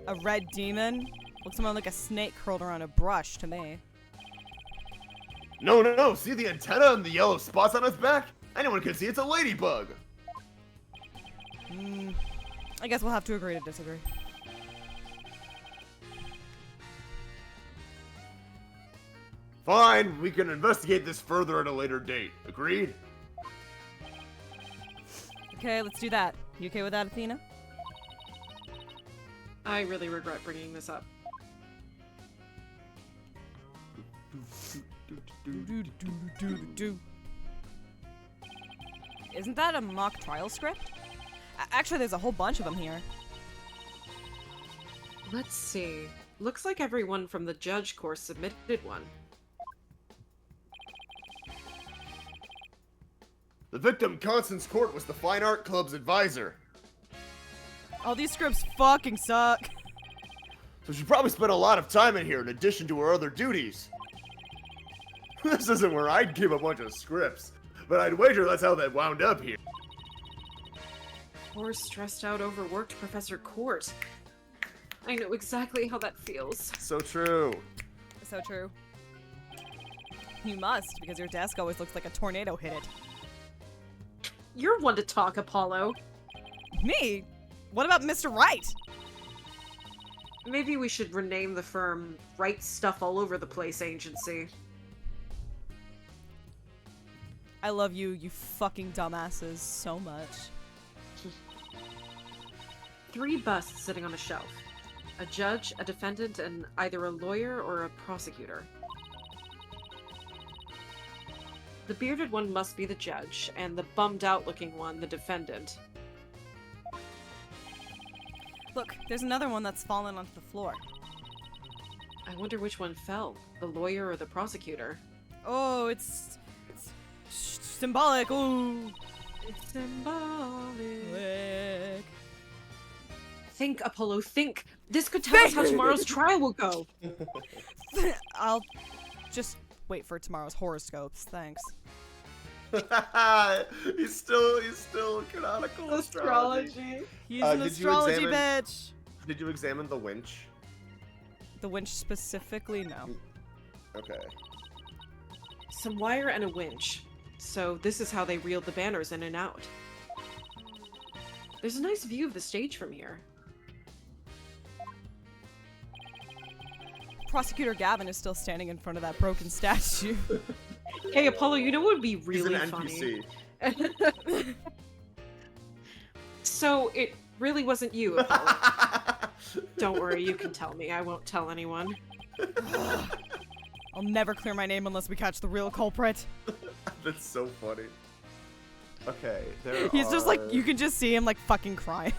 G: A red demon? Looks more like a snake curled around a brush to me.
D: No, see the antenna and the yellow spots on its back? Anyone can see it's a ladybug.
G: I guess we'll have to agree to disagree.
D: Fine, we can investigate this further at a later date. Agreed?
G: Okay, let's do that. You okay with that, Athena?
C: I really regret bringing this up.
G: Isn't that a mock trial script? Actually, there's a whole bunch of them here.
C: Let's see. Looks like everyone from the judge course submitted one.
D: The victim, Constance Court, was the Fine Art Club's advisor.
G: All these scripts fucking suck.
D: So she probably spent a lot of time in here in addition to her other duties. This isn't where I'd give a bunch of scripts, but I'd wager that's how they wound up here.
C: Poor, stressed out, overworked Professor Court. I know exactly how that feels.
D: So true.
G: So true. You must, because your desk always looks like a tornado hit it.
C: You're one to talk, Apollo.
G: Me? What about Mr. Wright?
C: Maybe we should rename the firm Write Stuff All Over the Place Agency.
G: I love you, you fucking dumbasses, so much.
C: 3 busts sitting on a shelf. A judge, a defendant, and either a lawyer or a prosecutor. The bearded one must be the judge, and the bummed-out looking one the defendant.
G: Look, there's another one that's fallen onto the floor.
C: I wonder which one fell, the lawyer or the prosecutor.
G: Oh, it's symbolic. Ooh.
C: It's symbolic.
G: Lick.
C: Think, Apollo, think! This could tell us how tomorrow's trial will go!
G: I'll just wait for tomorrow's horoscopes, thanks.
D: he's still canonical astrology.
G: He's an
D: did you
G: astrology
D: examine-
G: bitch!
D: Did you examine the winch?
G: The winch specifically? No.
D: Okay.
C: Some wire and a winch. So this is how they reeled the banners in and out. There's a nice view of the stage from here.
G: Prosecutor Gavin is still standing in front of that broken statue.
C: Hey, Apollo, you know what would be
D: He's
C: really
D: an
C: funny?
D: NPC.
C: So, it really wasn't you, Apollo. Don't worry, you can tell me. I won't tell anyone.
G: I'll never clear my name unless we catch the real culprit.
D: That's so funny. Okay,
G: He's just like, you can just see him like fucking crying.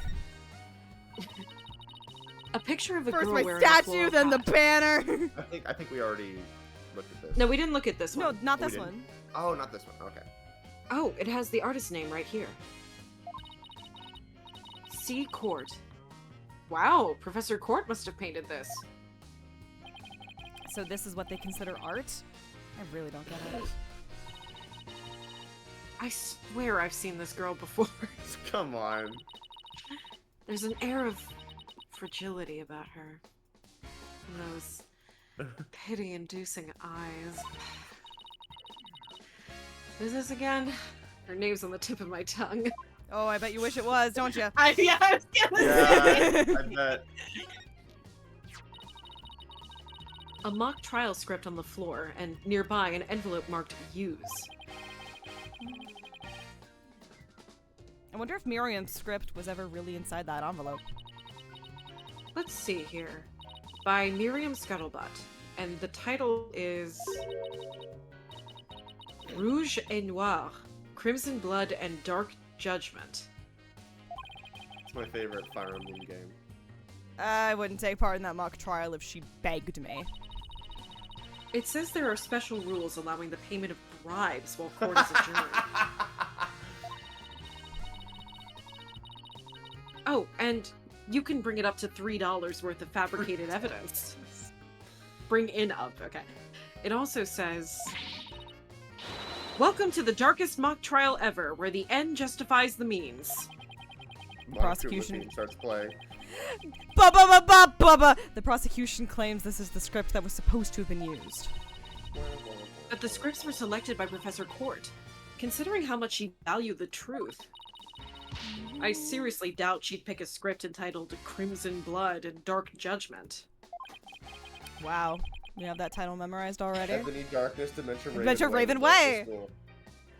C: A picture of a
G: First
C: girl
G: my
C: wearing a
G: statue,
C: floral
G: then the
C: hat.
G: banner.
D: I think we already looked at this.
C: No, we didn't look at this
G: No,
C: one.
G: not
D: We
G: this
D: didn't.
G: one.
D: Oh, not this one. Okay.
C: Oh, it has the artist name right here. C. Court. Wow, Professor Court must have painted this.
G: So this is what they consider art? I really don't get it.
C: I swear I've seen this girl before.
D: Come on.
C: There's an air of fragility about her. And those pity-inducing eyes. Who's this again? Her name's on the tip of my tongue.
A: Oh, I bet you wish it was, don't you?
C: I was gonna
D: Yeah,
C: say.
D: I bet.
C: A mock trial script on the floor, and nearby an envelope marked "Use."
A: I wonder if Miriam's script was ever really inside that envelope.
C: Let's see here. By Miriam Scuttlebutt. And the title is Rouge et Noir, Crimson Blood and Dark Judgment.
D: It's my favorite Fire Emblem game.
A: I wouldn't take part in that mock trial if she begged me.
C: It says there are special rules allowing the payment of bribes while court is adjourned. Oh, and you can bring it up to $3 worth of fabricated evidence. Bring in up, okay. It also says, welcome to the darkest mock trial ever, where the end justifies the means.
A: Prosecution
D: Team starts playing.
A: Bubba! The prosecution claims this is the script that was supposed to have been used.
C: But the scripts were selected by Professor Court, considering how much she valued the truth. I seriously doubt she'd pick a script entitled Crimson Blood and Dark Judgment.
A: Wow. You have that title memorized already?
D: Ebony Darkness, Dementia Raven.
A: Adventure Raven Way!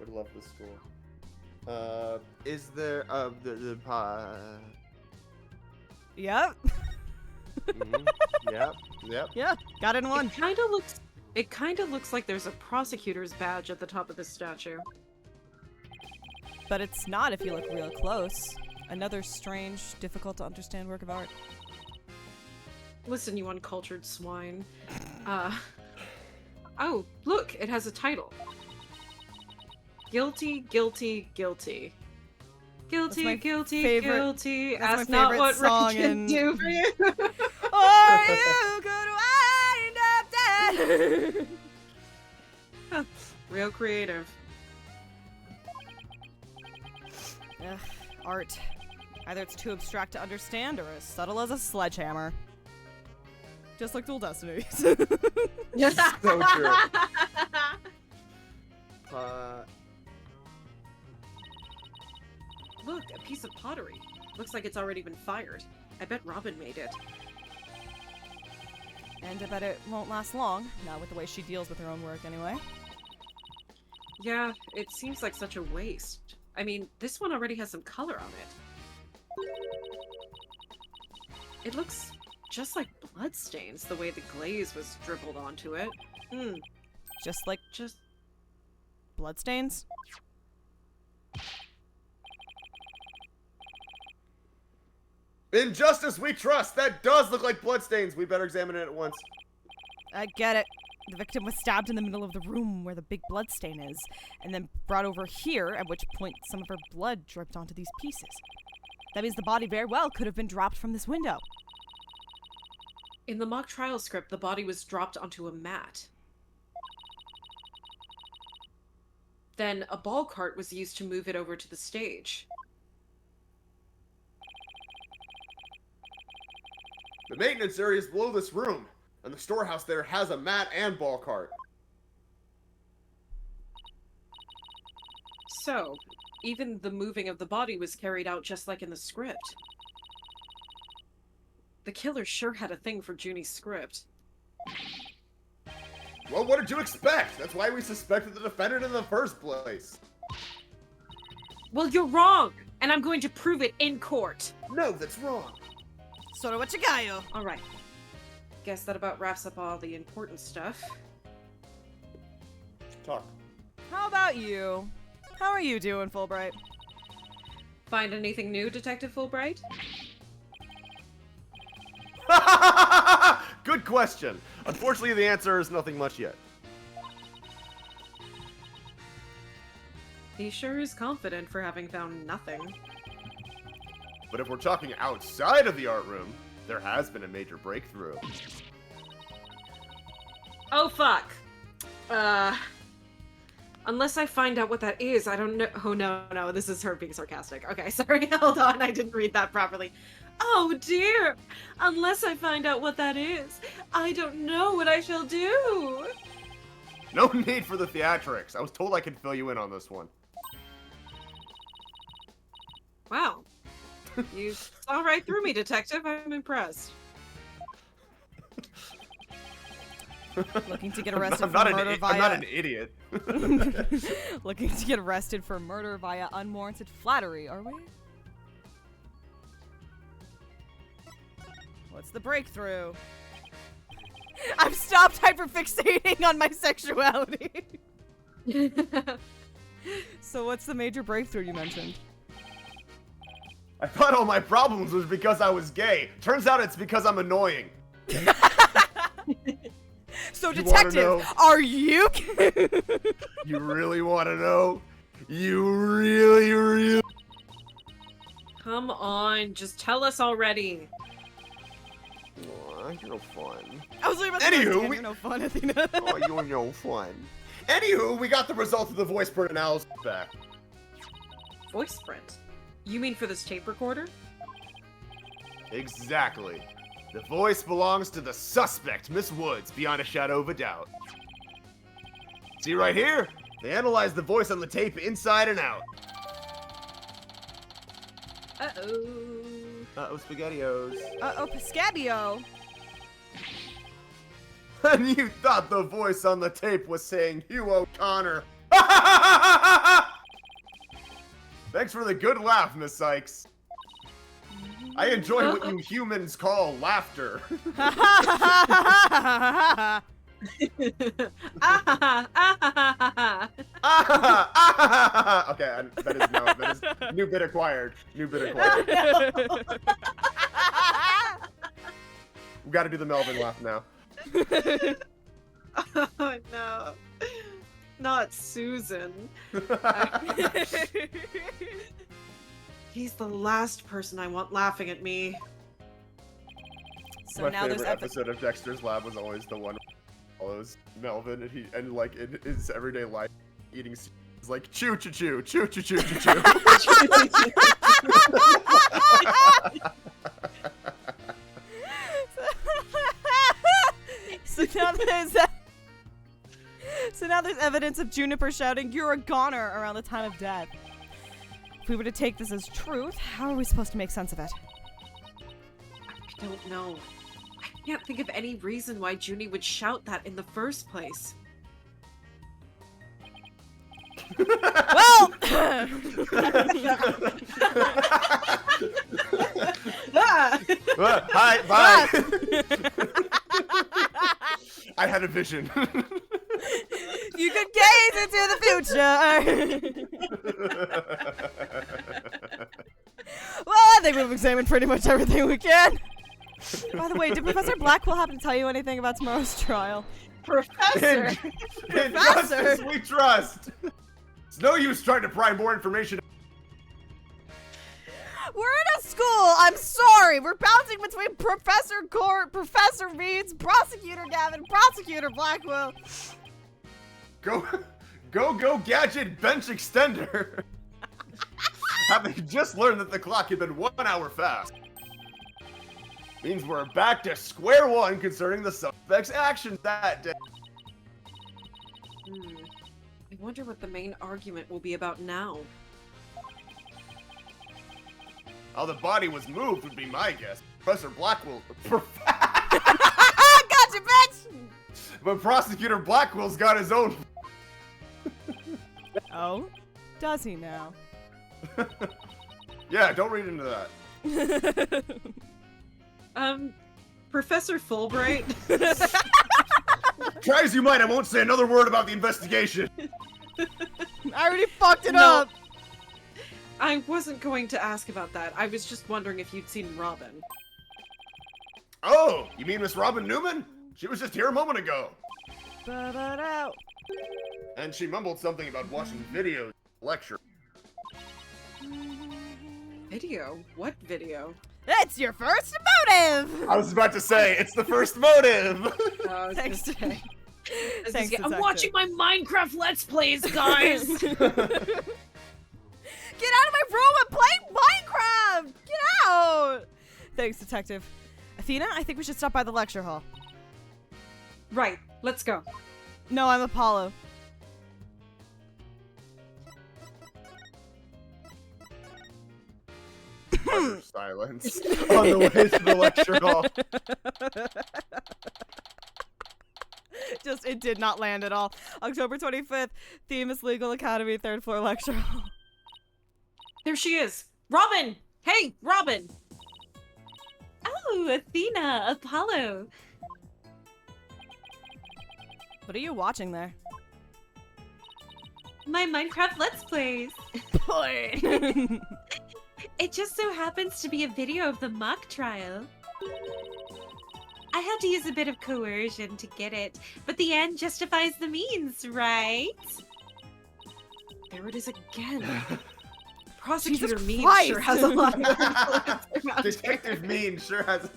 D: Would love this school. Is there,
A: Yep.
D: Yep.
A: Yeah, got it in one.
C: It kinda looks like there's a prosecutor's badge at the top of this statue.
A: But it's not if you look real close. Another strange, difficult to understand work of art.
C: Listen, you uncultured swine. Oh, look, it has a title. Guilty, guilty, guilty. Guilty,
A: my
C: guilty,
A: favorite-
C: guilty.
A: that's
C: Ask
A: my
C: not
A: favorite
C: what
A: song
C: Rick can
A: in-
C: do for you.
A: Or you could wind up dead.
C: Real creative.
A: Ugh, art. Either it's too abstract to understand or as subtle as a sledgehammer. Just like Dual Destinies.
D: So true.
C: Look, a piece of pottery. Looks like it's already been fired. I bet Robin made it.
A: And I bet it won't last long, not with the way she deals with her own work anyway.
C: Yeah, it seems like such a waste. I mean, this one already has some color on it. It looks just like bloodstains, the way the glaze was dribbled onto it.
A: Just like
C: Just...
A: bloodstains?
D: In justice we trust! That does look like bloodstains! We better examine it at once.
A: I get it. The victim was stabbed in the middle of the room where the big bloodstain is, and then brought over here, at which point some of her blood dripped onto these pieces. That means the body very well could have been dropped from this window.
C: In the mock trial script, the body was dropped onto a mat. Then a ball cart was used to move it over to the stage.
D: The maintenance area is below this room, and the storehouse there has a mat and ball cart.
C: So, even the moving of the body was carried out just like in the script. The killer sure had a thing for Junie's script.
D: Well, what did you expect? That's why we suspected the defendant in the first place.
C: Well, you're wrong! And I'm going to prove it in court!
D: No, that's wrong.
A: Sort of what you got, yo.
C: Alright. Guess that about wraps up all the important stuff.
D: Talk.
A: How about you? How are you doing, Fulbright?
C: Find anything new, Detective Fulbright?
D: Good question. Unfortunately, the answer is nothing much yet.
C: He sure is confident for having found nothing.
D: But if we're talking outside of the art room, there has been a major breakthrough.
C: Oh, fuck! Unless I find out what that is, I don't know. Oh, no, this is her being sarcastic. Okay, sorry, hold on, I didn't read that properly.
F: Oh dear! Unless I find out what that is, I don't know what I shall do.
D: No need for the theatrics. I was told I could fill you in on this one.
C: Wow. You saw right through me, detective. I'm impressed.
A: Looking to get arrested
D: I'm
A: for
D: not
A: murder via.
D: I'm not an idiot.
A: Looking to get arrested for murder via unwarranted flattery, are we? What's the breakthrough? I've stopped hyperfixating on my sexuality. So what's the major breakthrough you mentioned?
D: I thought all my problems was because I was gay. Turns out it's because I'm annoying.
A: So
D: You wanna
A: detective,
D: know?
A: are you?
D: You really want to know? You really.
C: Come on, just tell us already.
B: Aw, you're no fun.
A: I was like, about to
D: Anywho,
A: go, "Dan,
D: we-
A: you're no fun, Athena."
B: Oh, you're no fun.
D: Anywho, we got the results of the voice print analysis back.
C: Voice print. You mean for this tape recorder?
D: Exactly. The voice belongs to the suspect, Miss Woods, beyond a shadow of a doubt. See right here? They analyzed the voice on the tape inside and out.
C: Uh-oh.
D: Uh-oh, SpaghettiOs.
A: Uh-oh, Piscabio.
D: And you thought the voice on the tape was saying Hugh O'Connor. Thanks for the good laugh, Miss Sykes. I enjoy what you humans call laughter. Okay, that is new bit acquired. New bit acquired. We've got to do the Melvin laugh now.
C: Oh no. Not Susan. He's the last person I want laughing at me.
A: So
D: My
A: now there's
D: favorite episode of Dexter's Lab was always the one where he follows Melvin and like in his everyday life eating is like choo choo choo choo choo choo choo choo.
A: So now there's evidence of Juniper shouting, "You're a goner," around the time of death. If we were to take this as truth, how are we supposed to make sense of it?
C: I don't know. I can't think of any reason why Junie would shout that in the first place.
A: Well!
D: Hi, bye. I had a vision.
A: You could gaze into the future! Well, I think we've examined pretty much everything we can. By the way, did Professor Blackwell happen to tell you anything about tomorrow's trial?
C: Professor!
D: In justice we trust. It's no use trying to pry more information.
A: We're in a school! I'm sorry! We're bouncing between Professor Court, Professor Reeds, Prosecutor Gavin, Prosecutor Blackwell.
D: Go, gadget bench extender. Having just learned that the clock had been 1 hour fast. Means we're back to square one concerning the suspect's actions that day.
C: I wonder what the main argument will be about now.
D: How the body was moved would be my guess. Professor Blackwell...
A: Gotcha, bitch!
D: But Prosecutor Blackwell's got his own...
A: Oh? Does he now?
D: Yeah, don't read into that.
C: Professor Fulbright?
D: Try as you might, I won't say another word about the investigation.
A: I already fucked it
C: No.
A: up!
C: I wasn't going to ask about that. I was just wondering if you'd seen Robin.
D: Oh, you mean Miss Robin Newman? She was just here a moment ago.
A: Ba-ba-da.
D: And she mumbled something about watching videos lecture.
C: Video? What video?
A: It's your first motive!
D: I was about to say, it's the first motive!
A: Thanks, Jay. Thanks,
C: I'm watching my Minecraft Let's Plays, guys!
A: Get out of my room! I'm playing Minecraft! Get out! Thanks, Detective. Athena, I think we should stop by the lecture hall.
C: Right, let's go.
A: No, I'm Apollo.
B: Utter silence on the way to the lecture hall.
A: Just, it did not land at all. October 25th, theme is Legal Academy, 3rd floor lecture hall.
C: There she is. Robin! Hey, Robin!
F: Oh, Athena, Apollo.
A: What are you watching there?
F: My Minecraft Let's Plays.
A: Porn.
F: It just so happens to be a video of the mock trial. I had to use a bit of coercion to get it, but the end justifies the means, right?
C: There it is again. Prosecutor
A: Jesus
C: Mean
A: Christ.
C: sure has a lot of influence around
B: Detective Mean sure has.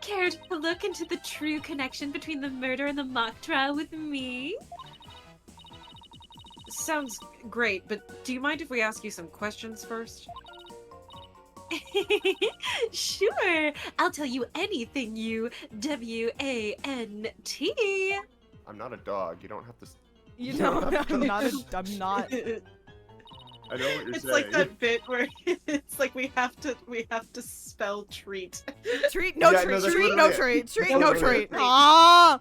F: Care to look into the true connection between the murder and the mock trial with me?
C: Sounds great, but do you mind if we ask you some questions first?
F: Sure, I'll tell you anything, you W-A-N-T.
B: I'm not a dog. You don't have to.
A: You know, I'm not. I'm not.
B: I know what you're
C: It's
B: saying.
C: like that bit where it's like we have to spell treat.
A: Treat, no
B: Yeah,
A: treat,
B: no, that's
A: treat, no
B: literally
A: treat, treat,
B: That's
A: no
B: literally
A: treat. Ah!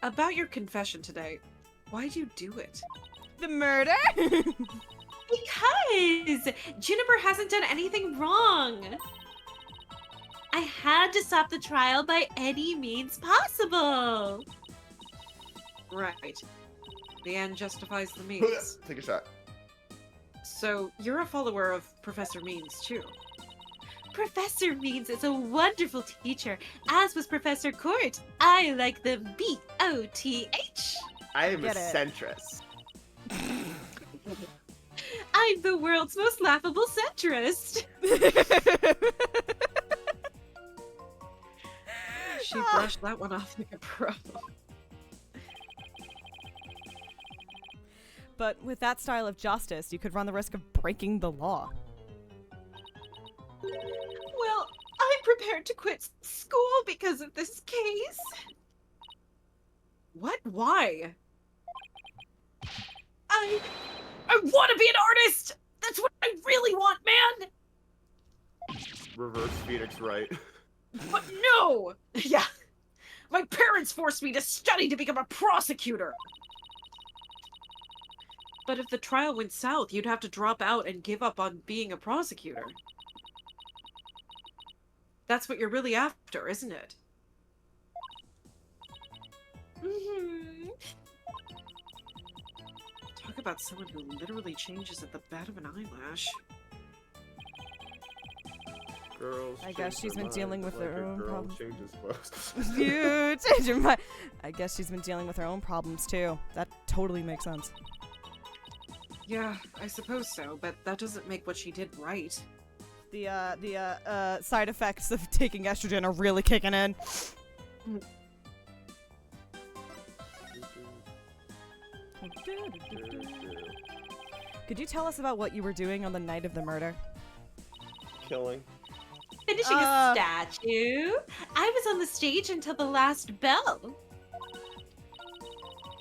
C: About your confession today, why'd you do it?
A: The murder?
F: Because Juniper hasn't done anything wrong. I had to stop the trial by any means possible.
C: Right. The end justifies the means.
B: Take a shot.
C: So, you're a follower of Professor Means, too.
F: Professor Means is a wonderful teacher, as was Professor Court. I like the B-O-T-H.
B: I am
A: Get
B: a
A: it.
B: centrist.
F: I'm the world's most laughable centrist.
C: She brushed that one off like a pro.
A: But with that style of justice, you could run the risk of breaking the law.
F: Well, I'm prepared to quit school because of this case.
C: What? Why?
F: I want to be an artist! That's what I really want, man!
B: Reverse Phoenix right.
C: But no! Yeah. My parents forced me to study to become a prosecutor. But if the trial went south, you'd have to drop out and give up on being a prosecutor. That's what you're really after, isn't it?
F: Mm-hmm.
C: Talk about someone who literally changes at the bat of an eyelash.
B: Girls.
A: I guess
B: change
A: she's
B: their
A: been dealing
B: mind
A: with her
B: like a
A: own
B: girl
A: problems.
B: changes clothes.
A: You change your mind. I guess she's been dealing with her own problems too. That totally makes sense.
C: Yeah, I suppose so, but that doesn't make what she did right.
A: The side effects of taking estrogen are really kicking in. Could you tell us about what you were doing on the night of the murder?
B: Killing.
F: Finishing a statue. I was on the stage until the last bell.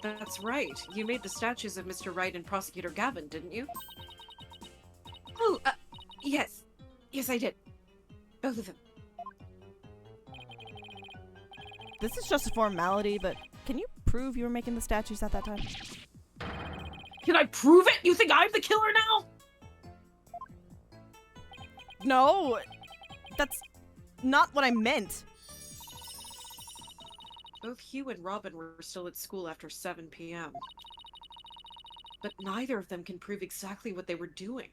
C: That's right. You made the statues of Mr. Wright and Prosecutor Gavin, didn't you?
F: Oh, yes. Yes, I did. Both of them.
A: This is just a formality, but can you prove you were making the statues at that time?
C: Can I prove it? You think I'm the killer now?
A: No, that's not what I meant.
C: Both Hugh and Robin were still at school after 7 p.m. But neither of them can prove exactly what they were doing.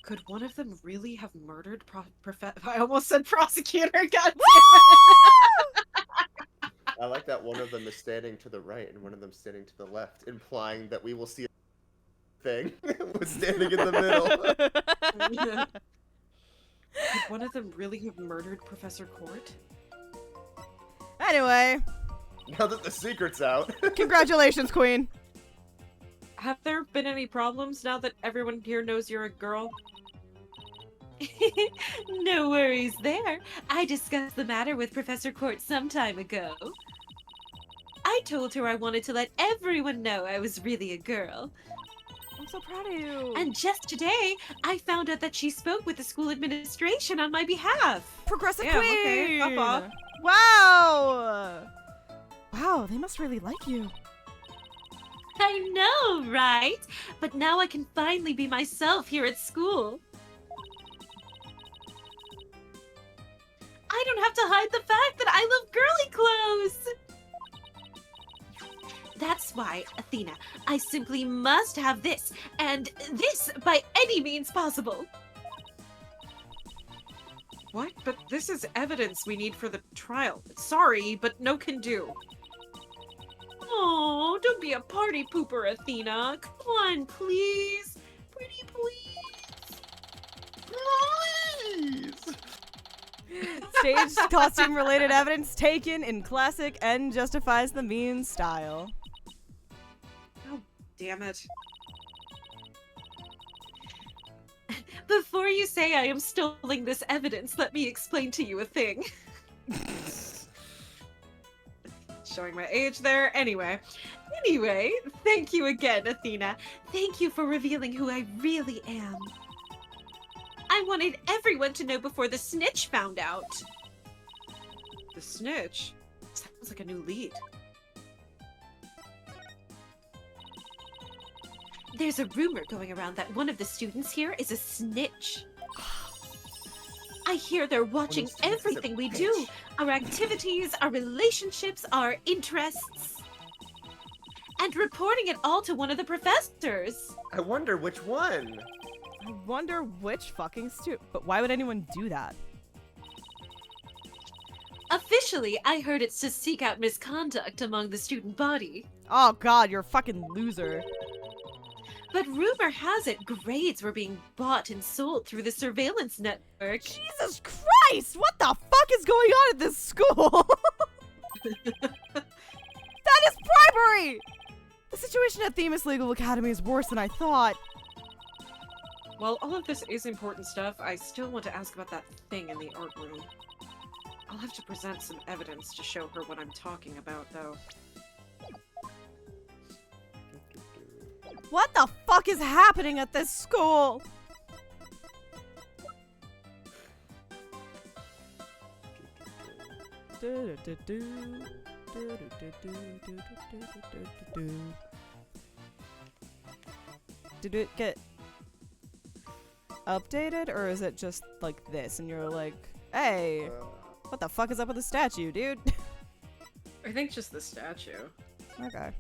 C: Could one of them really have murdered I almost said prosecutor, god damn it!
B: I like that one of them is standing to the right and one of them standing to the left, implying that we will see a thing was standing in the middle.
C: Could one of them really have murdered Professor Court?
A: Anyway,
D: Now that the secret's out.
A: congratulations, Queen.
C: Have there been any problems now that everyone here knows you're a girl?
F: No worries there. I discussed the matter with Professor Court some time ago. I told her I wanted to let everyone know I was really a girl.
A: I'm so proud of you.
F: And just today, I found out that she spoke with the school administration on my behalf.
A: Progressive
C: Damn,
A: Queen.
C: okay, papa.
A: Wow. Wow, they must really like you.
F: I know, right? But now I can finally be myself here at school. I don't have to hide the fact that I love girly clothes. That's why, Athena, I simply must have this, and this by any means possible.
C: What? But this is evidence we need for the trial. Sorry, but no can do.
F: Oh, don't be a party pooper, Athena. Come on, please. Pretty please.
D: Please.
A: Stage costume related evidence taken in classic N justifies the mean style.
C: Oh, damn it.
F: Before you say I am stealing this evidence, let me explain to you a thing.
C: Showing my age there. Anyway.
F: Anyway, thank you again, Athena. Thank you for revealing who I really am. I wanted everyone to know before the snitch found out.
C: The snitch? Sounds like a new lead.
F: There's a rumor going around that one of the students here is a snitch. I hear they're watching everything we do. Our activities, our relationships, our interests. And reporting it all to one of the professors.
D: I wonder which one.
A: I wonder which fucking student. But why would anyone do that?
F: Officially, I heard it's to seek out misconduct among the student body.
A: Oh god, you're a fucking loser.
F: But rumor has it grades were being bought and sold through the surveillance network.
A: Jesus Christ! What the fuck is going on at this school? That is bribery! The situation at Themis Legal Academy is worse than I thought.
C: While all of this is important stuff, I still want to ask about that thing in the art room. I'll have to present some evidence to show her what I'm talking about, though.
A: What the fuck is happening at this school? Did it get updated, or is it just like this and you're like, hey, what the fuck is up with the statue, dude?
C: I think just the statue.
A: Okay.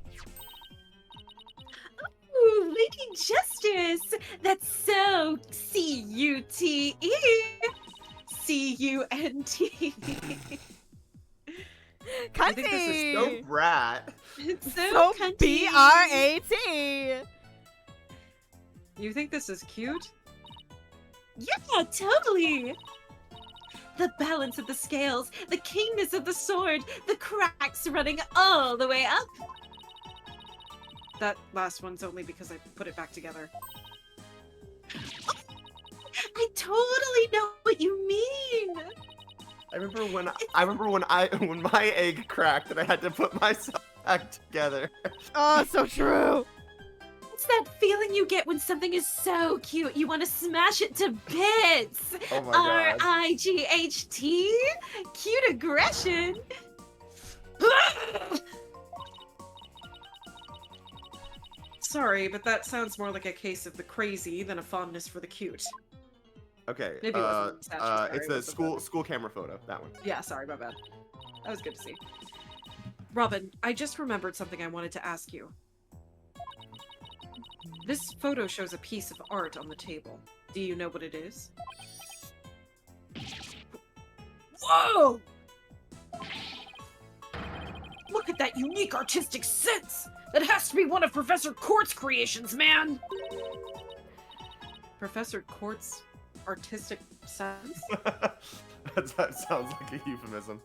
F: Ooh, Lady Justice! That's so C-U-T-E! C-U-N-T.
D: I think this is so brat.
F: It's
A: So
F: so cunty.
A: B-R-A-T.
C: You think this is cute?
F: Yeah, totally! The balance of the scales, the keenness of the sword, the cracks running all the way up.
C: That last one's only because I put it back together.
F: I totally know what you mean!
D: I remember when my egg cracked and I had to put myself back together.
A: Oh, so true.
F: It's that feeling you get when something is so cute you want to smash it to bits!
D: Oh my god.
F: R-I-G-H-T? Cute aggression!
C: Sorry, but that sounds more like a case of the crazy than a fondness for the cute.
D: Okay.
C: Maybe it wasn't the statue, sorry,
D: It's
C: it
D: the
C: was the
D: school camera photo. That one.
C: Yeah, sorry, my bad. That was good to see. Robin, I just remembered something I wanted to ask you. This photo shows a piece of art on the table. Do you know what it is? Whoa! Look at that unique artistic sense! That has to be one of Professor Court's creations, man! Professor Court's artistic sense?
D: That sounds like a euphemism.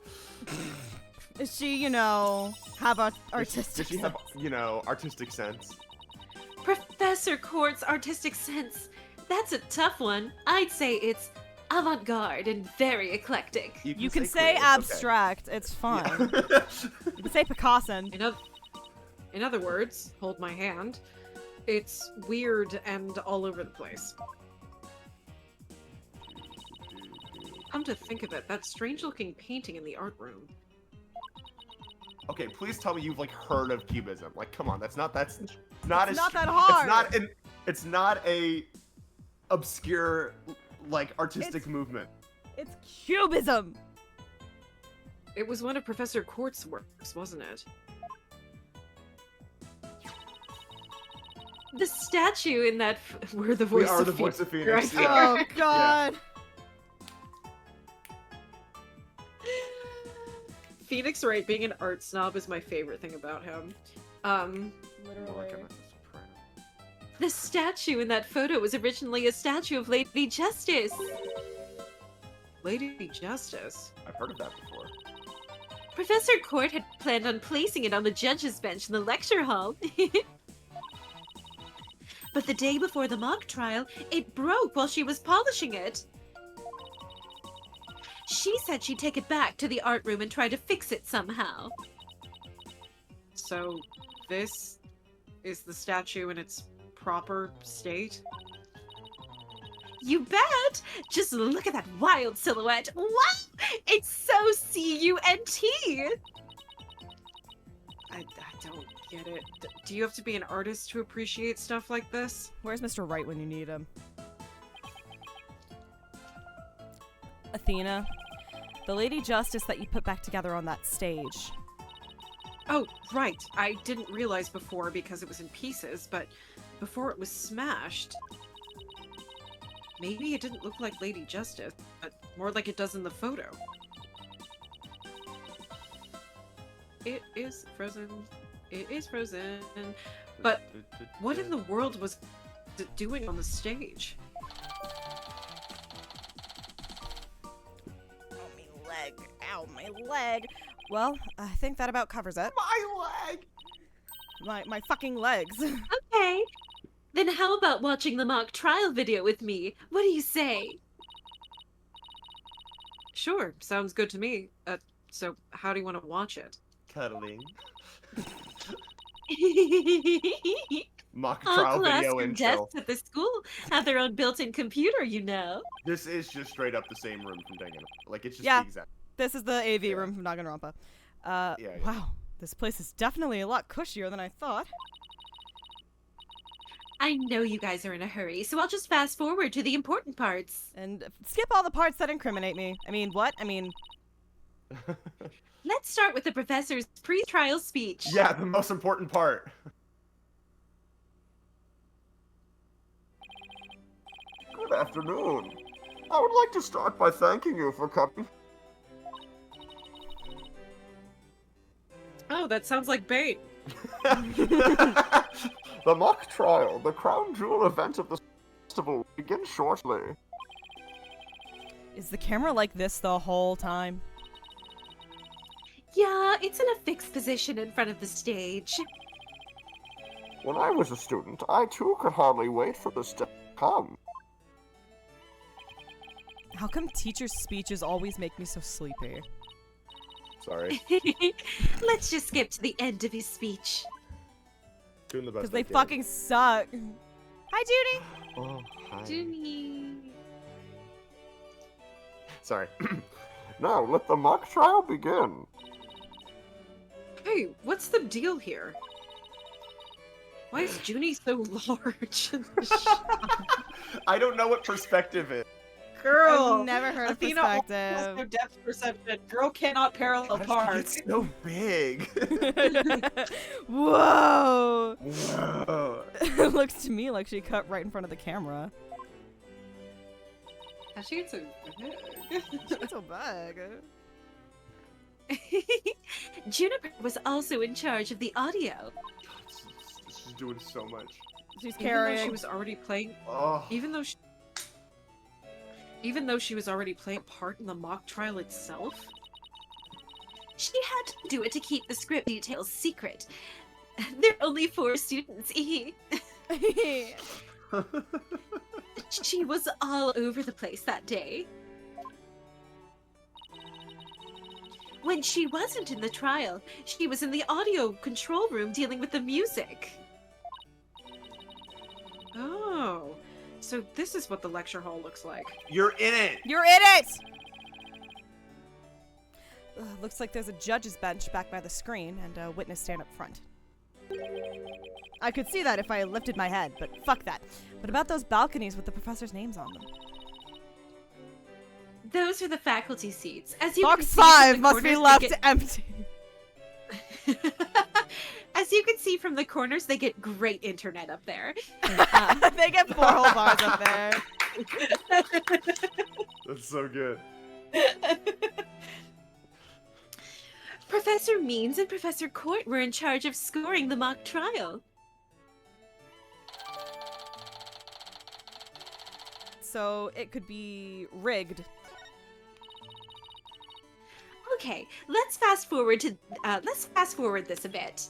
G: Is she, you know, have a
D: Does
G: artistic
D: she have, you know, artistic sense?
F: Professor Court's artistic sense. That's a tough one. I'd say it's avant-garde and very eclectic.
G: You can say
D: creative, okay.
G: abstract. It's fine.
D: Yeah.
G: You can say Picasso.
C: In other words, hold my hand. It's weird and all over the place. Come to think of it, that strange-looking painting in the art room.
D: Okay, please tell me you've like heard of cubism. Like, come on, that's not
G: not that hard.
D: It's not a obscure like artistic movement.
G: It's cubism.
C: It was one of Professor Court's works, wasn't it?
F: The statue in that we're the
D: We
F: voice
D: are
F: of
D: the voice of Phoenix.
F: right?
D: Yeah.
G: Oh God.
C: Phoenix Wright being an art snob is my favorite thing about him.
G: Literally.
F: The statue in that photo was originally a statue of Lady Justice.
C: Lady Justice.
D: I've heard of that before.
F: Professor Court had planned on placing it on the judge's bench in the lecture hall. But the day before the mock trial, it broke while she was polishing it. She said she'd take it back to the art room and try to fix it somehow.
C: So, this is the statue in its proper state?
F: You bet! Just look at that wild silhouette. Wow! It's so C-U-N-T!
C: I don't get it. Do you have to be an artist to appreciate stuff like this?
G: Where's Mr. Wright when you need him? Athena, the Lady Justice that you put back together on that stage.
C: Oh, right. I didn't realize before because it was in pieces, but before it was smashed, maybe it didn't look like Lady Justice, but more like it does in the photo. It is frozen. It is frozen. But what in the world was it doing on the stage?
G: Oh, my leg. Ow, my leg. Well, I think that about covers it.
D: My leg!
G: My fucking legs.
F: Okay. Then how about watching the mock trial video with me? What do you say?
C: Sure, sounds good to me. So how do you want to watch it?
D: Cuddling.
F: All
D: Mock trial
F: class
D: video
F: and
D: intro.
F: desks at the school have their own built-in computer, you know.
D: This is just straight up the same room from Danganronpa. Like, it's just
G: Yeah.
D: the exact.
G: This is the AV room from Danganronpa.
D: Yeah.
G: Wow. This place is definitely a lot cushier than I thought.
F: I know you guys are in a hurry, so I'll just fast forward to the important parts.
G: And skip all the parts that incriminate me. I mean, what? I mean,
F: Let's start with the professor's pre-trial speech.
D: Yeah, the most important part.
B: Good afternoon. I would like to start by thanking you for coming.
C: Oh, that sounds like bait.
B: The mock trial, the crown jewel event of the festival, will begin shortly.
G: is the camera like this the whole time?
F: Yeah, it's in a fixed position in front of the stage.
B: When I was a student, I too could hardly wait for this day to come.
G: How come teachers' speeches always make me so sleepy?
D: Sorry.
F: Let's just skip to the end of his speech.
D: Doing the best.
G: Because they
D: I can.
G: fucking suck. Hi, Judy!
B: Oh, hi.
F: Junie.
B: Sorry. Now, let the mock trial begin.
C: Hey, what's the deal here? Why is Junie so large?
D: I don't know what perspective is.
C: Girl,
G: I've never heard of
C: Athena has
G: perspective.
C: no depth perception. Girl cannot parallel parts.
D: It's so big.
G: Whoa!
D: Whoa.
G: It looks to me like she cut right in front of the camera.
C: How'd she get so big?
G: It's so big.
F: Juniper was also in charge of the audio.
D: She's doing so much.
G: She's
C: Even though
G: carrying.
C: she was already playing,
D: Oh.
C: even though she was already playing a part in the mock trial itself.
F: She had to do it to keep the script details secret. There are only 4 students. She was all over the place that day. When she wasn't in the trial, she was in the audio control room dealing with the music.
C: Oh, so this is what the lecture hall looks like.
D: You're in it.
A: You're in it! Looks like there's a judge's bench back by the screen and a witness stand up front. I could see that if I lifted my head, but fuck that. What about those balconies with the professors' names on them?
F: Those are the faculty seats. As you
A: Box
F: can see
A: 5
F: from the
A: must be
F: corners,
A: left
F: they
A: empty.
F: As you can see from the corners, they get great internet up there.
A: They get 4 whole bars up there.
D: That's so good.
F: Professor Means and Professor Court were in charge of scoring the mock trial.
A: So it could be rigged.
F: Okay, let's fast forward this a bit.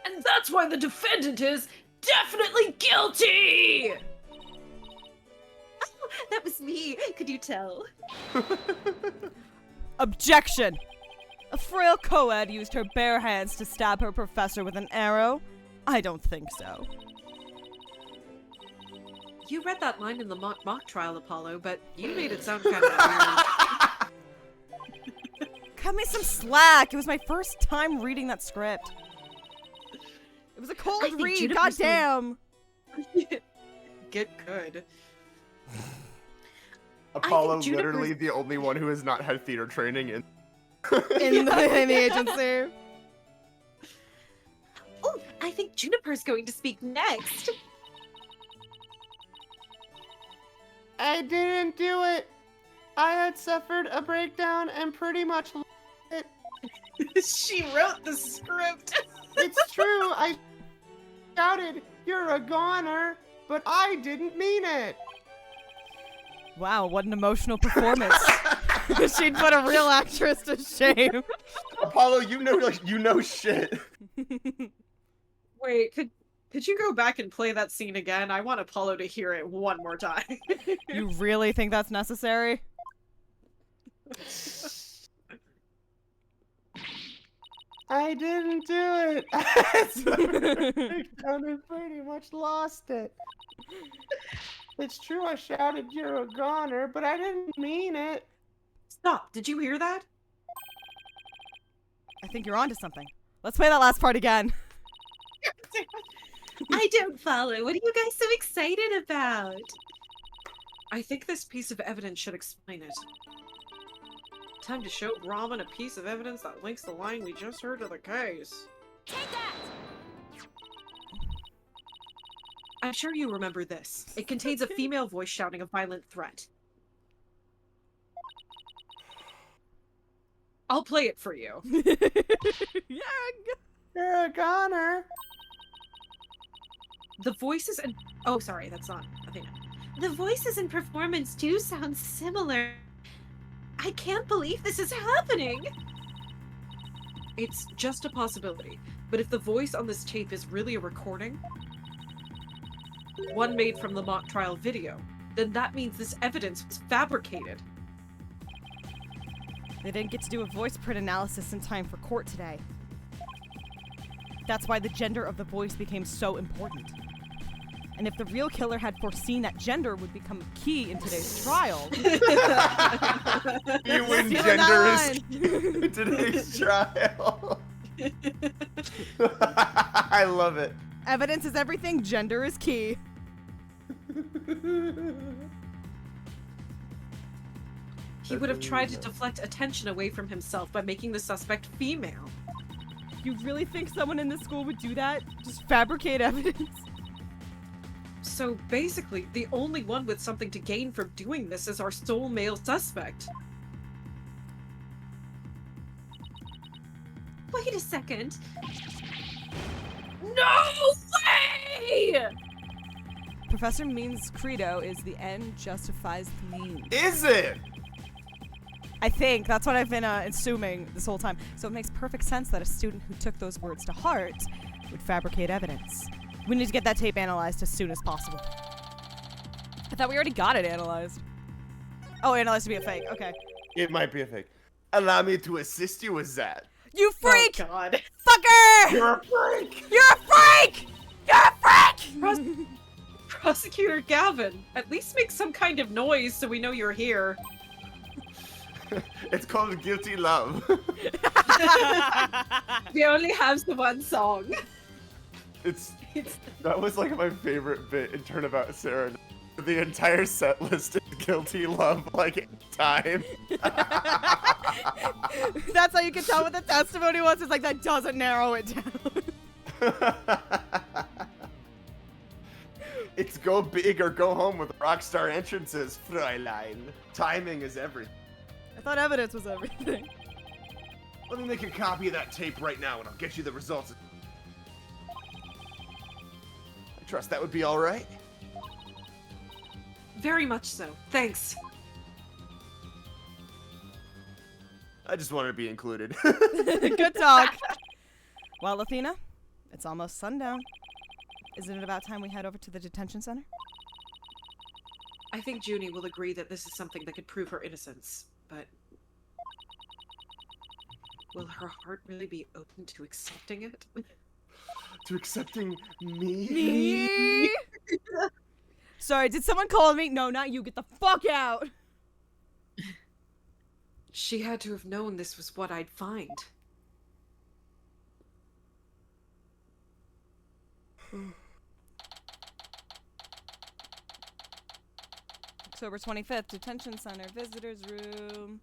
C: And that's why the defendant is definitely guilty!
F: Oh, that was me. Could you tell?
A: Objection! A frail co-ed used her bare hands to stab her professor with an arrow? I don't think so.
C: You read that line in the mock trial, Apollo, but you made it sound kind of weird.
A: Cut me some slack! It was my first time reading that script. It was a cold read, goddamn!
C: Get good.
B: Apollo
F: Juniper's-
B: literally the only one who has not had theater training in
A: in the agency.
F: Oh, I think Juniper's going to speak next.
D: I didn't do it. I had suffered a breakdown and pretty much lost it.
C: She wrote the script.
D: It's true. I shouted, "You're a goner," but I didn't mean it.
A: Wow, what an emotional performance. She'd put a real actress to shame.
B: Apollo, you know shit.
C: Wait, could you go back and play that scene again? I want Apollo to hear it one more time.
A: You really think that's necessary?
D: I didn't do it. I suffered a breakdown and pretty much lost it. It's true I shouted, "You're a goner," but I didn't mean it.
C: Stop. Did you hear that?
A: I think you're onto something. Let's play that last part again.
F: I don't follow. What are you guys so excited about?
C: I think this piece of evidence should explain it. Time to show Brahman a piece of evidence that links the line we just heard to the case.
G: Take that!
C: I'm sure you remember this. It contains a female voice shouting a violent threat. I'll play it for you.
D: You're a goner.
C: The voices and... Oh, sorry, that's not Athena.
F: The voices and performance do sound similar. I can't believe this is happening.
C: It's just a possibility, but if the voice on this tape is really a recording, one made from the mock trial video, then that means this evidence was fabricated.
A: They didn't get to do a voice print analysis in time for court today. That's why the gender of the voice became so important. And if the real killer had foreseen that gender would become key in today's trial...
B: You win
A: Stealing
B: gender
A: that
B: is today's trial. I love it.
A: Evidence is everything, gender is key.
C: He would have tried to deflect attention away from himself by making the suspect female.
A: You really think someone in this school would do that? Just fabricate evidence?
C: So basically, the only one with something to gain from doing this is our sole male suspect.
F: Wait a second.
C: No way!
A: Professor Mean's credo is the end justifies the means.
D: Is it?
A: I think that's what I've been assuming this whole time. So it makes perfect sense that a student who took those words to heart would fabricate evidence. We need to get that tape analyzed as soon as possible. I thought we already got it analyzed. Oh, analyzed to be a fake. Okay.
D: It might be a fake. Allow me to assist you with that.
A: You freak!
C: Oh, God.
A: Fucker!
D: You're a freak!
A: You're a freak! You're a freak!
C: Prosecutor Gavin, at least make some kind of noise so we know you're here.
D: It's called Guilty Love.
C: We only have the one song.
D: That was like my favorite bit in Turnabout Sarah. The entire set list is Guilty Love, like, time.
A: That's how you can tell what the testimony was. It's like, that doesn't narrow it down.
D: It's go big or go home with rockstar entrances, Fräulein. Timing is everything.
A: I thought evidence was everything.
D: Let me make a copy of that tape right now and I'll get you the results. I trust that would be alright.
C: Very much so. Thanks.
D: I just wanted to be included.
A: Good talk. Well, Athena, it's almost sundown. Isn't it about time we head over to the detention center?
C: I think Junie will agree that this is something that could prove her innocence, but will her heart really be open to accepting it?
D: To accepting me?
A: Me? Sorry, did someone call me? No, not you. Get the fuck out.
C: She had to have known this was what I'd find.
A: October 25th, detention center, visitors room.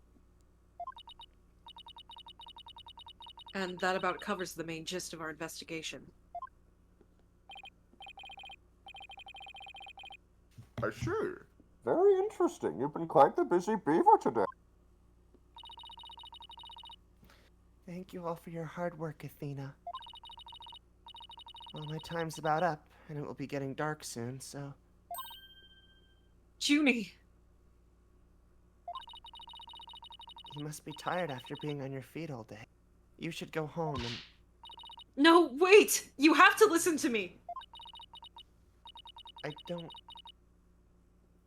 C: And that about covers the main gist of our investigation.
B: Sure. Very interesting. You've been quite the busy beaver today.
D: Thank you all for your hard work, Athena. Well, my time's about up, and it will be getting dark soon, so...
C: Junie!
D: You must be tired after being on your feet all day. You should go home and...
C: No, wait! You have to listen to me!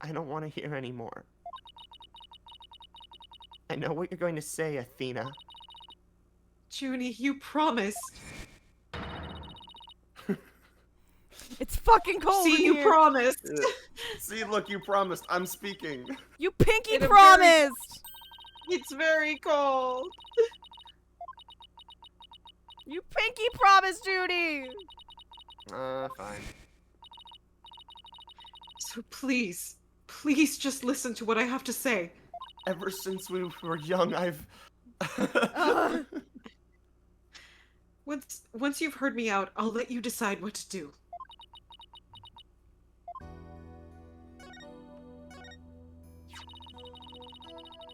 D: I don't want to hear anymore. I know what you're going to say, Athena.
C: Junie, you promised.
A: It's fucking cold in
C: See, you
A: here.
C: promised.
D: See, look, you promised. I'm speaking.
A: You pinky
C: In a
A: promised.
C: It's very cold.
A: You pinky promised, Judy.
D: Fine.
C: So please, please just listen to what I have to say.
D: Ever since we were young, I've...
C: Once you've heard me out, I'll let you decide what to do.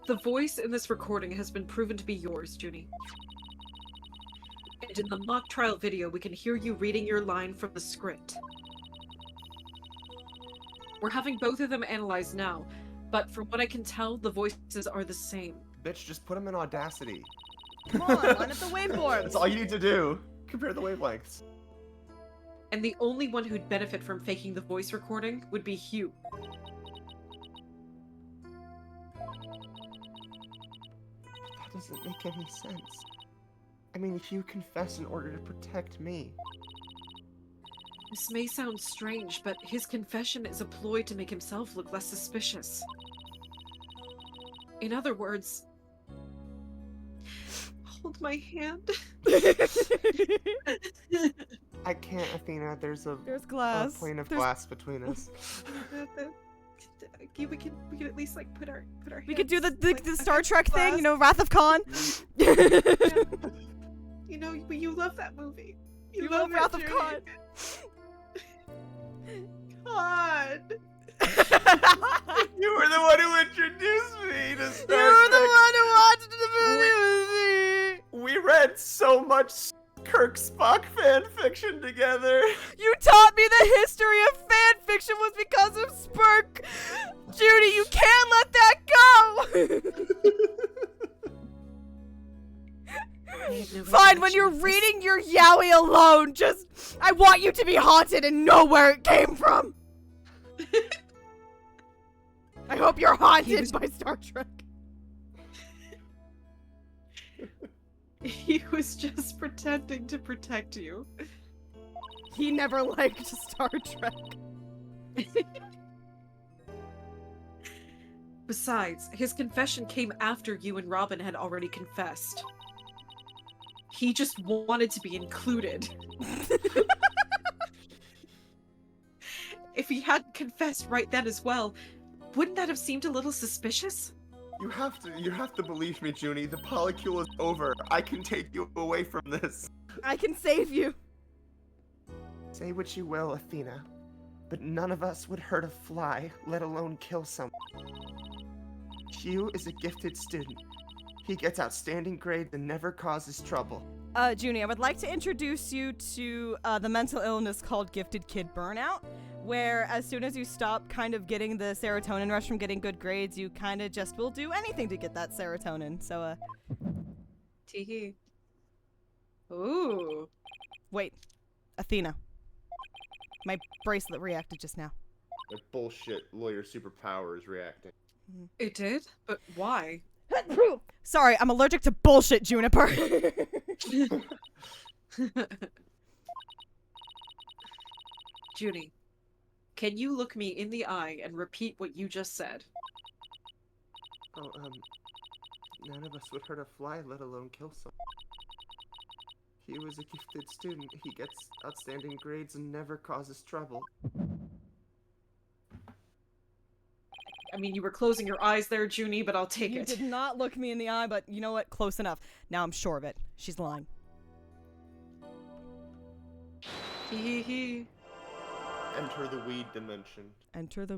C: The voice in this recording has been proven to be yours, Junie. And in the mock trial video, we can hear you reading your line from the script. We're having both of them analyzed now, but from what I can tell, the voices are the same.
D: Bitch, just put them in Audacity.
A: Come on, line up the waveforms.
D: That's all you need to do. Compare the wavelengths.
C: And the only one who'd benefit from faking the voice recording would be Hugh.
D: That doesn't make any sense. I mean, Hugh confessed in order to protect me.
C: This may sound strange, but his confession is a ploy to make himself look less suspicious. In other words, hold my hand.
D: I can't, Athena. There's
A: glass.
D: a plane of
A: There's-
D: glass between us.
C: We can at least like put our
A: We could do
C: hands,
A: the
C: like,
A: Star
C: against
A: Trek thing,
C: glass.
A: you know, Wrath of Khan.
C: You know, you love that movie.
A: You love Wrath of
C: Junie.
A: Khan.
C: God.
D: You were the one who introduced me to Star
A: You were the
D: Trek.
A: one who watched the movie with me.
D: We read so much Kirk Spock fan fiction together.
A: You taught me the history of fan fiction was because of Spurk. Judy, you can't let that go. Fine, when you're reading your yaoi alone, I want you to be haunted and know where it came from. I hope you're haunted by Star Trek.
C: He was just pretending to protect you.
A: He never liked Star Trek.
C: Besides, his confession came after you and Robin had already confessed. He just wanted to be included. If he hadn't confessed right then as well, wouldn't that have seemed a little suspicious?
D: You have to believe me, Junie. The polycule is over. I can take you away from this.
A: I can save you.
D: Say what you will, Athena, but none of us would hurt a fly, let alone kill someone. Hugh is a gifted student. He gets outstanding grades and never causes trouble.
A: Junie, I would like to introduce you to the mental illness called gifted kid burnout, where as soon as you stop kind of getting the serotonin rush from getting good grades, you kind of just will do anything to get that serotonin. So,
C: Teehee. Ooh.
A: Wait. Athena. My bracelet reacted just now.
D: My bullshit lawyer superpower is reacting.
C: It did? But why?
A: Sorry, I'm allergic to bullshit, Juniper.
C: Junie, can you look me in the eye and repeat what you just said?
D: Oh, none of us would hurt a fly, let alone kill someone. He was a gifted student. He gets outstanding grades and never causes trouble.
C: I mean, you were closing your eyes there, Junie, but I'll take
A: You
C: it.
A: did not look me in the eye, but you know what? Close enough. Now I'm sure of it. She's lying.
C: Hee hee.
D: Enter the weed dimension.
A: Enter the...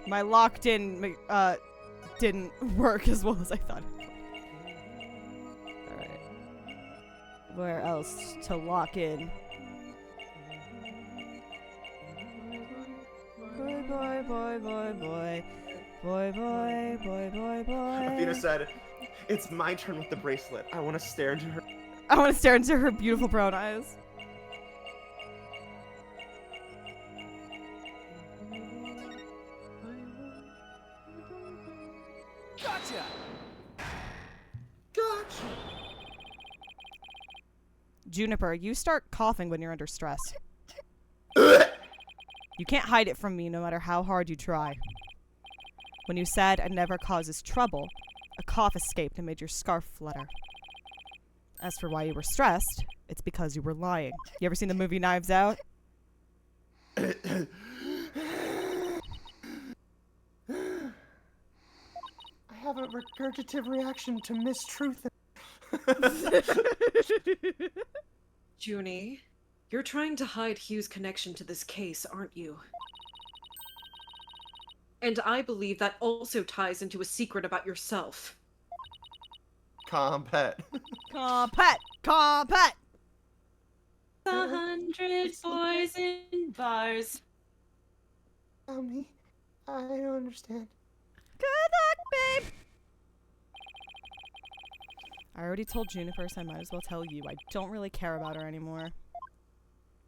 A: My locked in didn't work as well as I thought it would. Alright. Where else to lock in? Boy, boy, boy, boy, boy. Boy, boy, boy, boy, boy.
D: Athena said, "It's my turn with the bracelet. I want to stare into her."
A: I want to stare into her beautiful brown eyes.
H: Gotcha!
D: Gotcha!
A: Juniper, you start coughing when you're under stress. You can't hide it from me no matter how hard you try. When you said it never causes trouble, a cough escaped and made your scarf flutter. As for why you were stressed, it's because you were lying. You ever seen the movie Knives Out?
D: I have a regurgitative reaction to mistruth.
C: Junie, you're trying to hide Hugh's connection to this case, aren't you? And I believe that also ties into a secret about yourself.
D: Compet.
A: Compet! Compet!
F: 100 boys in bars.
D: Mommy, I don't understand.
A: Good luck, babe! I already told Juniper, so I might as well tell you. I don't really care about her anymore.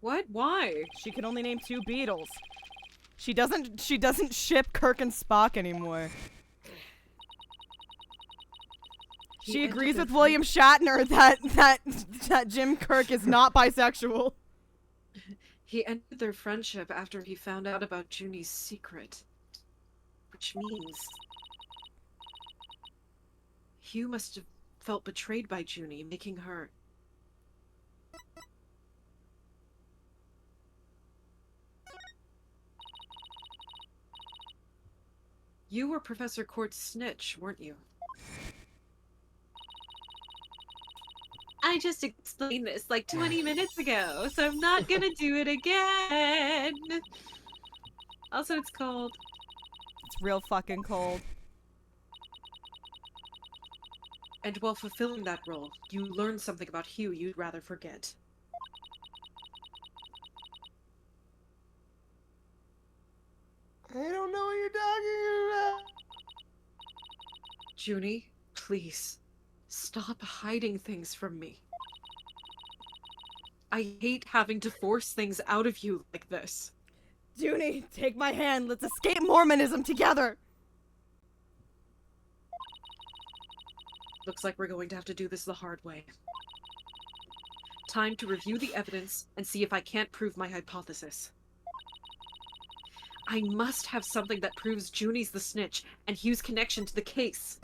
C: What? Why?
A: She can only name 2 Beatles. She doesn't ship Kirk and Spock anymore. She agrees with William Shatner that Jim Kirk is not bisexual.
C: He ended their friendship after he found out about Junie's secret. Which means... Hugh must have felt betrayed by Junie, making her... You were Professor Court's snitch, weren't you?
F: I just explained this like 20 minutes ago, so I'm not gonna do it again. Also, it's cold.
A: It's real fucking cold.
C: And while fulfilling that role, you learned something about Hugh you'd rather forget.
D: I don't know what you're talking about.
C: Junie, please, stop hiding things from me. I hate having to force things out of you like this.
A: Junie, take my hand. Let's escape Mormonism together.
C: Looks like we're going to have to do this the hard way. Time to review the evidence and see if I can't prove my hypothesis. I must have something that proves Junie's the snitch and Hugh's connection to the case.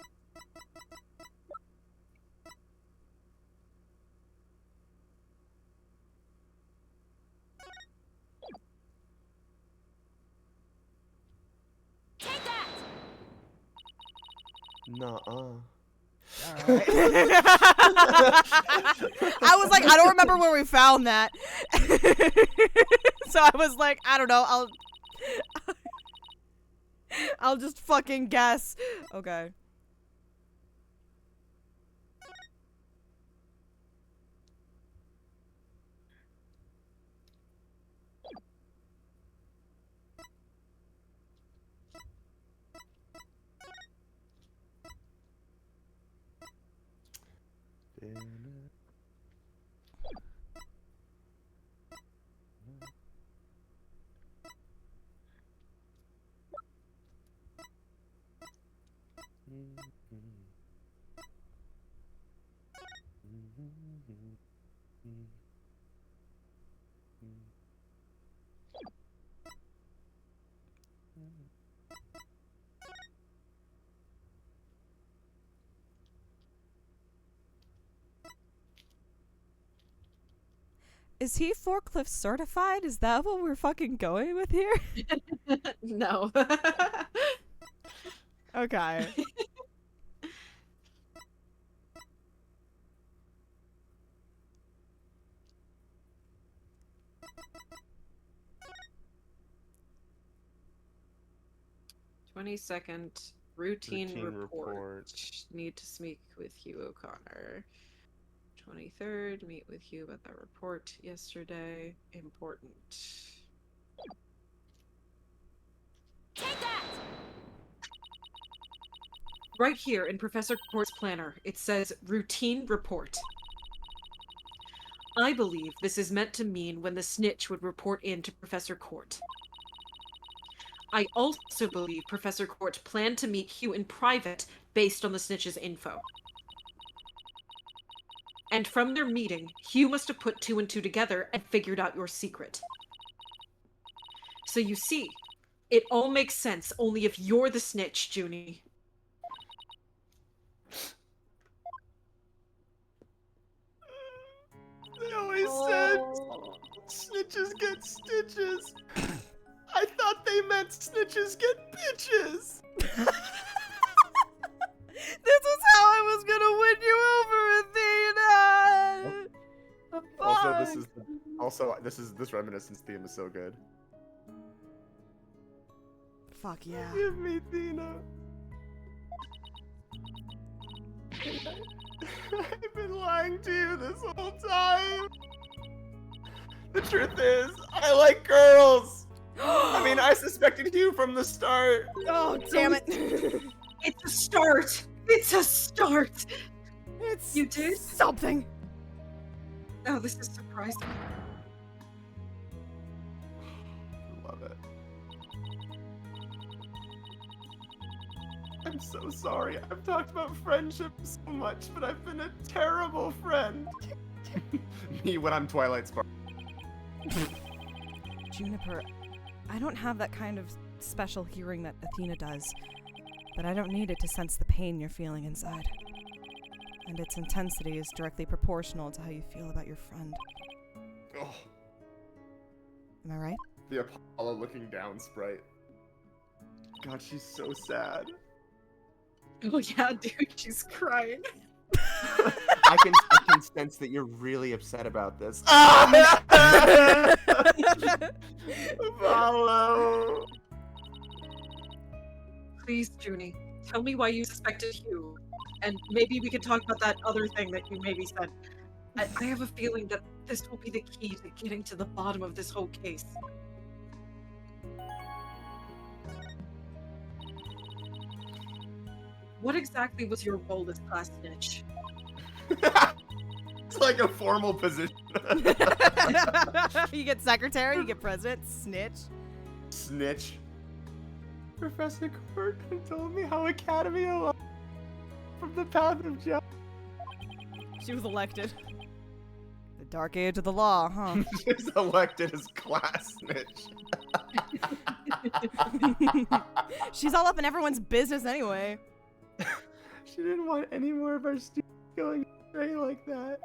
D: Nuh-uh.
A: I was like, I don't remember where we found that. So I was like, I don't know. I'll just fucking guess. Okay. Is he forklift certified? Is that what we're fucking going with here?
C: No.
A: Okay.
C: "22nd, routine report.
D: report.
C: Need to speak with Hugh O'Connor. 23rd, meet with Hugh about that report yesterday. Important."
G: Take that!
C: Right here in Professor Court's planner, it says routine report. I believe this is meant to mean when the snitch would report in to Professor Court. I also believe Professor Court planned to meet Hugh in private based on the snitch's info. And from their meeting, Hugh must have put 2 and 2 together and figured out your secret. So you see, it all makes sense only if you're the snitch, Junie.
D: They always said snitches get stitches. I thought they meant snitches get bitches.
A: This was how I was gonna win you over, Athena.
D: This reminiscence theme is so good.
A: Fuck yeah.
D: Give me Athena. I've been lying to you this whole time. The truth is, I like girls. I mean, I suspected you from the start.
A: Oh, damn it.
C: It's a start! It's a start!
A: It's
C: You did?
A: something.
C: Oh, this is surprising.
D: Love it. I'm so sorry. I've talked about friendship so much, but I've been a terrible friend. Me when I'm Twilight Spark.
A: Juniper, I don't have that kind of special hearing that Athena does, but I don't need it to sense the pain you're feeling inside. And its intensity is directly proportional to how you feel about your friend.
D: Oh,
A: Am I right?
D: the Apollo looking down sprite. god, she's so sad.
C: Oh yeah, dude, she's crying.
D: I can sense that you're really upset about this. Follow.
C: Please, Junie, tell me why you suspected Hugh, and maybe we could talk about that other thing that you maybe said. I have a feeling that this will be the key to getting to the bottom of this whole case. What exactly was your role as class snitch?
D: It's like a formal position.
A: You get secretary, you get president, snitch.
D: Snitch. Professor Court told me how Academy alive from the path of justice.
A: She was elected. The dark age of the law, huh?
D: She's elected as class snitch.
A: She's all up in everyone's business anyway.
D: She didn't want any more of our students going astray like that.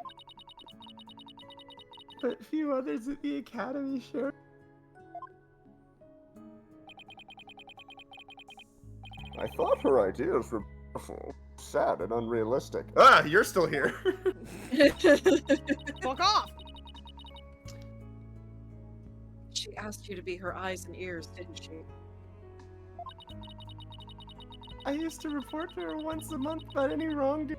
D: But few others at the Academy shared.
B: I thought her ideas were beautiful, sad, and unrealistic.
D: Ah, you're still here.
A: Fuck off!
C: She asked you to be her eyes and ears, didn't she?
D: I used to report to her once a month about any wrongdoing.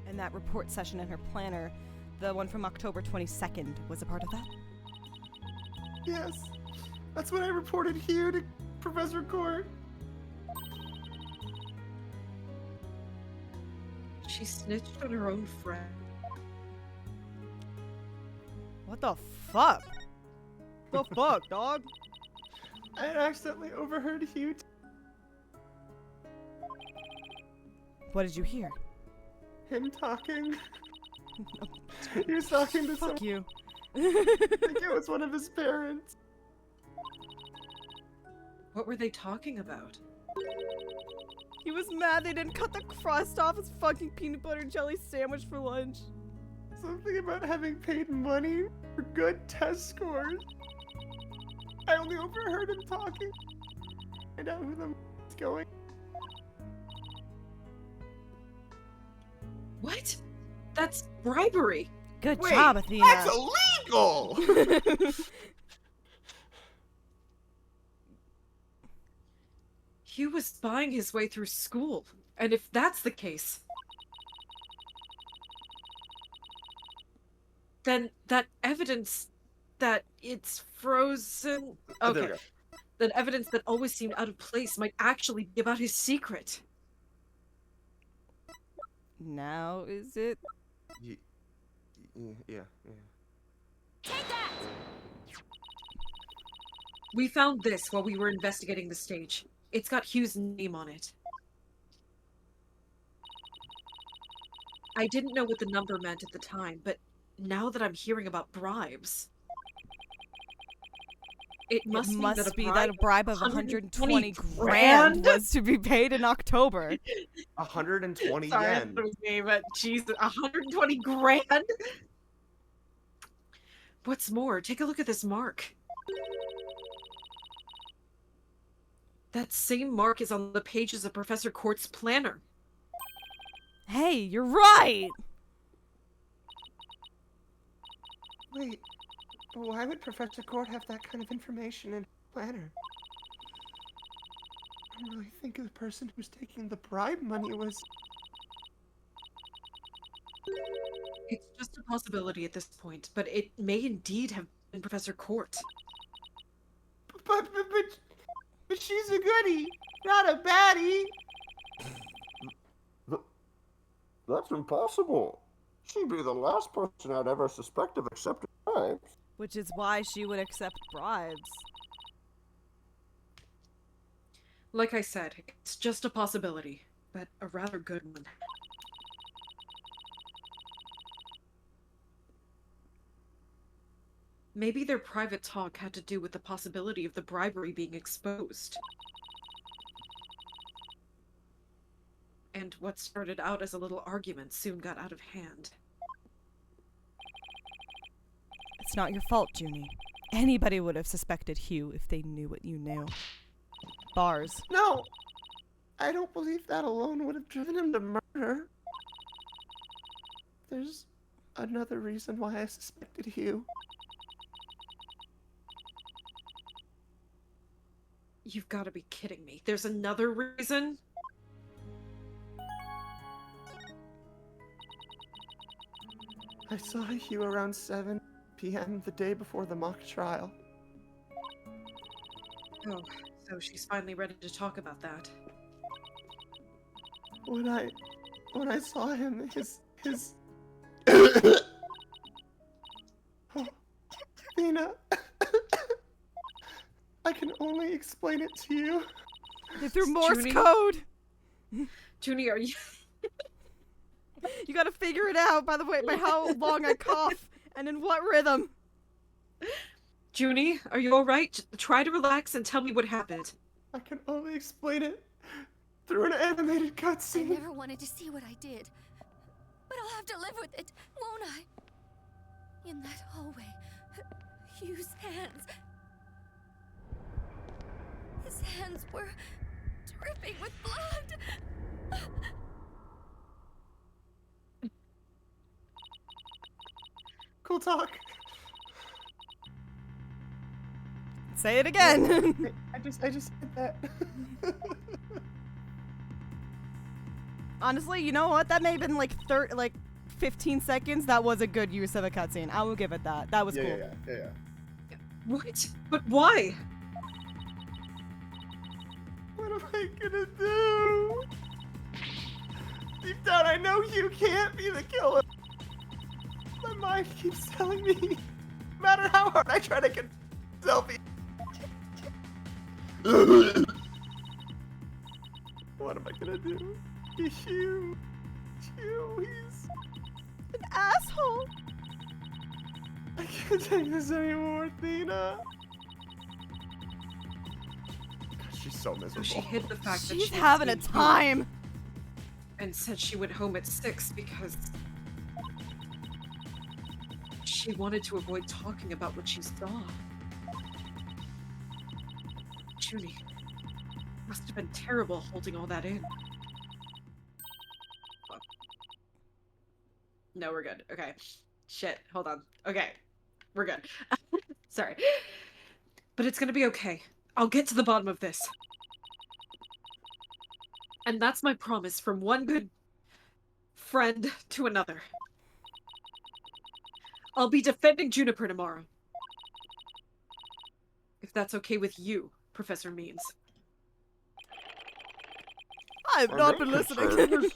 A: And that report session in her planner, the one from October 22nd, was a part of that?
D: Yes, that's when I reported Hugh to Professor Court.
C: She snitched on her own friend.
A: What the fuck? The fuck, dog?
D: I had accidentally overheard Hugh.
A: What did you hear?
D: Him talking. He was talking to someone.
A: Fuck you.
D: I think it was one of his parents.
C: What were they talking about?
A: He was mad they didn't cut the crust off his fucking peanut butter and jelly sandwich for lunch.
D: Something about having paid money for good test scores. I only overheard him talking. Find out who the is going.
C: What? That's bribery.
A: Good
D: Wait,
A: job, Athena.
D: That's illegal!
C: Hugh was spying his way through school. And if that's the case, then that evidence that it's frozen.
D: Oh, there we
C: Okay.
D: go.
C: That evidence that always seemed out of place might actually be about his secret.
A: Now is it?
D: Yeah.
C: We found this while we were investigating the stage. It's got Hugh's name on it. I didn't know what the number meant at the time, but now that I'm hearing about bribes, it must be that
A: a bribe of 120
C: grand
A: grand was to be paid in October.
D: 120
C: Sorry,
D: yen.
C: that was me, but Jesus, 120 grand? What's more, take a look at this mark. That same mark is on the pages of Professor Court's planner.
A: Hey, you're right!
D: Wait, why would Professor Court have that kind of information in his planner? I don't really think the person who's taking the bribe money was...
C: It's just a possibility at this point, but it may indeed have been Professor Court.
D: But she's a goodie, not a baddie.
B: That's impossible. She'd be the last person I'd ever suspect of accepting bribes.
A: Which is why she would accept bribes.
C: Like I said, it's just a possibility, but a rather good one. Maybe their private talk had to do with the possibility of the bribery being exposed. And what started out as a little argument soon got out of hand.
A: It's It's not your fault, Junie. Anybody would have suspected Hugh if they knew what you knew. Bars.
D: No! I don't believe that alone would have driven him to murder. There's another reason why I suspected Hugh.
C: You've got to be kidding me. There's another reason?
D: I saw Hugh around 7 p.m. the day before the mock trial.
C: Oh, so she's finally ready to talk about that.
D: When I saw him, his oh, Athena, I can only explain it to you.
A: They threw Morse
C: Junie?
A: code!
C: Junie, are you...
A: You gotta figure it out, by the way, by how long I cough and in what rhythm.
C: Junie, are you alright? Try to relax and tell me what happened.
D: I can only explain it through an animated
H: I
D: cutscene.
H: never wanted to see what I did, but I'll have to live with it, won't I? In that hallway, Hugh's hands. His hands were dripping with blood.
D: Cool talk.
A: Say it again.
D: I just said that.
A: Honestly, you know what? That may have been like 15 seconds. That was a good use of a cutscene. I will give it that. That was cool.
D: Yeah.
C: What? But why?
D: What am I gonna do? Deep down, I know Hugh can't be the killer. My mind keeps telling me, no matter how hard I try to get selfie. What am I gonna do? Hugh, he's
A: An asshole.
D: I can't take this anymore, Athena. God, she's so
C: So
D: miserable.
C: she hid the fact that
A: She's
C: she was
A: having a
C: being
A: time.
C: and said she went home at 6 because she wanted to avoid talking about what she saw. Junie, must have been terrible holding all that in. Fuck. No, we're good. Okay. Shit, hold on. Okay. We're good. Sorry. But it's gonna be okay. I'll get to the bottom of this. And that's my promise from one good friend to another. I'll be defending Juniper tomorrow. If that's okay with you, Professor Means.
A: I've
B: My
A: not
B: main
A: been
B: concern
A: listening.
B: is-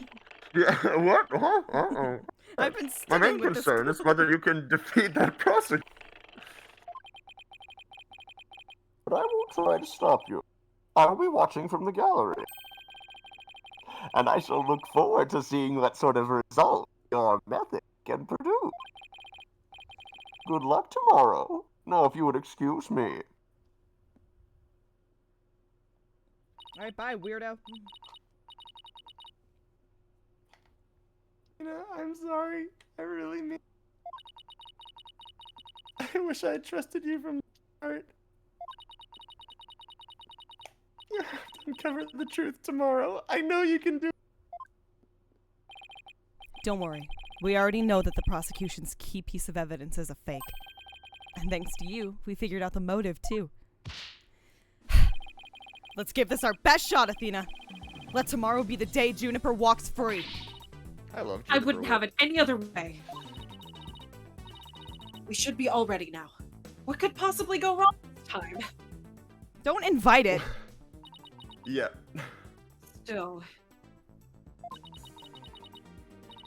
B: Yeah, what? Huh? Uh-oh.
A: I've been
B: My main
A: sticking with this.
B: concern is whether you can defeat that prosecutor. But I won't try to stop you. I'll be watching from the gallery. And I shall look forward to seeing what sort of result your method can produce. Good luck tomorrow. Now, if you would excuse me.
A: Alright, bye, weirdo.
D: I'm sorry. I really mean. I wish I had trusted you from the start. You have to uncover the truth tomorrow. I know you can do.
A: Don't worry. We already know that the prosecution's key piece of evidence is a fake. And thanks to you, we figured out the motive, too. Let's give this our best shot, Athena. Let tomorrow be the day Juniper walks free.
D: I love.
C: I wouldn't have it any other way. We should be all ready now. What could possibly go wrong this time?
A: Don't invite it.
D: Yeah.
C: Still.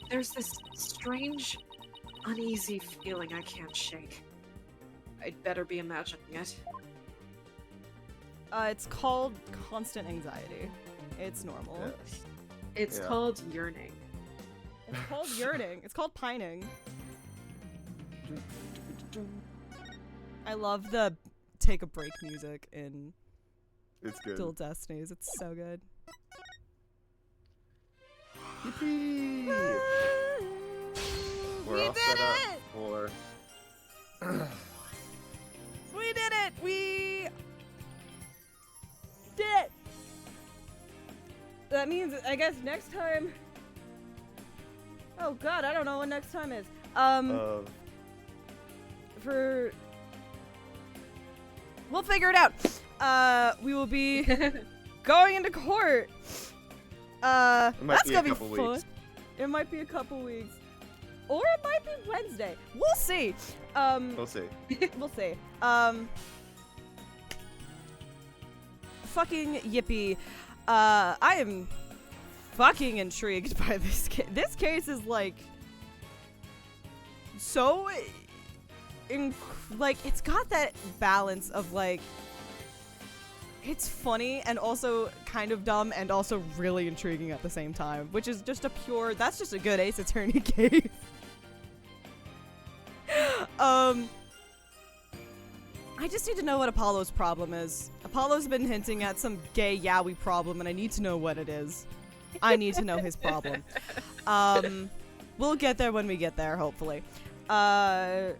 C: There's this strange, uneasy feeling I can't shake. I'd better be imagining it.
A: It's called constant anxiety. It's normal.
D: Yes.
C: It's
D: Yeah.
C: called yearning.
A: It's called yearning. It's called pining. I love the take a break music in
D: It's good.
A: Still Destinies. It's so good.
D: Yippee! We're
A: We
D: all
A: did
D: set up
A: it!
D: for
A: We did it! We did it! That means, I guess, next time... Oh god, I don't know what next time is. We'll figure it out. We will be going into court. That's gonna be fun.
D: Weeks.
A: It might be a couple weeks. Or it might be Wednesday. We'll see.
D: We'll see.
A: We'll see. Fucking yippee. I am fucking intrigued by this case. This case is like so like it's got that balance of like it's funny and also kind of dumb and also really intriguing at the same time, which is just that's just a good Ace Attorney case. I just need to know what Apollo's problem is. Apollo's been hinting at some gay yaoi problem, and I need to know what it is. I need to know his problem. We'll get there when we get there, hopefully. Coming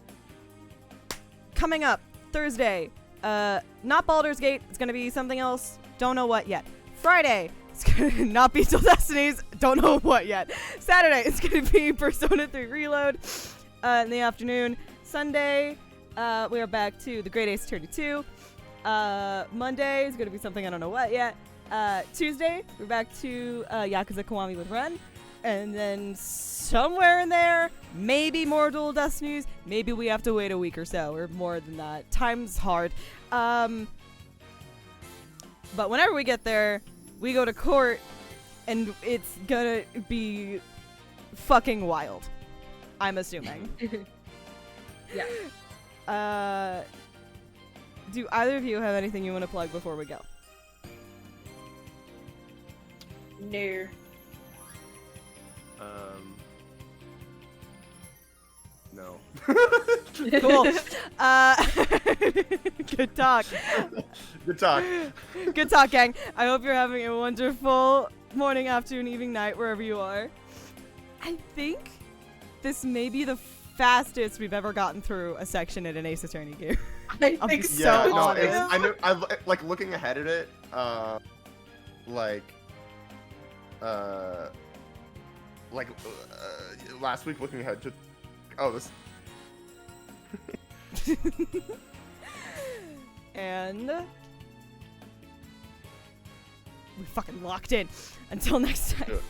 A: up, Thursday. Not Baldur's Gate. It's gonna be something else. Don't know what yet. Friday. It's gonna not be Still Destinies. Don't know what yet. Saturday. It's gonna be Persona 3 Reload. In the afternoon. Sunday. We are back to the Great Ace Attorney 2. Monday is going to be something I don't know what yet. Tuesday, we're back to Yakuza Kiwami with Ren. And then somewhere in there, maybe more Dual Destinies. Maybe we have to wait a week or so, or more than that. Time's hard. But whenever we get there, we go to court, and it's gonna be fucking wild. I'm assuming.
C: Yeah.
A: Do either of you have anything you want to plug before we go?
C: No.
D: No.
A: Cool. Good talk.
D: Good talk.
A: Good talk, gang. I hope you're having a wonderful morning, afternoon, evening, night, wherever you are. I think this may be the fastest we've ever gotten through a section in an Ace Attorney game.
C: I think
A: so
D: Yeah, no,
A: honest.
D: I know. I like looking ahead at it. Last week looking ahead to. Oh, this.
A: And we fucking locked in. Until next time.
D: Do it.